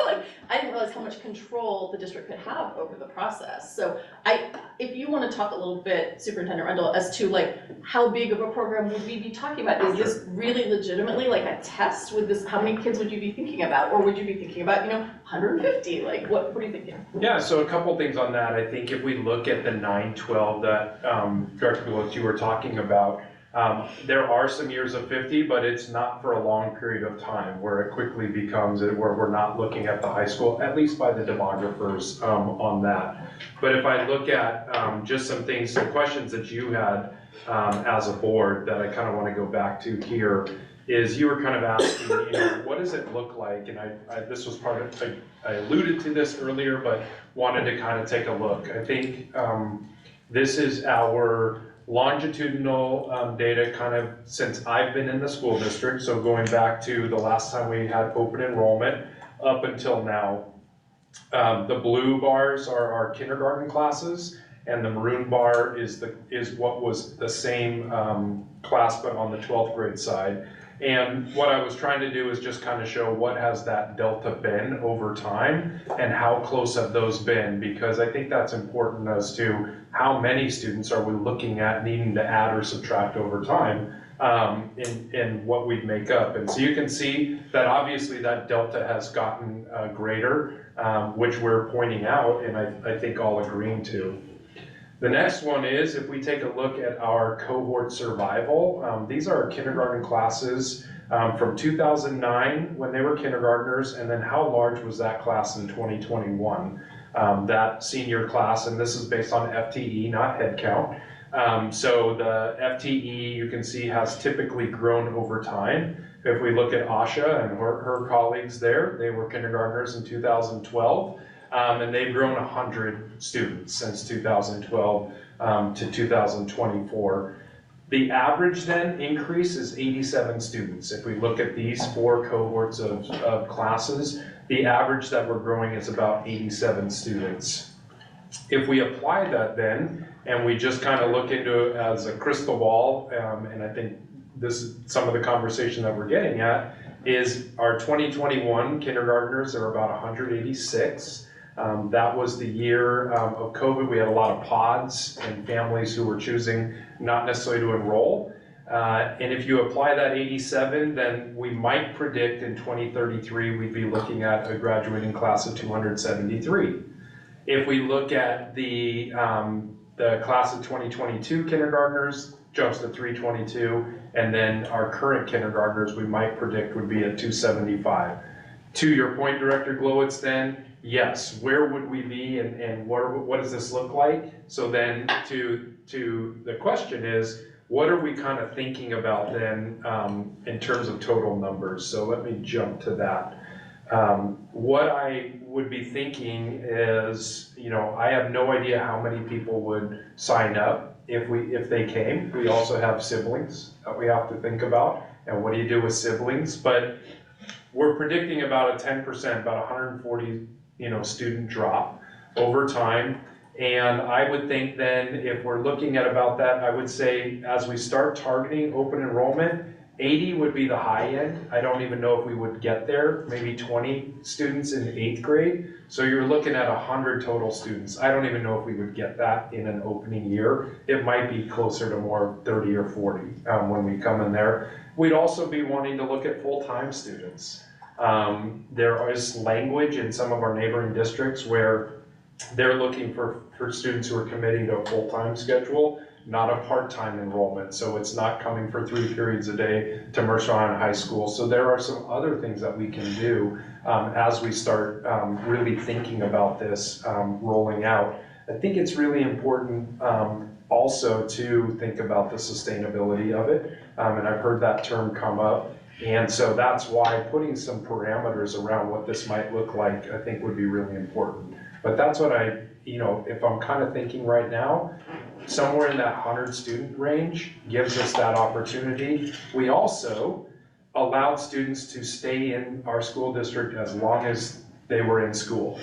Like I didn't realize how much control the district could have over the process. So if you want to talk a little bit, Superintendent Rendell, as to like how big of a program would we be talking about? Is this really legitimately like a test? Would this, how many kids would you be thinking about? Or would you be thinking about, 150? Like what are you thinking? Yeah, so a couple things on that. I think if we look at the 9-12 that Director Glowitz, you were talking about, there are some years of 50, but it's not for a long period of time where it quickly becomes where we're not looking at the high school, at least by the demographers on that. But if I look at just some things, some questions that you had as a board that I kind of want to go back to here is you were kind of asking, what does it look like? And this was part of, I alluded to this earlier, but wanted to kind of take a look. I think this is our longitudinal data kind of since I've been in the school district, so going back to the last time we had open enrollment up until now. The blue bars are our kindergarten classes, and the maroon bar is what was the same class but on the 12th grade side. And what I was trying to do is just kind of show what has that delta been over time and how close have those been, because I think that's important as to how many students are we looking at needing to add or subtract over time in what we'd make up. And so you can see that obviously that delta has gotten greater, which we're pointing out and I think all agreeing to. The next one is, if we take a look at our cohort survival, these are our kindergarten classes from 2009 when they were kindergartners, and then how large was that class in 2021, that senior class, and this is based on FTE, not head count. So the FTE, you can see, has typically grown over time. If we look at Asha and her colleagues there, they were kindergartners in 2012. And they've grown 100 students since 2012 to 2024. The average then increase is 87 students. If we look at these 4 cohorts of classes, the average that we're growing is about 87 students. If we apply that then, and we just kind of look into it as a crystal ball, and I think this is some of the conversation that we're getting at, is our 2021 kindergartners are about 186. That was the year of COVID. We had a lot of pods and families who were choosing not necessarily to enroll. And if you apply that 87, then we might predict in 2033 we'd be looking at a graduating class of 273. If we look at the class of 2022 kindergartners, jumps to 322, and then our current kindergartners we might predict would be at 275. To your point, Director Glowitz, then, yes, where would we be and what does this look like? So then to the question is, what are we kind of thinking about then in terms of total numbers? So let me jump to that. What I would be thinking is, I have no idea how many people would sign up if they came. We also have siblings that we have to think about, and what do you do with siblings? But we're predicting about a 10%, about 140, student drop over time. And I would think then, if we're looking at about that, I would say as we start targeting open enrollment, 80 would be the high end. I don't even know if we would get there, maybe 20 students in 8th grade. So you're looking at 100 total students. I don't even know if we would get that in an opening year. It might be closer to more 30 or 40 when we come in there. We'd also be wanting to look at full-time students. There is language in some of our neighboring districts where they're looking for students who are committing to a full-time schedule, not a part-time enrollment. So it's not coming for 3 periods a day to Mercer Island High School. So there are some other things that we can do as we start really thinking about this rolling out. I think it's really important also to think about the sustainability of it. And I've heard that term come up. And so that's why putting some parameters around what this might look like, I think would be really important. But that's what if I'm kind of thinking right now, somewhere in that 100 student range gives us that opportunity. We also allowed students to stay in our school district as long as they were in school.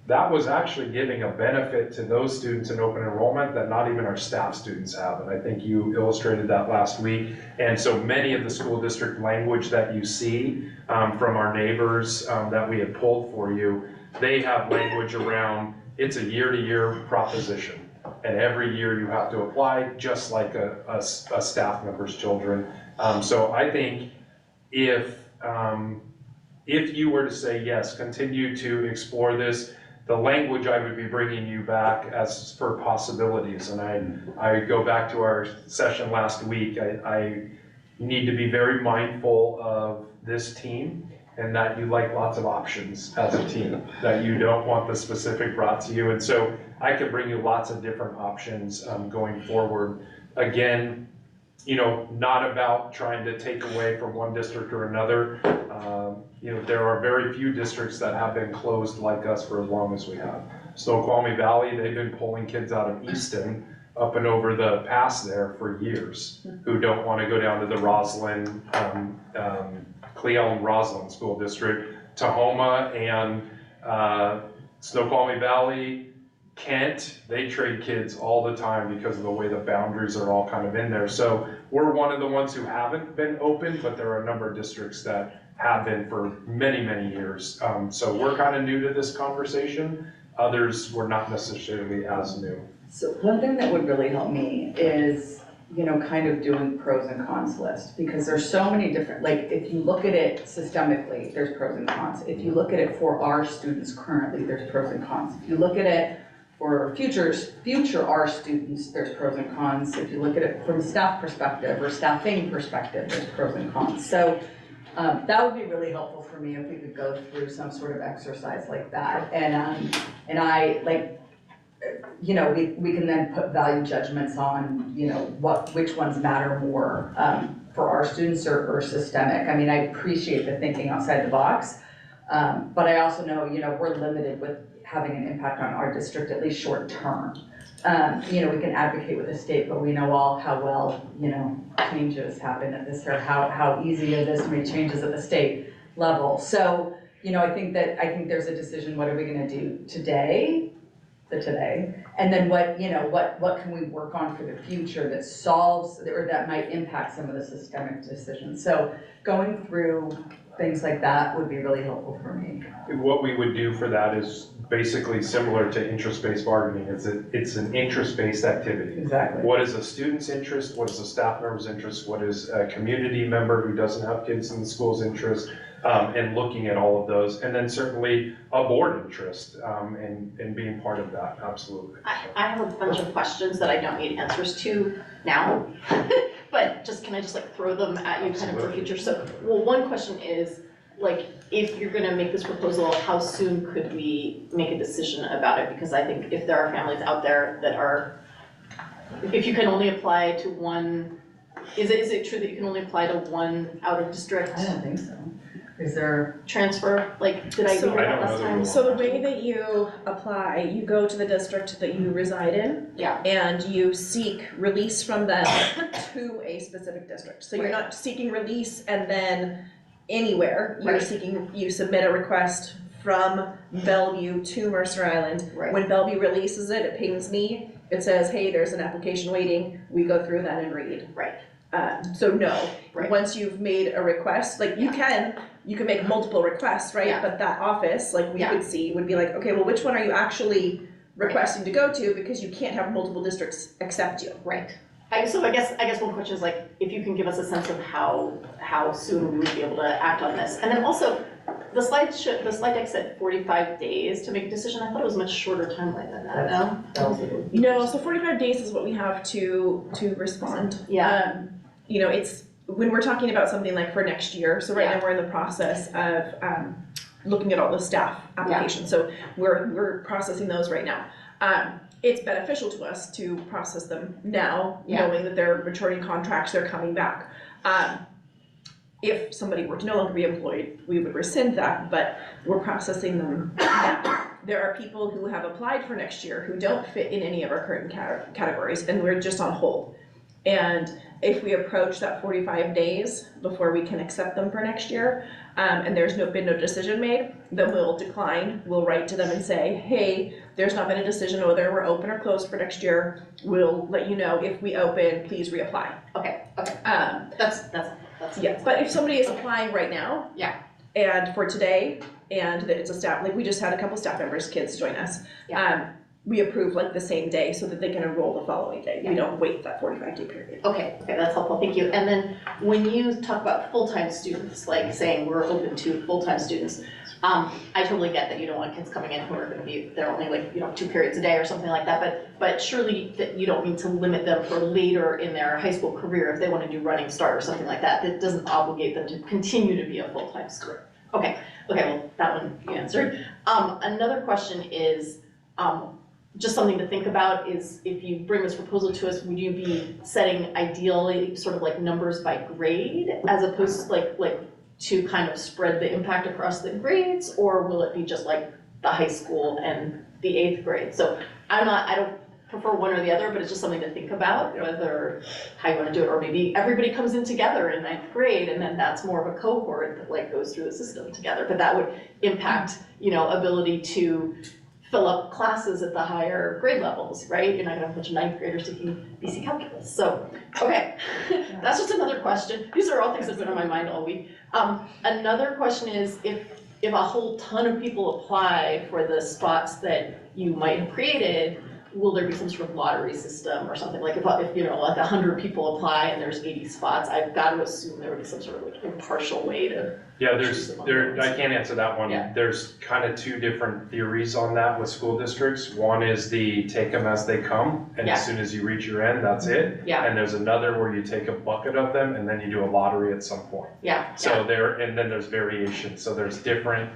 That was actually giving a benefit to those students in open enrollment that not even our staff students have. And I think you illustrated that last week. And so many of the school district language that you see from our neighbors that we had pulled for you, they have language around, it's a year-to-year proposition. And every year you have to apply, just like a staff member's children. So I think if you were to say, yes, continue to explore this, the language I would be bringing you back as for possibilities. And I go back to our session last week. I need to be very mindful of this team and that you like lots of options as a team, that you don't want the specific brought to you. And so I could bring you lots of different options going forward. Again, not about trying to take away from one district or another. There are very few districts that have been closed like us for as long as we have. Snoqualmie Valley, they've been pulling kids out of Easton up and over the pass there for years who don't want to go down to the Roslyn, Cleal and Roslyn School District. Tahoma and Snoqualmie Valley Kent, they trade kids all the time because of the way the boundaries are all kind of in there. So we're one of the ones who haven't been open, but there are a number of districts that have been for many, many years. So we're kind of new to this conversation. Others were not necessarily as new. So one thing that would really help me is, you know, kind of doing pros and cons list, because there's so many different, like, if you look at it systemically, there's pros and cons. If you look at it for our students currently, there's pros and cons. If you look at it for future our students, there's pros and cons. If you look at it from a staff perspective or staffing perspective, there's pros and cons. So that would be really helpful for me if we could go through some sort of exercise like that. And I, like, you know, we can then put value judgments on, you know, which ones matter more for our students or systemic. I mean, I appreciate the thinking outside the box, but I also know, you know, we're limited with having an impact on our district, at least short term. You know, we can advocate with the state, but we know all how well, you know, changes happen at this, or how easy it is to make changes at the state level. So, you know, I think there's a decision, what are we gonna do today? And then what can we work on for the future that solves, or that might impact some of the systemic decisions. So going through things like that would be really helpful for me. What we would do for that is basically similar to interest-based bargaining. It's an interest-based activity. Exactly. What is a student's interest? What is a staff member's interest? What is a community member who doesn't have kids in the school's interest? And looking at all of those, and then certainly a board interest, and being part of that, absolutely. I have a bunch of questions that I don't need answers to now, but can I just like throw them at you kind of for the future? So, well, one question is, like, if you're gonna make this proposal, how soon could we make a decision about it? Because I think if there are families out there that are, if you can only apply to one, is it true that you can only apply to one out of district? I don't think so. Is there transfer? Like, did I hear that last time? So the way that you apply, you go to the district that you reside in. Yeah. And you seek release from them to a specific district. So you're not seeking release and then anywhere. You're seeking, you submit a request from Bellevue to Mercer Island. Right. When Bellevue releases it, it pings me. It says, hey, there's an application waiting. We go through that and read. Right. So no, once you've made a request, like you can make multiple requests, right? Yeah. But that office, like we would see, would be like, okay, well, which one are you actually requesting to go to? Because you can't have multiple districts accept you. Right. So I guess one question is like, if you can give us a sense of how soon we would be able to act on this. And then also, the slide deck said 45 days to make a decision. I thought it was a much shorter timeline than that, No, so 45 days is what we have to respond. Yeah. You know, it's when we're talking about something like for next year. So right now we're in the process of looking at all the staff applications. So we're processing those right now. It's beneficial to us to process them now, knowing that they're maturing contracts, they're coming back. If somebody were to no longer be employed, we would rescind that, but we're processing them now. There are people who have applied for next year who don't fit in any of our current categories, and we're just on hold. And if we approach that 45 days before we can accept them for next year, and there's been no decision made, then we'll decline. We'll write to them and say, hey, there's not been a decision whether we're open or closed for next year. We'll let you know if we open, please reapply. Okay. That's yeah. But if somebody is applying right now, and for today, and that it's a staff, like we just had a couple staff members, kids join us. We approve like the same day so that they can enroll the following day. We don't wait that 45-day period. Okay, that's helpful, thank you. And then when you talk about full-time students, like saying we're open to full-time students, I totally get that you don't want kids coming in who are gonna be, they're only like, 2 periods a day or something like that, but surely that you don't mean to limit them for later in their high school career if they wanna do running start or something like that. That doesn't obligate them to continue to be a full-time student. Okay, well, that one you answered. Another question is, just something to think about is if you bring this proposal to us, would you be setting ideally sort of like numbers by grade as opposed to like to kind of spread the impact across the grades, or will it be just like the high school and the 8th grade? So I don't prefer one or the other, but it's just something to think about, whether how you want to do it, or maybe everybody comes in together in 9th grade and then that's more of a cohort that like goes through the system together, but that would impact, ability to fill up classes at the higher grade levels, right? You're not gonna have a bunch of ninth graders taking BC calculus. So, okay, that's just another question. These are all things that have been on my mind all week. Another question is if a whole ton of people apply for the spots that you might have created, will there be some sort of lottery system or something? Like if you know, like 100 people apply and there's 80 spots, I've got to assume there would be some sort of like impartial way to. Yeah, I can't answer that one. Yeah. There's kind of two different theories on that with school districts. One is the take them as they come, and as soon as you reach your end, that's it. Yeah. And there's another where you take a bucket of them and then you do a lottery at some point. Yeah. So and then there's variations. So there's different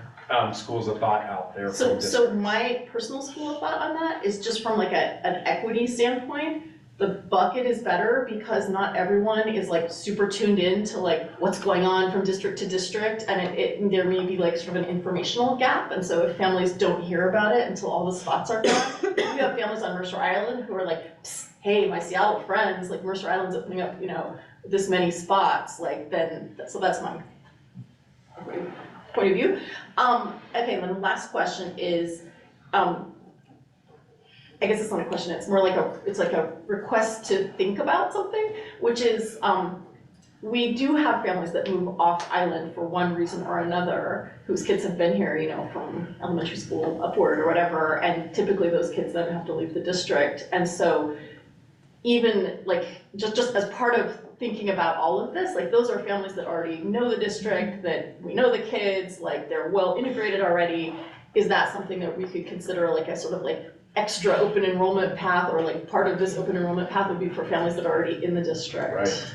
schools of thought out there. So my personal school of thought on that is just from like an equity standpoint, the bucket is better because not everyone is like super tuned in to like what's going on from district to district, and there may be like sort of an informational gap, and so if families don't hear about it until all the spots are gone, you have families on Mercer Island who are like, hey, my Seattle friends, like Mercer Island's opening up, you know, this many spots, like then, so that's my point of view. Okay, then the last question is, I guess it's not a question, it's more like it's like a request to think about something, which is, we do have families that move off island for one reason or another, whose kids have been here, you know, from elementary school upward or whatever, and typically those kids then have to leave the district. And so even like, just as part of thinking about all of this, like those are families that already know the district, that we know the kids, like they're well integrated already. Is that something that we could consider like a sort of like extra open enrollment path, or like part of this open enrollment path would be for families that are already in the district? Right.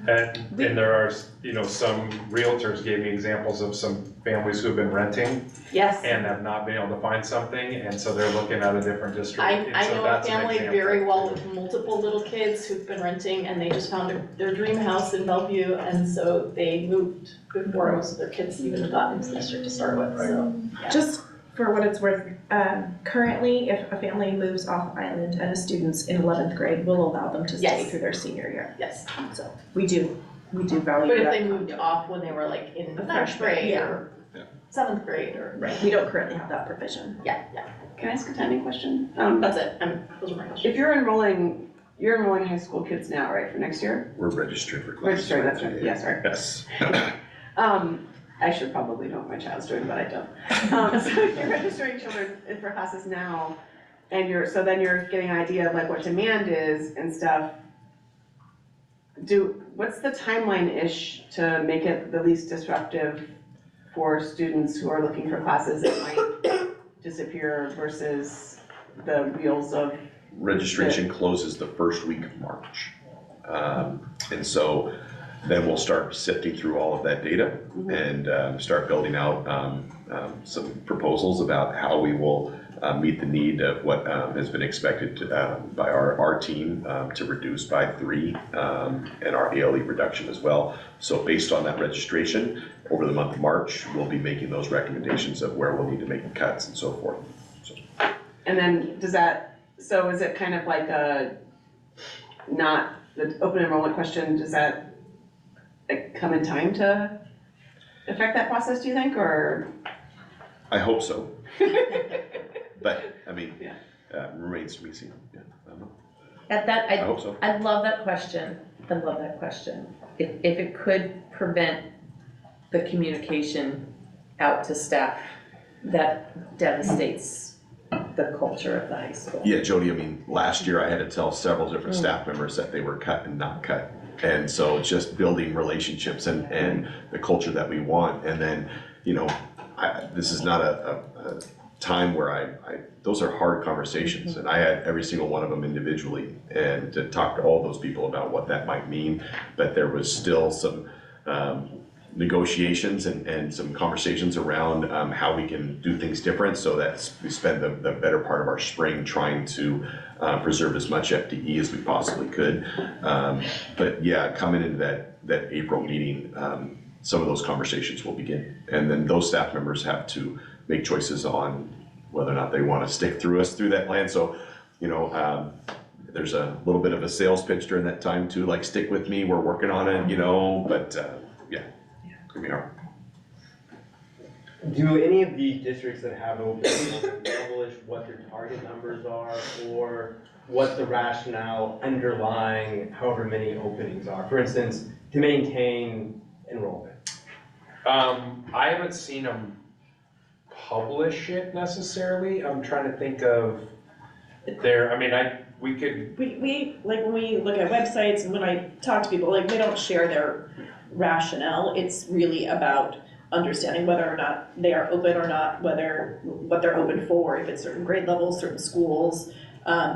And there are, you know, some realtors gave me examples of some families who have been renting. Yes. And have not been able to find something, and so they're looking at a different district. I know a family very well with multiple little kids who've been renting, and they just found their dream house in Bellevue, and so they moved before most of their kids even got into the district to start with, so. Yeah. Just for what it's worth, currently, if a family moves off island and a student's in 11th grade, we'll allow them to stay through their senior year. Yes. So we do value that. But if they moved off when they were like in ninth grade or 7th grade or. Right, we don't currently have that provision. Yeah. Can I ask a timing question? That's it, those are my questions. If you're enrolling high school kids now, right, for next year? We're registering for classes. Registering, that's right, yeah, sorry. Yes. I should probably know what my child's doing, but I don't. So if you're registering children for classes now, and then you're getting an idea of like what demand is and stuff, what's the timeline-ish to make it the least disruptive for students who are looking for classes that might disappear versus the wheels of? Registration closes the first week of March. And so then we'll start sifting through all of that data and start building out some proposals about how we will meet the need of what has been expected by our team to reduce by 3 and our ALE reduction as well. So based on that registration, over the month of March, we'll be making those recommendations of where we'll need to make cuts and so forth. And then so is it kind of like not the open enrollment question, does that come in time to affect that process, do you think, or? I hope so. But, I mean, remains to be seen. Yeah, I don't know. I hope so. I love that question. I love that question. If it could prevent the communication out to staff, that devastates the culture of the high school. Yeah, Jody, I mean, last year I had to tell several different staff members that they were cut and not cut. And so it's just building relationships and the culture that we want. And then, you know, this is not a time where those are hard conversations. And I had every single one of them individually and to talk to all those people about what that might mean. But there was still some negotiations and some conversations around how we can do things different, so that we spend the better part of our spring trying to preserve as much FTE as we possibly could. But yeah, coming into that April meeting, some of those conversations will begin. And then those staff members have to make choices on whether or not they want to stick through that plan. So, you know, there's a little bit of a sales pitch during that time too, like stick with me, we're working on it, you know, but yeah. We are. do any of the districts that have open publish what their target numbers are or what the rationale underlying however many openings are? For instance, to maintain enrollment. I haven't seen them publish it necessarily. I'm trying to think of we could. We, like, when we look at websites and when I talk to people, like, they don't share their rationale. It's really about understanding whether or not they are open or not, what they're open for, if it's certain grade levels, certain schools.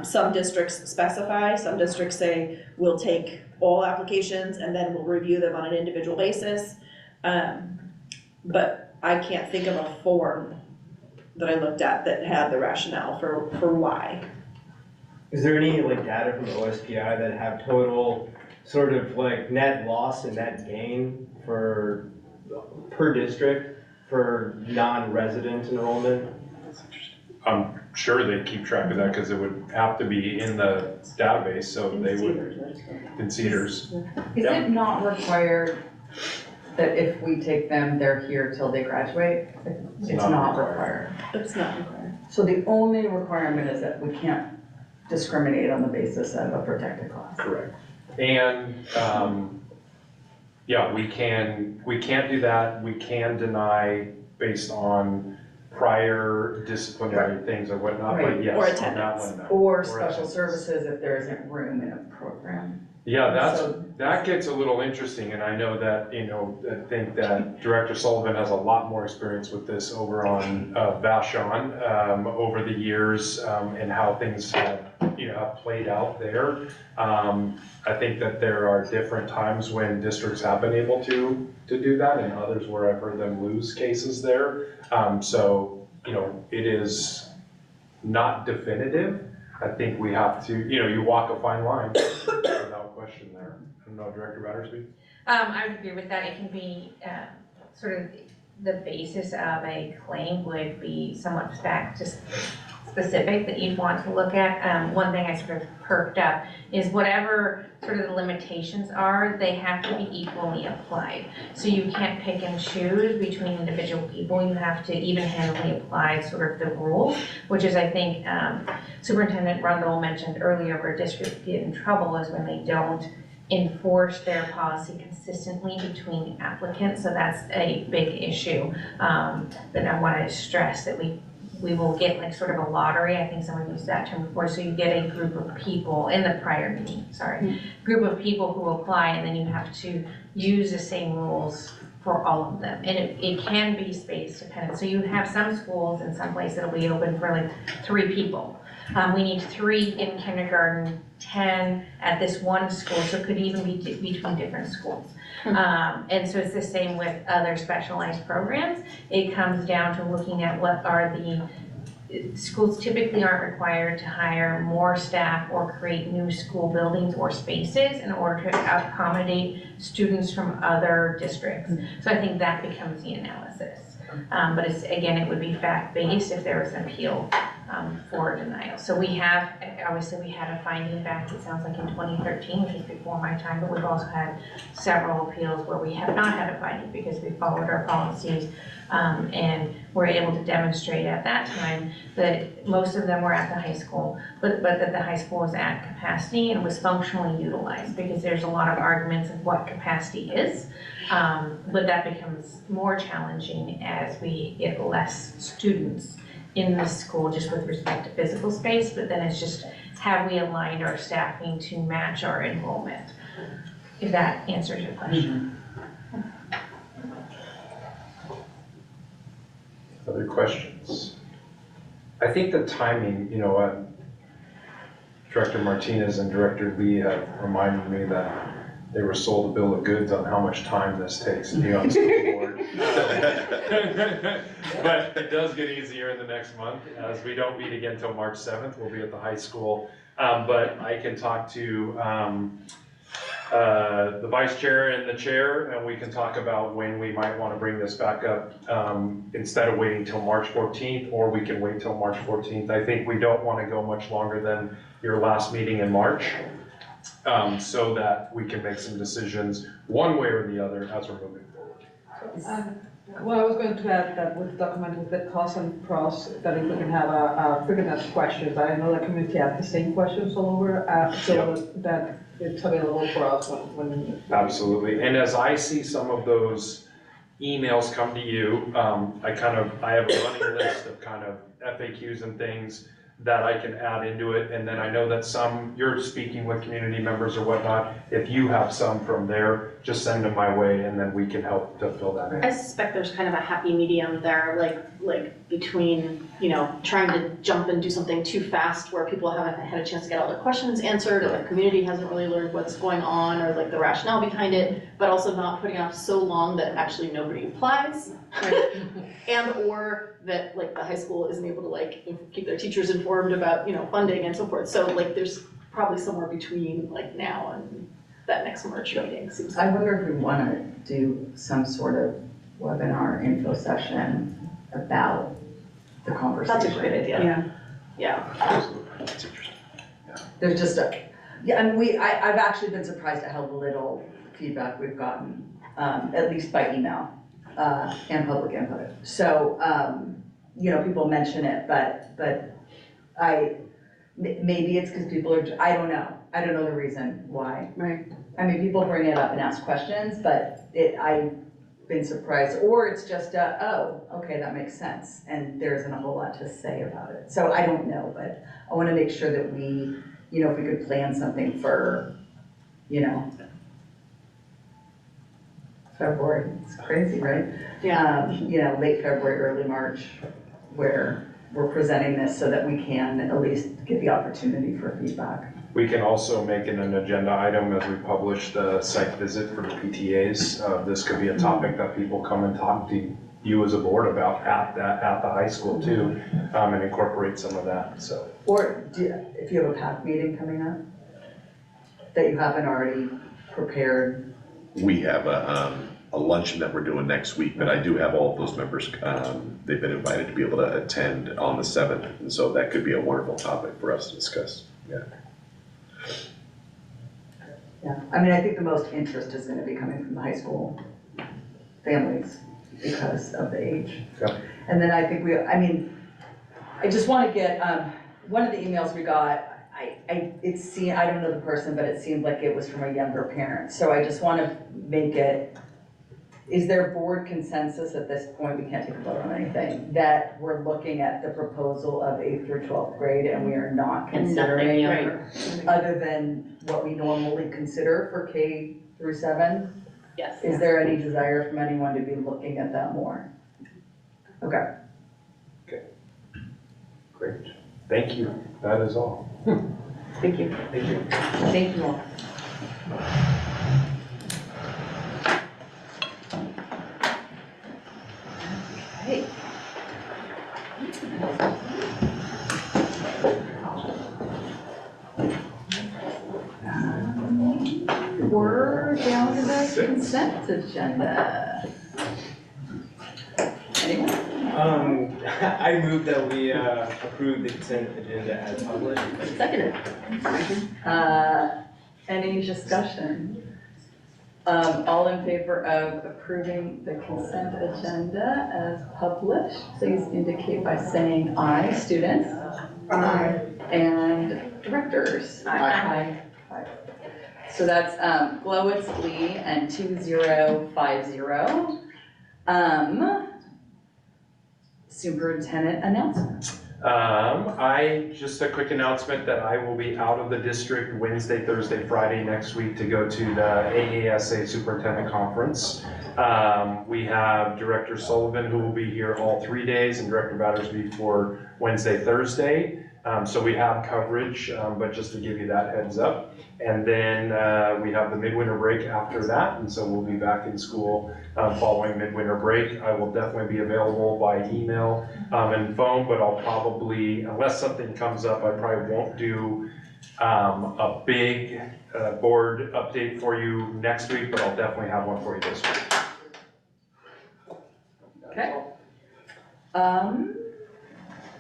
Some districts specify, some districts say, we'll take all applications and then we'll review them on an individual basis. But I can't think of a form that I looked at that had the rationale for why. Is there any like data from the OSPI that have total sort of like net loss and net gain for per district for non-resident enrollment? I'm sure they keep track of that because it would have to be in the database, so they would, in Cedars. Is it not required that if we take them, they're here till they graduate? It's not required. It's not required. So the only requirement is that we can't discriminate on the basis of a protected class. Correct. And, yeah, we can't do that. We can deny based on prior disciplinary things or whatnot, but yes, Or on that attendance. one, no. Or special services if there isn't room in a program. Yeah, that gets a little interesting, and I know that, I think that Director Sullivan has a lot more experience with this over on Vashon over the years, and how things have, have played out there. I think that there are different times when districts have been able to do that, and others where I've heard them lose cases there. So, it is not definitive. I think we have to, you walk a fine line without question there. I don't know, Director Battersby? I would agree with that. It can be sort of the basis of a claim would be somewhat specific that you'd want to look at. One thing I sort of perked up is whatever sort of the limitations are, they have to be equally applied. So you can't pick and choose between individual people. You have to even-handedly apply sort of the rules, which is, I think, Superintendent Rundle mentioned earlier, where districts get in trouble is when they don't enforce their policy consistently between applicants. So that's a big issue that I want to stress, that we will get like sort of a lottery. I think someone used that term before. So you get a group of people in the prior meeting, group of people who apply, and then you have to use the same rules for all of them. And it can be space dependent. So you have some schools in some places that'll be open for like 3 people. We need 3 in kindergarten, 10 at this one school, so it could even be between different schools. And so it's the same with other specialized programs. It comes down to looking at what are schools typically aren't required to hire more staff or create new school buildings or spaces in order to accommodate students from other districts. So I think that becomes the analysis. But it would be fact-based if there was an appeal for denial. So we have, obviously we had a finding back, it sounds like in 2013, which is before my time, but we've also had several appeals where we have not had a finding because we followed our policies and were able to demonstrate at that time that most of them were at the high school, but that the high school was at capacity and was functionally utilized, because there's a lot of arguments of what capacity is. But that becomes more challenging as we get less students in the school just with respect to physical space, but then it's just, have we aligned our staffing to match our enrollment? If that answers your question. Other questions? I think the timing, Director Martinez and Director Lee have reminded me that they were sold a bill of goods on how much time this takes to be on the school board. But it does get easier in the next month, as we don't meet again until March 7th. We'll be at the high school. But I can talk to the vice chair and the chair, and we can talk about when we might want to bring this back up instead of waiting till March 14th, or we can wait till March 14th. I think we don't want to go much longer than your last meeting in March. So that we can make some decisions one way or the other as we're moving forward. Well, I was going to add that with the document with the cons and pros, that if we can have a frequent questions, I know the community had the same questions all over, so that it's available for us when. Absolutely, and as I see some of those emails come to you, I have a running list of kind of FAQs and things that I can add into it, and then I know that some, you're speaking with community members or whatnot, if you have some from there, just send them my way, and then we can help to fill that in. I suspect there's kind of a happy medium there, like between, trying to jump and do something too fast where people haven't had a chance to get all their questions answered, or the community hasn't really learned what's going on, or like the rationale behind it, but also not putting it off so long that actually nobody applies. And or that like the high school isn't able to keep their teachers informed about, funding and so forth. So there's probably somewhere between now and that next March meeting. Seems I wonder if we want to do some sort of webinar info session about the conversation. That's a great idea. Yeah. Absolutely, that's interesting. There's just I've actually been surprised at how little feedback we've gotten, at least by email, and public input. So, people mention it, but maybe it's because people are, I don't know the reason why. Right. I mean, people bring it up and ask questions, but I've been surprised, or it's just, oh, okay, that makes sense, and there isn't a whole lot to say about it. So I don't know, but I want to make sure that we, if we could plan something for, February, it's crazy, right? Yeah. Late February, early March, where we're presenting this so that we can at least get the opportunity for feedback. We can also make it an agenda item as we publish the site visit for the PTAs. This could be a topic that people come and talk to you as a board about at the high school too, and incorporate some of that, so. Or if you have a PAC meeting coming up that you haven't already prepared. We have a luncheon that we're doing next week, but I do have all of those members, they've been invited to be able to attend on the 7th, and so that could be a wonderful topic for us to discuss, Yeah, I mean, I think the most interest is going to be coming from the high school families because of the age. Yeah. And then I think I just want to get, one of the emails we got, I don't know the person, but it seemed like it was from a younger parent. So I just want to make it, is there board consensus at this point, we can't take a vote on anything, that we're looking at the proposal of 8th through 12th grade and we are not considering other than what we normally consider for K through 7? Yes. Is there any desire from anyone to be looking at that more? Okay. Great, thank you, that is all. Thank you. Thank you. Thank you all. Okay. We're down to the consent agenda. Anyone? I move that we approve the consent agenda as published. Seconded. Any discussion? All in favor of approving the consent agenda as published, please indicate by saying aye. Students? Aye. And directors? Aye. Aye. So that's Glowitz, Lee, and 2050. Superintendent announcement. Just a quick announcement that I will be out of the district Wednesday, Thursday, Friday next week to go to the AASA Superintendent Conference. We have Director Sullivan who will be here all 3 days and Director Battersby for Wednesday, Thursday. So we have coverage, but just to give you that heads up. And then we have the midwinter break after that, and so we'll be back in school following midwinter break. I will definitely be available by email and phone, but I'll probably, unless something comes up, I probably won't do a big board update for you next week, but I'll definitely have one for you this week. Okay.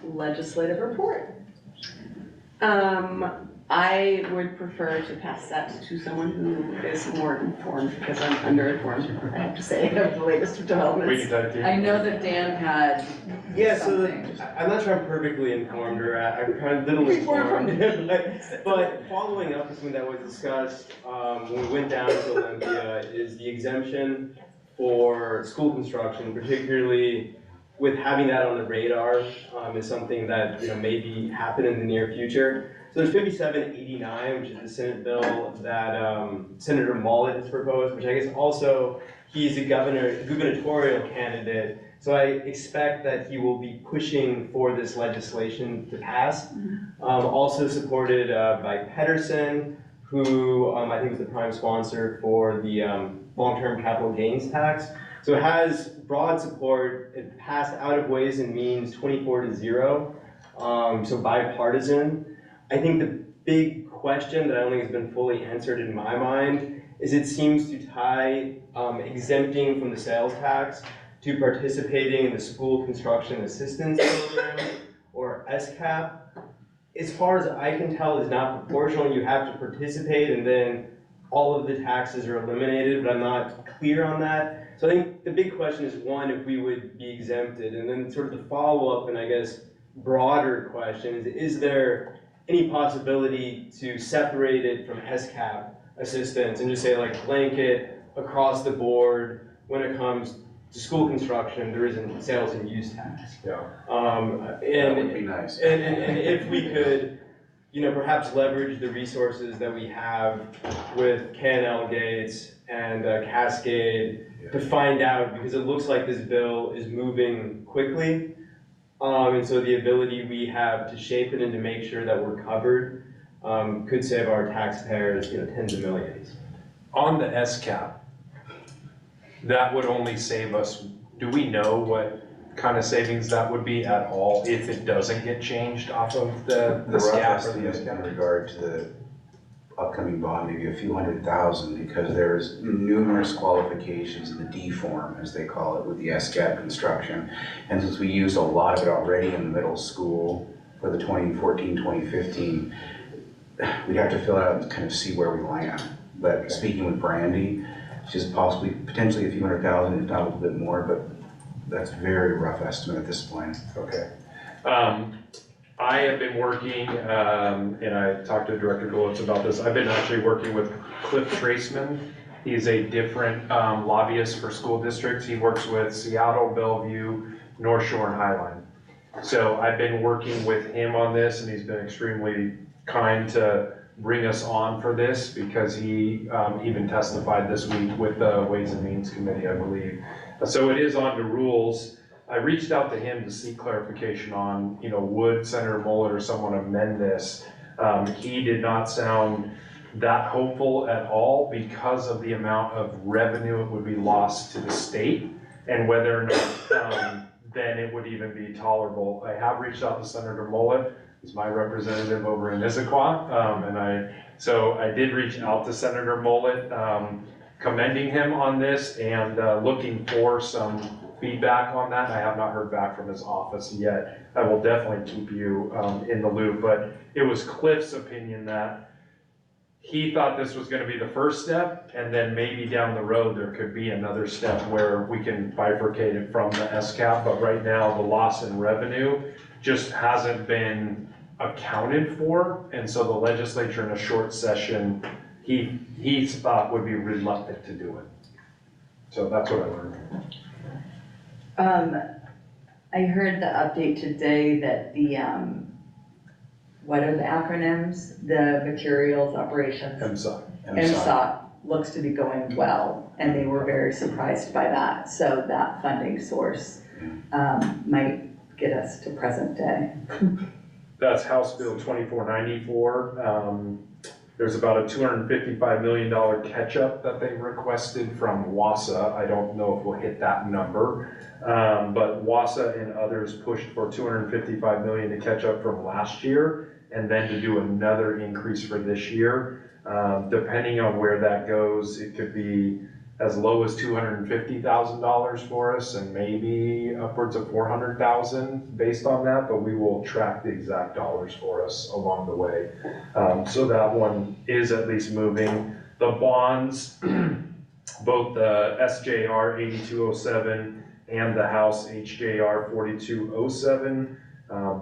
Legislative report. I would prefer to pass that to someone who is more informed, because I'm under-informed, I have to say, of the latest developments. I know that Dan had Yeah, so something. I'm not sure I'm perfectly informed, or I'm kind of little informed, but following up with something that was discussed when we went down to Olympia is the exemption for school construction, particularly with having that on the radar, is something that, maybe happen in the near future. So there's 5789, which is the Senate bill that Senator Mullet has proposed, which I guess also he's a gubernatorial candidate. So I expect that he will be pushing for this legislation to pass. Also supported by Pedersen, who I think was the prime sponsor for the long-term capital gains tax. So it has broad support. It passed out of Ways and Means 24-0, so bipartisan. I think the big question that I don't think has been fully answered in my mind is it seems to tie exempting from the sales tax to participating in the School Construction Assistance Program, or SCAP. As far as I can tell, is not proportional. You have to participate and then all of the taxes are eliminated, but I'm not clear on that. So I think the big question is, one, if we would be exempted, and then sort of the follow-up and I guess broader question is there any possibility to separate it from SCAP assistance and just say like blanket across the board when it comes to school construction, there isn't sales and use tax. Yeah. That would be nice. And if we could, perhaps leverage the resources that we have with K&L Gates and Cascade to find out, because it looks like this bill is moving quickly. And so the ability we have to shape it and to make sure that we're covered could save our taxpayers, tens of millions. On the SCAP, that would only save us, do we know what kind of savings that would be at all if it doesn't get changed off of the rough SCAP or the estimate SCAP? in regard to the upcoming bond, maybe a few $100,000, because there's numerous qualifications in the D form, as they call it, with the SCAP construction. And since we used a lot of it already in the middle school for the 2014-2015, we'd have to fill it out and kind of see where we land. But speaking with Brandy, just potentially a few $100,000, if not a little bit more, but that's a very rough estimate at this point. Okay. I have been working, and I talked to Director Golitz about this, I've been actually working with Cliff Traceman. He's a different lobbyist for school districts. He works with Seattle, Bellevue, North Shore, and Highline. So I've been working with him on this, and he's been extremely kind to bring us on for this, because he even testified this week with the Ways and Means Committee, I believe. So it is on the rules. I reached out to him to seek clarification on, would Senator Mullet or someone amend this? He did not sound that hopeful at all because of the amount of revenue it would be lost to the state and whether or not then it would even be tolerable. I have reached out to Senator Mullet, who's my representative over in Issaquah, so I did reach out to Senator Mullet, commending him on this and looking for some feedback on that. I have not heard back from his office yet. I will definitely keep you in the loop, but it was Cliff's opinion that he thought this was going to be the first step, and then maybe down the road there could be another step where we can bifurcate it from the SCAP, but right now the loss in revenue just hasn't been accounted for, and so the legislature in a short session he thought would be reluctant to do it. So that's what I learned. I heard the update today that the, what are the acronyms? The materials operations. MSOT looks to be going well, and they were very surprised by that. So that funding source might get us to present day. That's House Bill 2494. There's about a $255 million catch-up that they requested from WASA. I don't know if we'll hit that number, but WASA and others pushed for $255 million to catch up from last year, and then to do another increase for this year. Depending on where that goes, it could be as low as $250,000 for us and maybe upwards of $400,000 based on that, but we will track the exact dollars for us along the way. So that one is at least moving. The bonds, both the SJR 8207 and the House HJR 4207,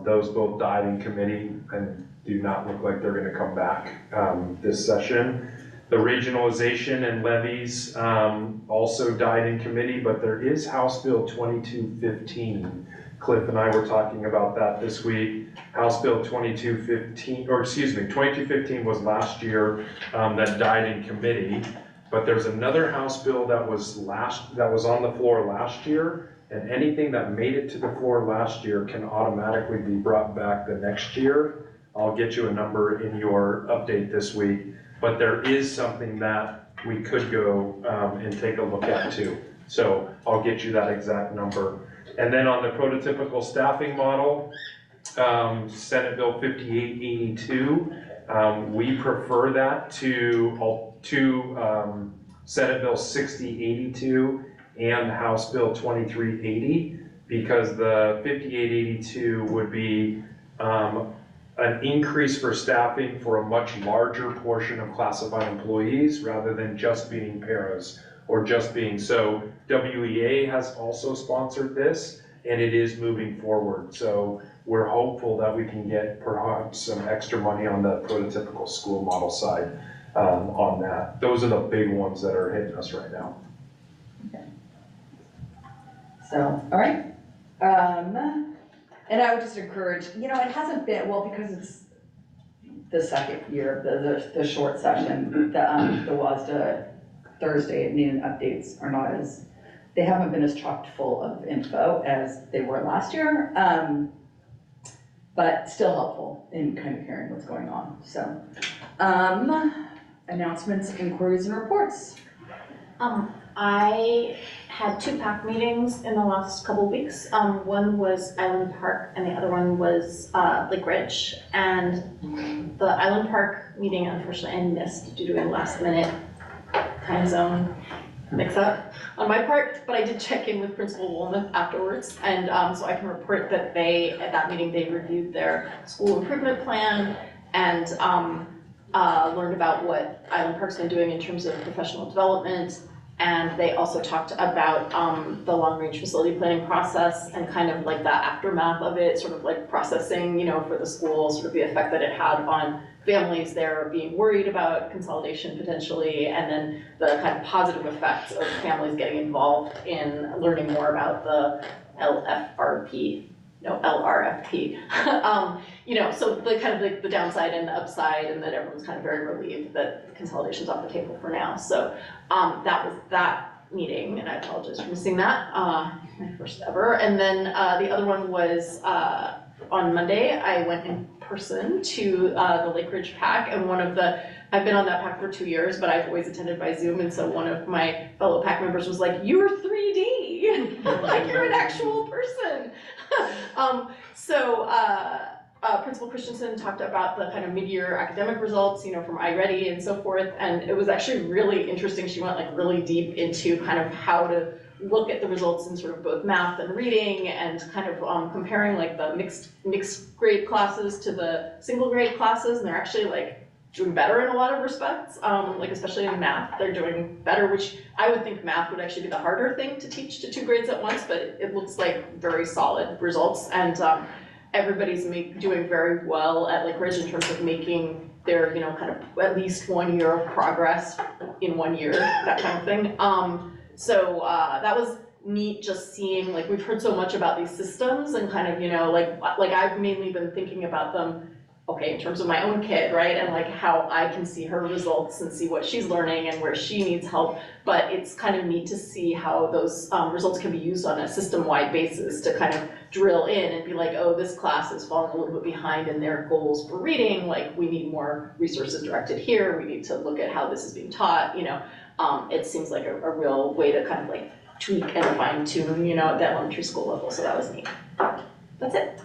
those both died in committee and do not look like they're going to come back this session. The regionalization and levies also died in committee, but there is House Bill 2215. Cliff and I were talking about that this week. House Bill 2215 was last year that died in committee, but there's another House bill that was on the floor last year, and anything that made it to the floor last year can automatically be brought back the next year. I'll get you a number in your update this week. But there is something that we could go and take a look at too. So I'll get you that exact number. And then on the prototypical staffing model, Senate Bill 5882, we prefer that to Senate Bill 6082 and House Bill 2380, because the 5882 would be an increase for staffing for a much larger portion of classified employees rather than just being paras or just being, so WEA has also sponsored this and it is moving forward. So we're hopeful that we can get perhaps some extra money on the prototypical school model side on that. Those are the big ones that are hitting us right now. Okay. So, all right. And I would just encourage, it hasn't been, well, because it's the second year of the short session, the WASDA Thursday at noon updates are not they haven't been as chock full of info as they were last year, but still helpful in kind of hearing what's going on. So, announcements, inquiries, and reports. I had 2 PAC meetings in the last couple of weeks. One was Island Park and the other one was Lake Ridge. And the Island Park meeting, unfortunately, I missed due to a last minute time zone mix up on my part, but I did check in with Principal Woolman afterwards. And so I can report that at that meeting, they reviewed their school improvement plan and learned about what Island Park's been doing in terms of professional development. And they also talked about the long-range facility planning process and kind of like the aftermath of it, sort of like processing, for the school, sort of the effect that it had on families there being worried about consolidation potentially, and then the kind of positive effects of families getting involved in learning more about the LRFP. So the kind of the downside and the upside, and that everyone's kind of very relieved that consolidation's off the table for now. So that was that meeting, and I apologize for missing that, my first ever. And then the other one was on Monday, I went in person to the Lake Ridge PAC, and I've been on that PAC for 2 years, but I've always attended by Zoom, and so one of my fellow PAC members was like, "You're 3D, like you're an actual person." Principal Christensen talked about the kind of mid-year academic results, from iReady and so forth, and it was actually really interesting. She went like really deep into kind of how to look at the results in sort of both math and reading, and kind of comparing like the mixed grade classes to the single grade classes, and they're actually like doing better in a lot of respects, like especially in math, they're doing better, which I would think math would actually be the harder thing to teach to 2 grades at once, but it looks like very solid results. And everybody's doing very well at Lake Ridge in terms of making their, kind of at least 1 year of progress in 1 year, that kind of thing. So that was neat, just seeing, like, we've heard so much about these systems and kind of, like I've mainly been thinking about them, okay, in terms of my own kid, right? And like how I can see her results and see what she's learning and where she needs help. But it's kind of neat to see how those results can be used on a system-wide basis to kind of drill in and be like, oh, this class is falling a little bit behind in their goals for reading. Like, we need more resources directed here. We need to look at how this is being taught. It seems like a real way to kind of like tweak and fine tune, at the elementary school level. So that was neat. That's it.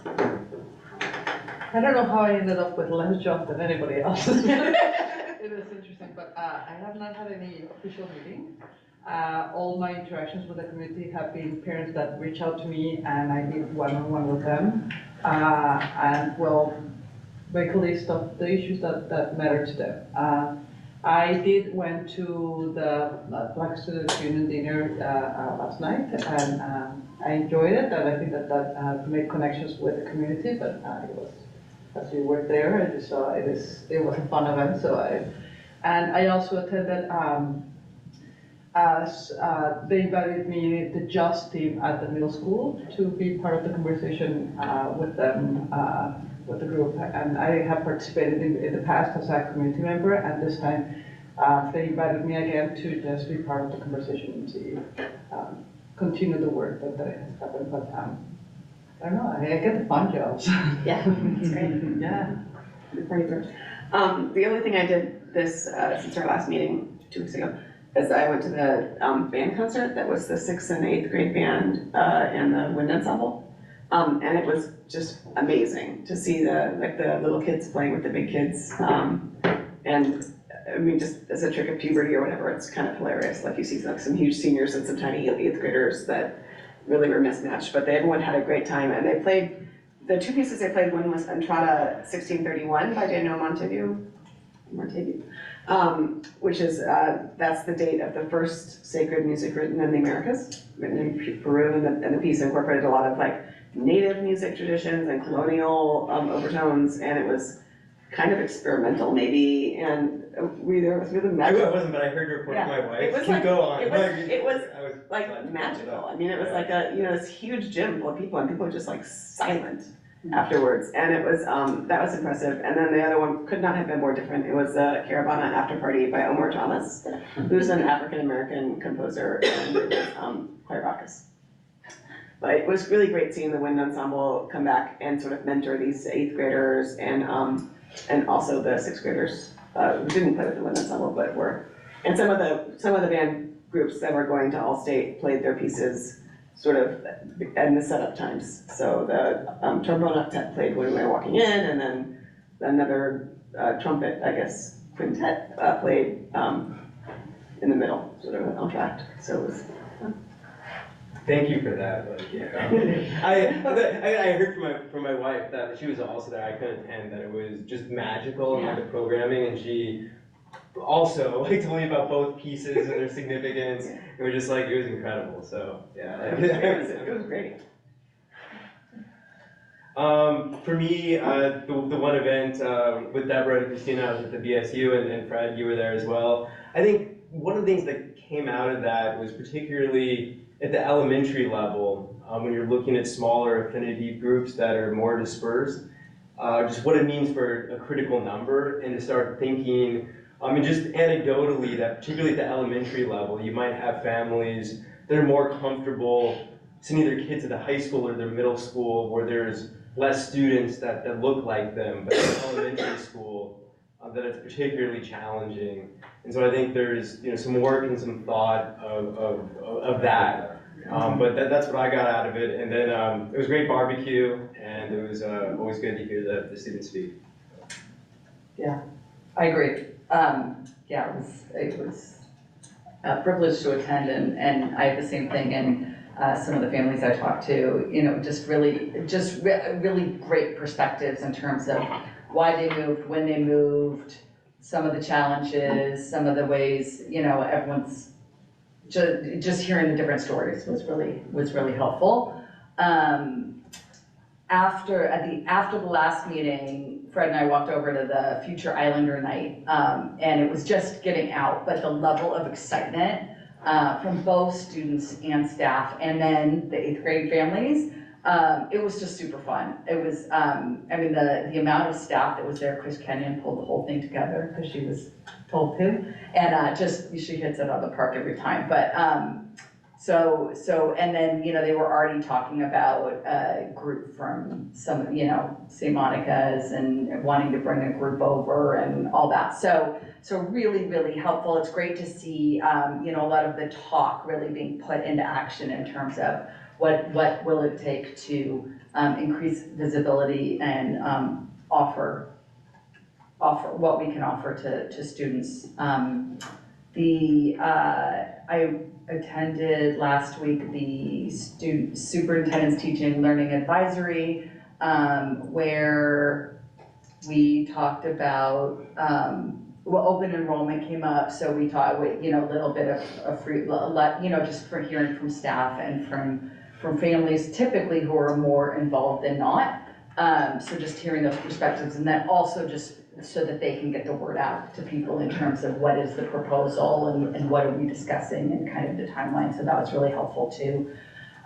I don't know how I ended up with less job than anybody else. It is interesting, but I have not had any official meeting. All my interactions with the community have been parents that reach out to me and I meet one-on-one with them. And will make a list of the issues that matter to them. I went to the Black Student Union dinner last night, and I enjoyed it, and I think that made connections with the community, but it was, as you were there, I just saw it was a fun event, and I also attended, as they invited me, the JUST team at the middle school, to be part of the conversation with them, with the group, and I have participated in the past as a community member, and this time they invited me again to just be part of the conversation and see, continue the work that has happened, but I don't know, I get the fun jobs. Yeah, that's great. Yeah. The only thing I did this, since our last meeting 2 weeks ago, is I went to the band concert that was the 6th and 8th grade band and the wind ensemble. And it was just amazing to see the little kids playing with the big kids. And I mean, just as a trick of puberty or whatever, it's kind of hilarious. Like you see like some huge seniors and some tiny 8th graders that really were mismatched, but everyone had a great time. And they played, the two pieces they played, one was Entrada 1631 by Daniel Montague, which is, that's the date of the first sacred music written in the Americas, written in Peru, and the piece incorporated a lot of like native music traditions and colonial overtones, and it was kind of experimental maybe, and there was really magical. I wasn't, but I heard your report to my wife. It was Can like, go on. it was like magical. I mean, it was like this huge gym full of people, and people were just like silent afterwards, and it was, that was impressive. And then the other one could not have been more different. It was the Caravana After Party by Omar Thomas, who's an African-American composer, and it was quite raucous. But it was really great seeing the wind ensemble come back and sort of mentor these 8th graders and also the 6th graders who didn't play with the wind ensemble, but were, and some of the band groups that were going to All-State played their pieces sort of in the setup times. So the trombone octet played when we were walking in, and then another trumpet, I guess, quintet played in the middle, sort of entr'acte. So it was fun. Thank you for that. Like, yeah. I heard from my wife that she was also there. I couldn't attend, that it was just magical and the programming, and she also like told me about both pieces and their significance. It was just like, it was incredible. So yeah, it was great. For me, the one event with Deborah and Christina, I was at the BSU, and Fred, you were there as well. I think one of the things that came out of that was particularly at the elementary level, when you're looking at smaller affinity groups that are more dispersed, just what it means for a critical number, and to start thinking, and just anecdotally, that particularly at the elementary level, you might have families that are more comfortable sending their kids to the high school or their middle school where there's less students that look like them, but in elementary school, that it's particularly challenging. And so I think there's some work and some thought of that. But that's what I got out of it. And then it was great barbecue, and it was always good to hear the students speak. Yeah, I agree. Yeah, it was a privilege to attend, and I had the same thing. And some of the families I talked to, just really great perspectives in terms of why they moved, when they moved, some of the challenges, some of the ways, everyone's just hearing the different stories was really helpful. After the last meeting, Fred and I walked over to the Future Islander night, and it was just getting out, but the level of excitement from both students and staff, and then the 8th grade families, it was just super fun. It was, the amount of staff that was there, Chris Kenyon pulled the whole thing together because she was told to, and she hits it on the park every time. But and then they were already talking about a group from some St. Monica's and wanting to bring a group over and all that. So really, really helpful. It's great to see a lot of the talk really being put into action in terms of what will it take to increase visibility and offer what we can offer to students I attended last week the superintendent's teaching and learning advisory, where we talked about, well, open enrollment came up, so we taught, a little bit of a free, just for hearing from staff and from families typically who are more involved than not. So just hearing those perspectives, and then also just so that they can get the word out to people in terms of what is the proposal and what are we discussing and kind of the timeline. So that was really helpful too.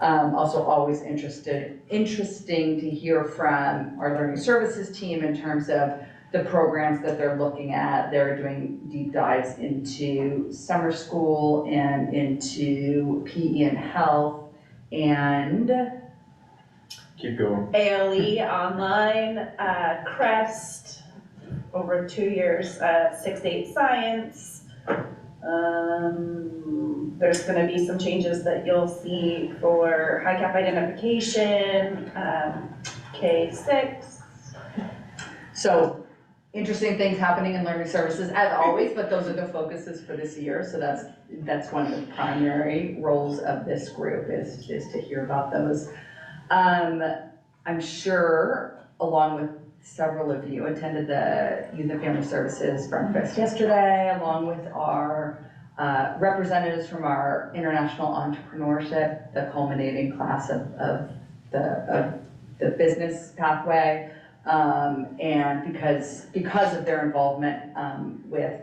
Also always interesting to hear from our learning services team in terms of the programs that they're looking at. They're doing deep dives into summer school and into PE and health and keep going. ALE, online, CREST, over 2 years, 6-8 science. There's gonna be some changes that you'll see for high cap identification, K-6. So interesting things happening in learning services as always, but those are the focuses for this year. So that's one of the primary roles of this group is to hear about those. I'm sure, along with several of you, attended the Youth and Family Services breakfast yesterday, along with our representatives from our international entrepreneurship, the culminating class of the business pathway, and because of their involvement with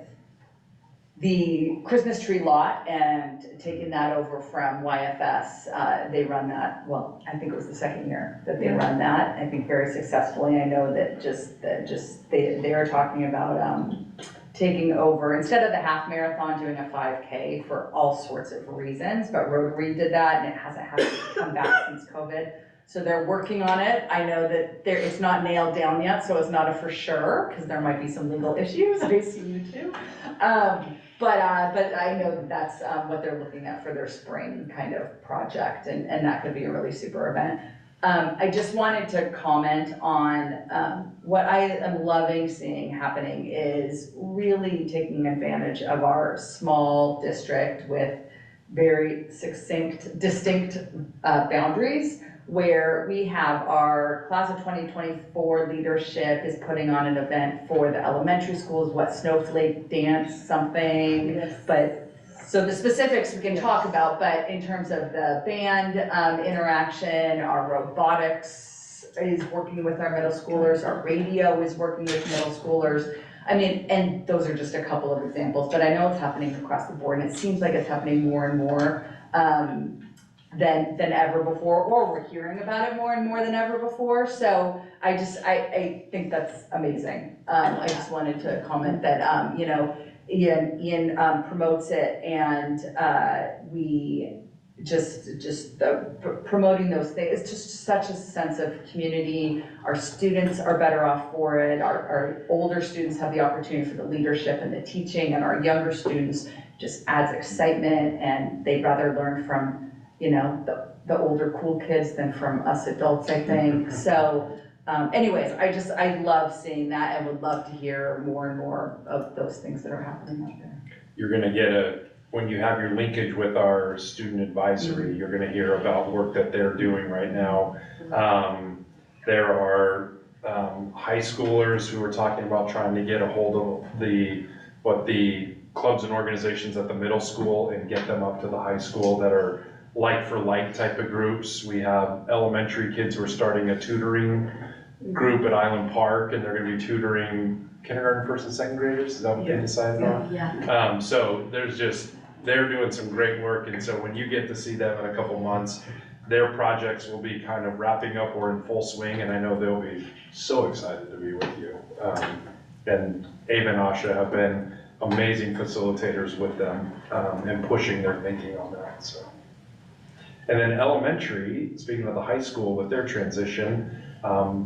the Christmas tree lot and taking that over from YFS, they run that, well, I think it was the second year that they run that, I think very successfully. I know that they are talking about taking over, instead of the half marathon, doing a 5K for all sorts of reasons, but Rotary did that and it hasn't had to come back since COVID. So they're working on it. I know that it's not nailed down yet, so it's not a for sure, because there might be some legal issues, ACU too. But I know that that's what they're looking at for their spring kind of project, and that could be a really super event. I just wanted to comment on what I am loving seeing happening is really taking advantage of our small district with very distinct boundaries, where we have our class of 2024 leadership is putting on an event for the elementary schools, what snowflake dance something, but so the specifics we can talk about, but in terms of the band interaction, our robotics is working with our middle schoolers, our radio is working with middle schoolers. I mean, and those are just a couple of examples, but I know it's happening across the board, and it seems like it's happening more and more than ever before, or we're hearing about it more and more than ever before. So I think that's amazing. I just wanted to comment that, Ian promotes it, and we promoting those things, it's just such a sense of community. Our students are better off for it. Our older students have the opportunity for the leadership and the teaching, and our younger students just adds excitement, and they'd rather learn from the older cool kids than from us adults, I think. So anyways, I love seeing that and would love to hear more and more of those things that are happening out there. You're gonna get when you have your linkage with our student advisory, you're gonna hear about work that they're doing right now. There are high schoolers who are talking about trying to get a hold of the clubs and organizations at the middle school and get them up to the high school that are like for like type of groups. We have elementary kids who are starting a tutoring group at Island Park, and they're gonna be tutoring kindergarten, first and second graders. Is that what they decided on? Yeah. So they're doing some great work, and so when you get to see them in a couple months, their projects will be kind of wrapping up or in full swing, and I know they'll be so excited to be with you. And Ava and Asha have been amazing facilitators with them and pushing their thinking on that. So. And then elementary, speaking of the high school with their transition,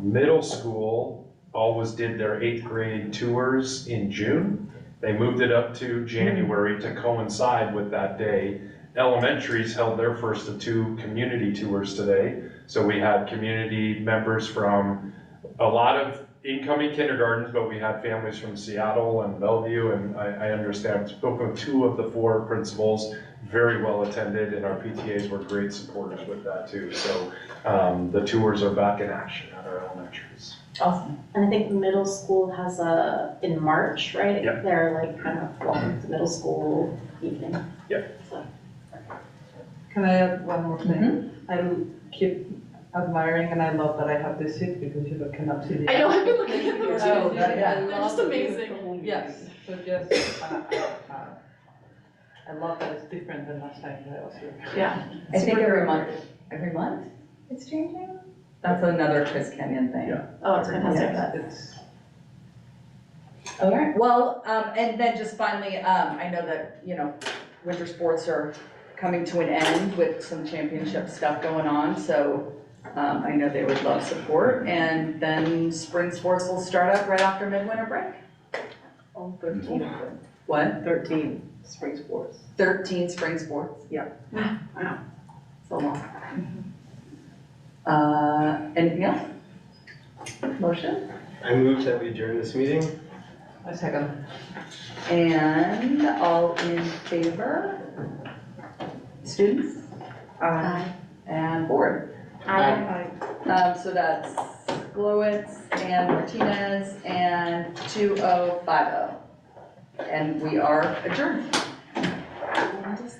middle school always did their 8th grade tours in June. They moved it up to January to coincide with that day. Elementaries held their first of 2 community tours today. So we had community members from a lot of incoming kindergartens, but we had families from Seattle and Bellevue, and I understand, I've spoken with 2 of the 4 principals, very well attended, and our PTAs were great supporters with that too. So the tours are back in action at our elementaries. Awesome. And I think middle school has in March, right? Yep. They're like kind of welcome to middle school evening. Yep. So. Can I add one more thing? I keep admiring and I love that I have this seat because you cannot see the. I know, I've been looking at them too. Oh, yeah. They're just amazing. Yes, so just, I love that it's different than last time that I was here. Yeah. I think every month it's changing? That's another Chris Kenyon thing. Yeah. Oh, it's fantastic. It's. All right, well, and then just finally, I know that, winter sports are coming to an end with some championship stuff going on, so I know they would love support, and then spring sports will start up right after midwinter break. All 13 of them. What? 13 spring sports. 13 spring sports? Yeah. Wow, so long. Anything else? Motion? I move that we adjourn this meeting. A second. And all in favor? Students? Aye. And board? Aye. So that's Glowitz and Martinez and 2050. And we are adjourned.